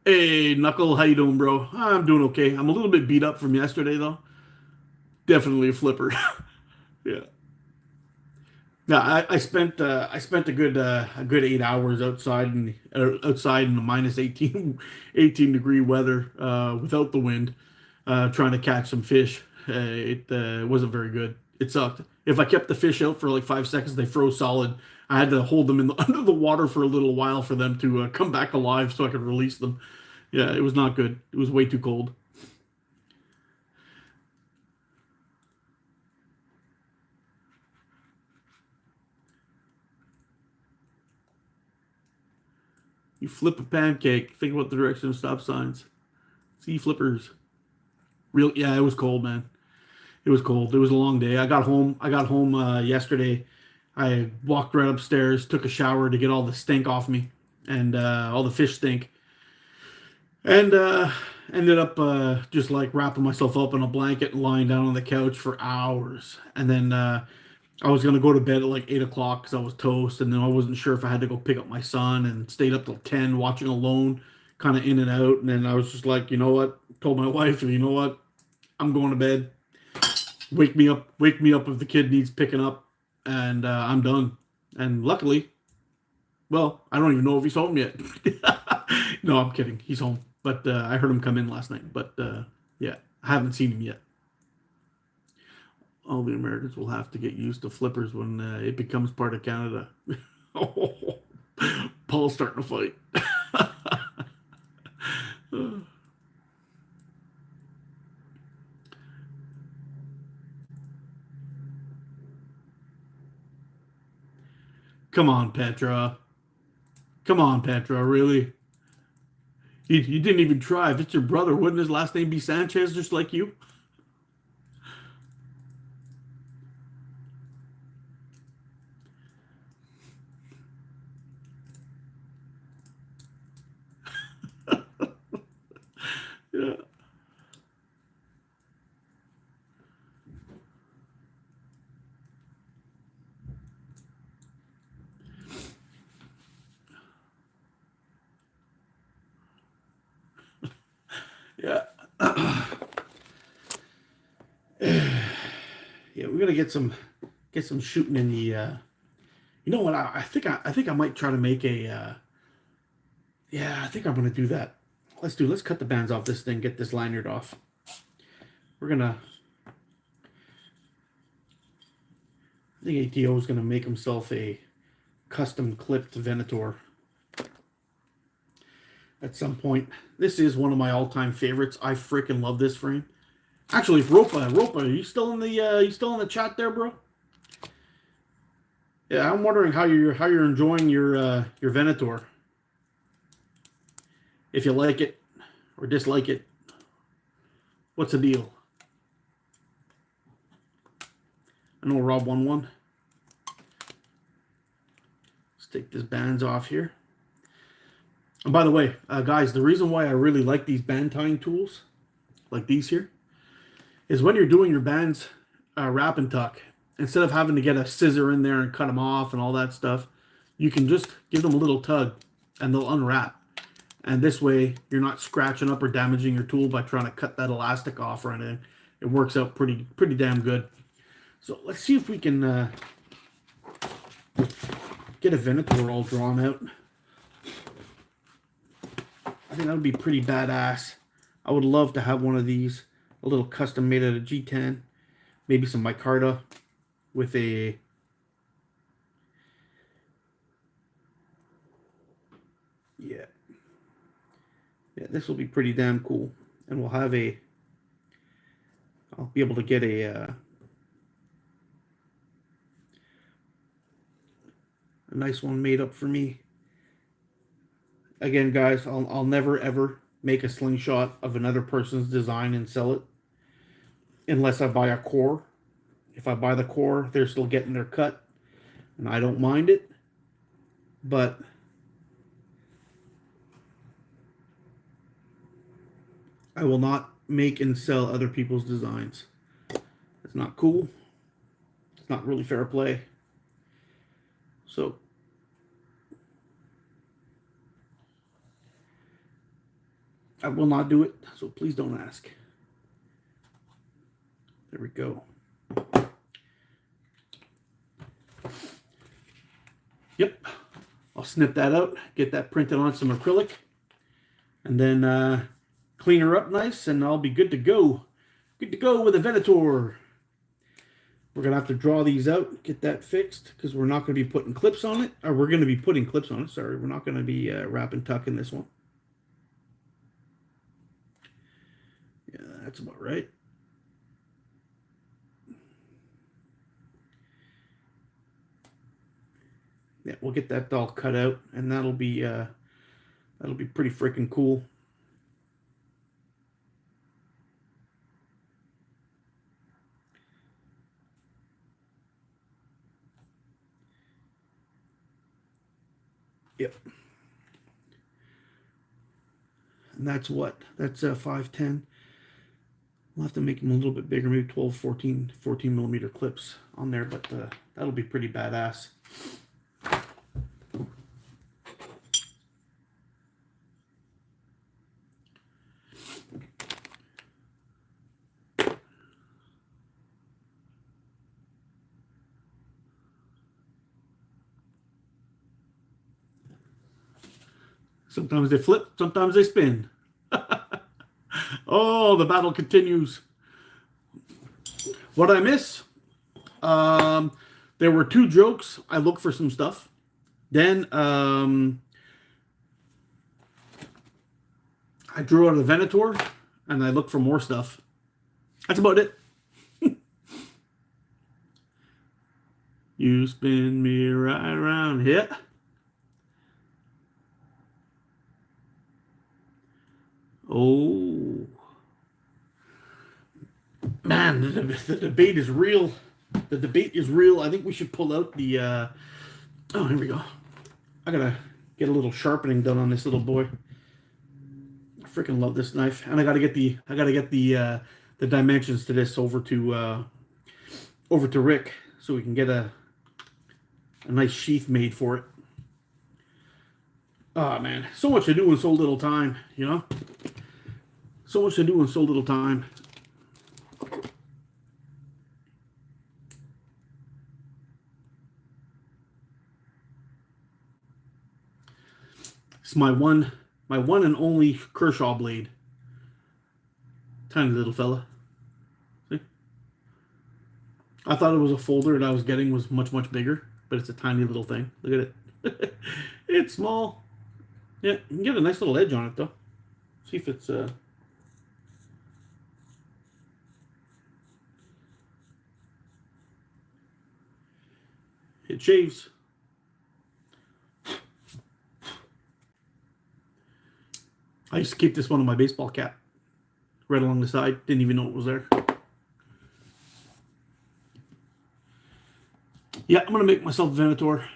Hey, Knuckle, how you doing, bro? I'm doing okay. I'm a little bit beat up from yesterday though. Definitely a flipper. Yeah. Yeah, I spent a good 8 hours outside in the minus 18 degree weather without the wind, trying to catch some fish. It wasn't very good. It sucked. If I kept the fish out for like 5 seconds, they froze solid. I had to hold them under the water for a little while for them to come back alive so I could release them. Yeah, it was not good. It was way too cold. You flip a pancake. Think about the direction of stop signs. See flippers. Real, yeah, it was cold, man. It was cold. It was a long day. I got home yesterday. I walked right upstairs, took a shower to get all the stink off me and all the fish stink, and ended up just like wrapping myself up in a blanket and lying down on the couch for hours. And then I was gonna go to bed at like 8 o'clock because I was toast, and then I wasn't sure if I had to go pick up my son, and stayed up till 10 watching Alone, kind of in and out. And then I was just like, you know what? Told my wife, you know what? I'm going to bed. Wake me up if the kid needs picking up, and I'm done. And luckily, well, I don't even know if he's home yet. No, I'm kidding. He's home, but I heard him come in last night. But yeah, I haven't seen him yet. All the Americans will have to get used to flippers when it becomes part of Canada. Oh, Paul's starting to fight. Come on, Petra. Come on, Petra. Really? You didn't even try. If it's your brother, wouldn't his last name be Sanchez, just like you? Yeah. Yeah. Yeah, we're gonna get some shooting in the. You know what? I think I might try to make a. Yeah, I think I'm gonna do that. Let's cut the bands off this thing. Get this lanyard off. We're gonna. I think ATO is gonna make himself a custom clipped Venator at some point. This is one of my all-time favorites. I freaking love this frame. Actually, Ropa, are you still in the chat there, bro? Yeah, I'm wondering how you're enjoying your Venator. If you like it or dislike it, what's the deal? I know Rob won one. Let's take this bands off here. And by the way, guys, the reason why I really like these band tying tools, like these here, is when you're doing your bands wrap and tuck, instead of having to get a scissor in there and cut them off and all that stuff, you can just give them a little tug and they'll unwrap. And this way, you're not scratching up or damaging your tool by trying to cut that elastic off or anything. It works out pretty damn good. So let's see if we can get a Venator all drawn out. I think that would be pretty badass. I would love to have one of these, a little custom made out of G10, maybe some micarta with a yeah. This will be pretty damn cool, and we'll have a. I'll be able to get a. a nice one made up for me. Again, guys, I'll never ever make a slingshot of another person's design and sell it unless I buy a core. If I buy the core, they're still getting their cut, and I don't mind it. But I will not make and sell other people's designs. It's not cool. It's not really fair play. So I will not do it. So please don't ask. There we go. Yep. I'll snip that out, get that printed on some acrylic, and then clean her up nice, and I'll be good to go. Good to go with a Venator. We're going to have to draw these out, get that fixed, because we're not going to be putting clips on it. Or we're going to be putting clips on it, sorry. We're not going to be wrap and tuck in this one. Yeah, that's about right. Yeah, we'll get that all cut out, and that'll be pretty freaking cool. Yep. And that's what? That's 510. We'll have to make them a little bit bigger, maybe 12, 14 millimeter clips on there, but that'll be pretty badass. Sometimes they flip, sometimes they spin. Oh, the battle continues. What I miss? There were 2 jokes. I looked for some stuff. Then I drew out a Venator, and I looked for more stuff. That's about it. You spin me right around here. Oh, man, the debate is real. The debate is real. I think we should pull out the, oh, here we go. I gotta get a little sharpening done on this little boy. I freaking love this knife. And I gotta get the dimensions to this over to Rick so we can get a nice sheath made for it. Oh, man, so much to do in so little time, you know? So much to do in so little time. It's my one and only Kershaw blade. Tiny little fella. See? I thought it was a folder that I was getting was much, much bigger, but it's a tiny little thing. Look at it. It's small. Yeah, you can get a nice little edge on it, though. See if it's... It shaves. I used to keep this one on my baseball cap. Right along the side. Didn't even know it was there. Yeah, I'm going to make myself a Venator.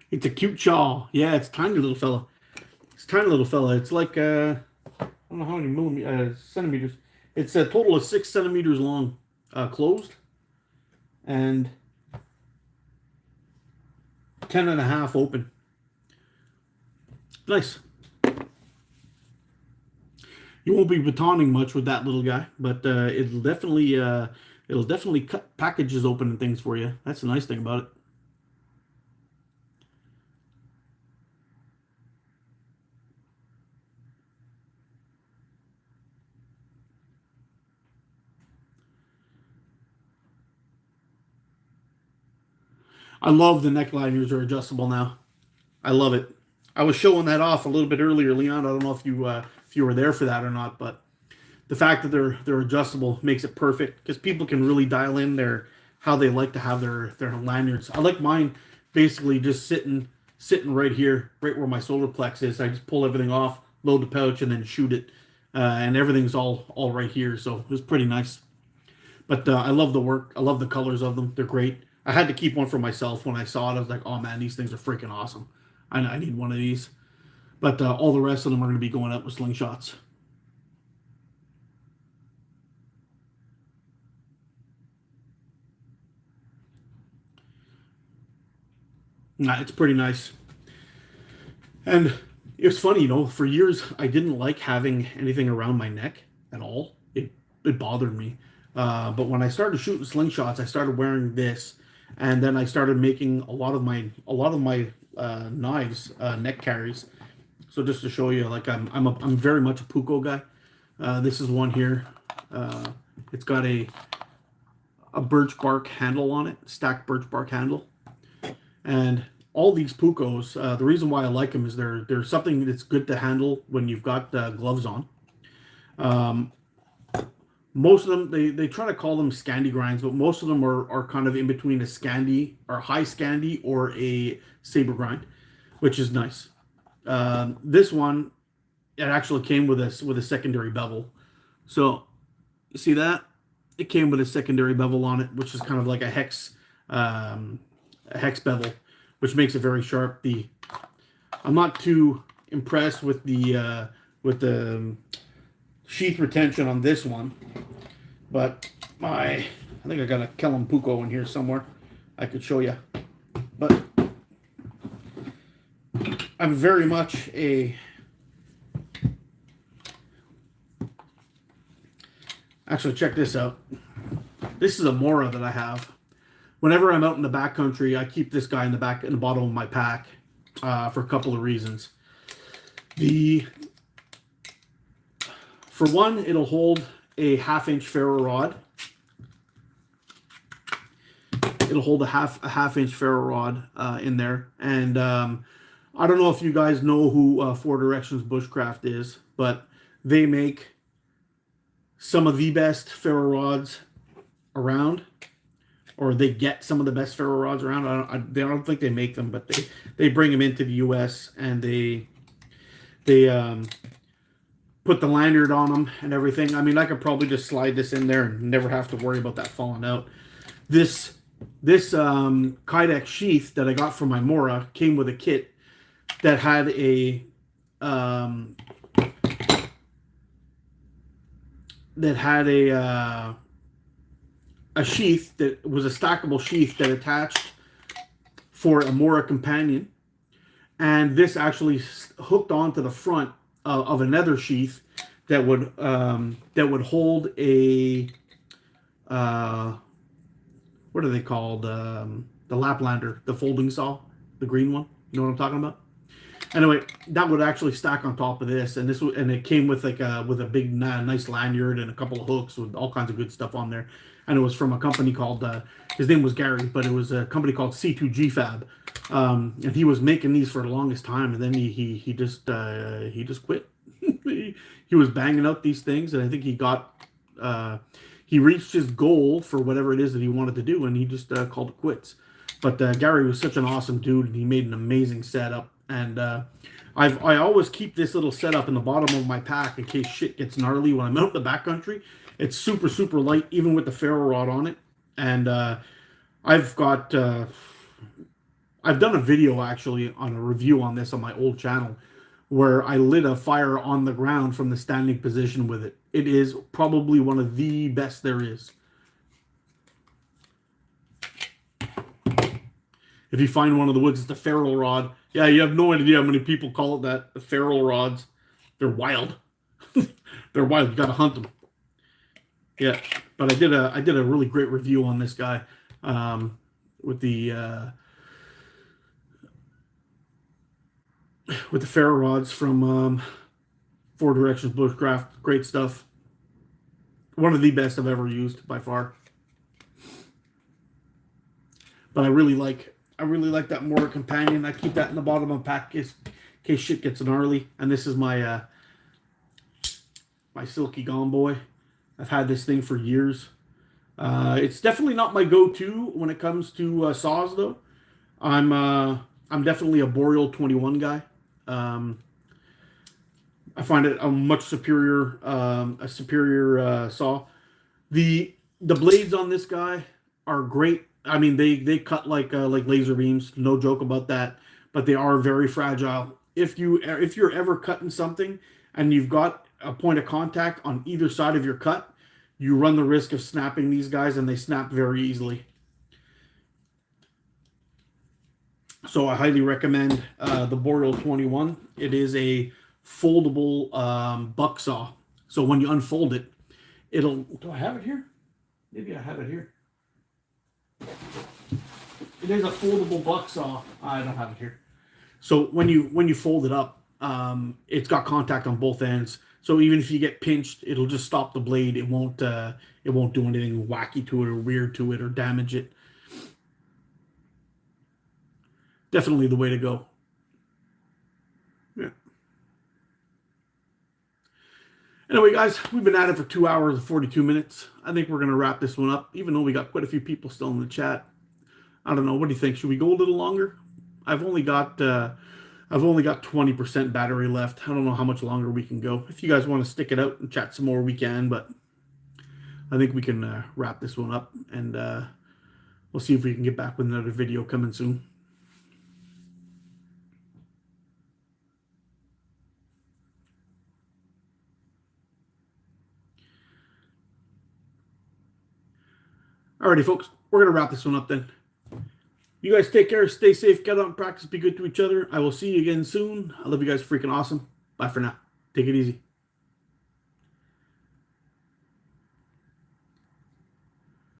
It's a cute chaw. Yeah, it's a tiny little fella. It's a tiny little fella. It's like, I don't know how many centimeters. It's a total of 6 centimeters long, closed. And 10.5 open. Nice. You won't be batoning much with that little guy, but it'll definitely cut packages open and things for you. That's the nice thing about it. I love the neckliners are adjustable now. I love it. I was showing that off a little bit earlier, Leon. I don't know if you were there for that or not, but the fact that they're adjustable makes it perfect because people can really dial in their how they like to have their lanyards. I like mine basically just sitting right here, right where my solar plex is. I just pull everything off, load the pouch, and then shoot it, and everything's all right here. So it was pretty nice. But I love the work. I love the colors of them. They're great. I had to keep one for myself when I saw it. I was like, oh man, these things are freaking awesome. I need one of these. But all the rest of them are going to be going out with slingshots. Nah, it's pretty nice. And it's funny, for years I didn't like having anything around my neck at all. It bothered me. But when I started shooting slingshots, I started wearing this, and then I started making a lot of my knives neck carries. So just to show you, like I'm very much a Puko guy. This is one here. It's got a birch bark handle on it, stacked birch bark handle. And all these Pukos, the reason why I like them is they're something that's good to handle when you've got gloves on. Most of them, they try to call them Scandi grinds, but most of them are kind of in between a Scandi or high Scandi or a saber grind, which is nice. This one, it actually came with a secondary bevel. So you see that? It came with a secondary bevel on it, which is kind of like a hex bevel, which makes it very sharp. I'm not too impressed with the sheath retention on this one, but I think I got a Kellum Puko in here somewhere. I could show you, but I'm very much Actually, check this out. This is a Mora that I have. Whenever I'm out in the backcountry, I keep this guy in the bottom of my pack for a couple of reasons. For one, it'll hold a 1/2-inch ferro rod. It'll hold a half-inch ferro rod in there, and I don't know if you guys know who Four Directions Bushcraft is, but they make some of the best ferro rods around, or they get some of the best ferro rods around. I don't think they make them, but they bring them into the U.S. and they put the lanyard on them and everything. I mean, I could probably just slide this in there and never have to worry about that falling out. This Kydex sheath that I got from my Mora came with a kit that had a sheath that was a stackable sheath that attached for a Mora companion, and this actually hooked onto the front of another sheath that would hold a what are they called? The Laplander, the folding saw, the green one. You know what I'm talking about? Anyway, that would actually stack on top of this, and it came with with a big nice lanyard and a couple of hooks with all kinds of good stuff on there. And it was from a company called his name was Gary, but it was a company called C2G Fab, and he was making these for the longest time, and then he just quit. he was banging out these things, and I think he reached his goal for whatever it is that he wanted to do, and he just called it quits. But Gary was such an awesome dude, and he made an amazing setup. And I always keep this little setup in the bottom of my pack in case shit gets gnarly when I'm out in the backcountry. It's super, super light, even with the ferro rod on it. And I've done a video actually on a review on this on my old channel where I lit a fire on the ground from the standing position with it. It is probably one of the best there is. If you find one of the woods, it's the ferro rod. Yeah, you have no idea how many people call it that. The ferro rods. They're wild. They're wild. You gotta hunt them. Yeah, but I did a really great review on this guy with the ferro rods from Four Directions Bushcraft. Great stuff. One of the best I've ever used by far. But I really like that Mora companion. I keep that in the bottom of the pack in case shit gets gnarly. And this is my my Silky Gone Boy. I've had this thing for years. It's definitely not my go-to when it comes to saws, though. I'm definitely a Boreal 21 guy. I find it a much superior saw. The blades on this guy are great. I mean, they cut like laser beams, no joke about that. But they are very fragile. If you're ever cutting something and you've got a point of contact on either side of your cut, you run the risk of snapping these guys, and they snap very easily. So I highly recommend the Boreal 21. It is a foldable buck saw. So when you unfold it, it'll... Do I have it here? Maybe I have it here. It is a foldable buck saw. I don't have it here. So when you fold it up, it's got contact on both ends. So even if you get pinched, it'll just stop the blade. It won't do anything wacky to it or weird to it or damage it. Definitely the way to go. Yeah. Anyway, guys, we've been at it for 2 hours and 42 minutes. I think we're going to wrap this one up, even though we got quite a few people still in the chat. I don't know. What do you think? Should we go a little longer? I've only got 20% battery left. I don't know how much longer we can go. If you guys want to stick it out and chat some more, we can. But I think we can wrap this one up, and we'll see if we can get back with another video coming soon. Alrighty, folks, we're going to wrap this one up then. You guys take care, stay safe, get out and practice, be good to each other. I will see you again soon. I love you guys, freaking awesome. Bye for now. Take it easy.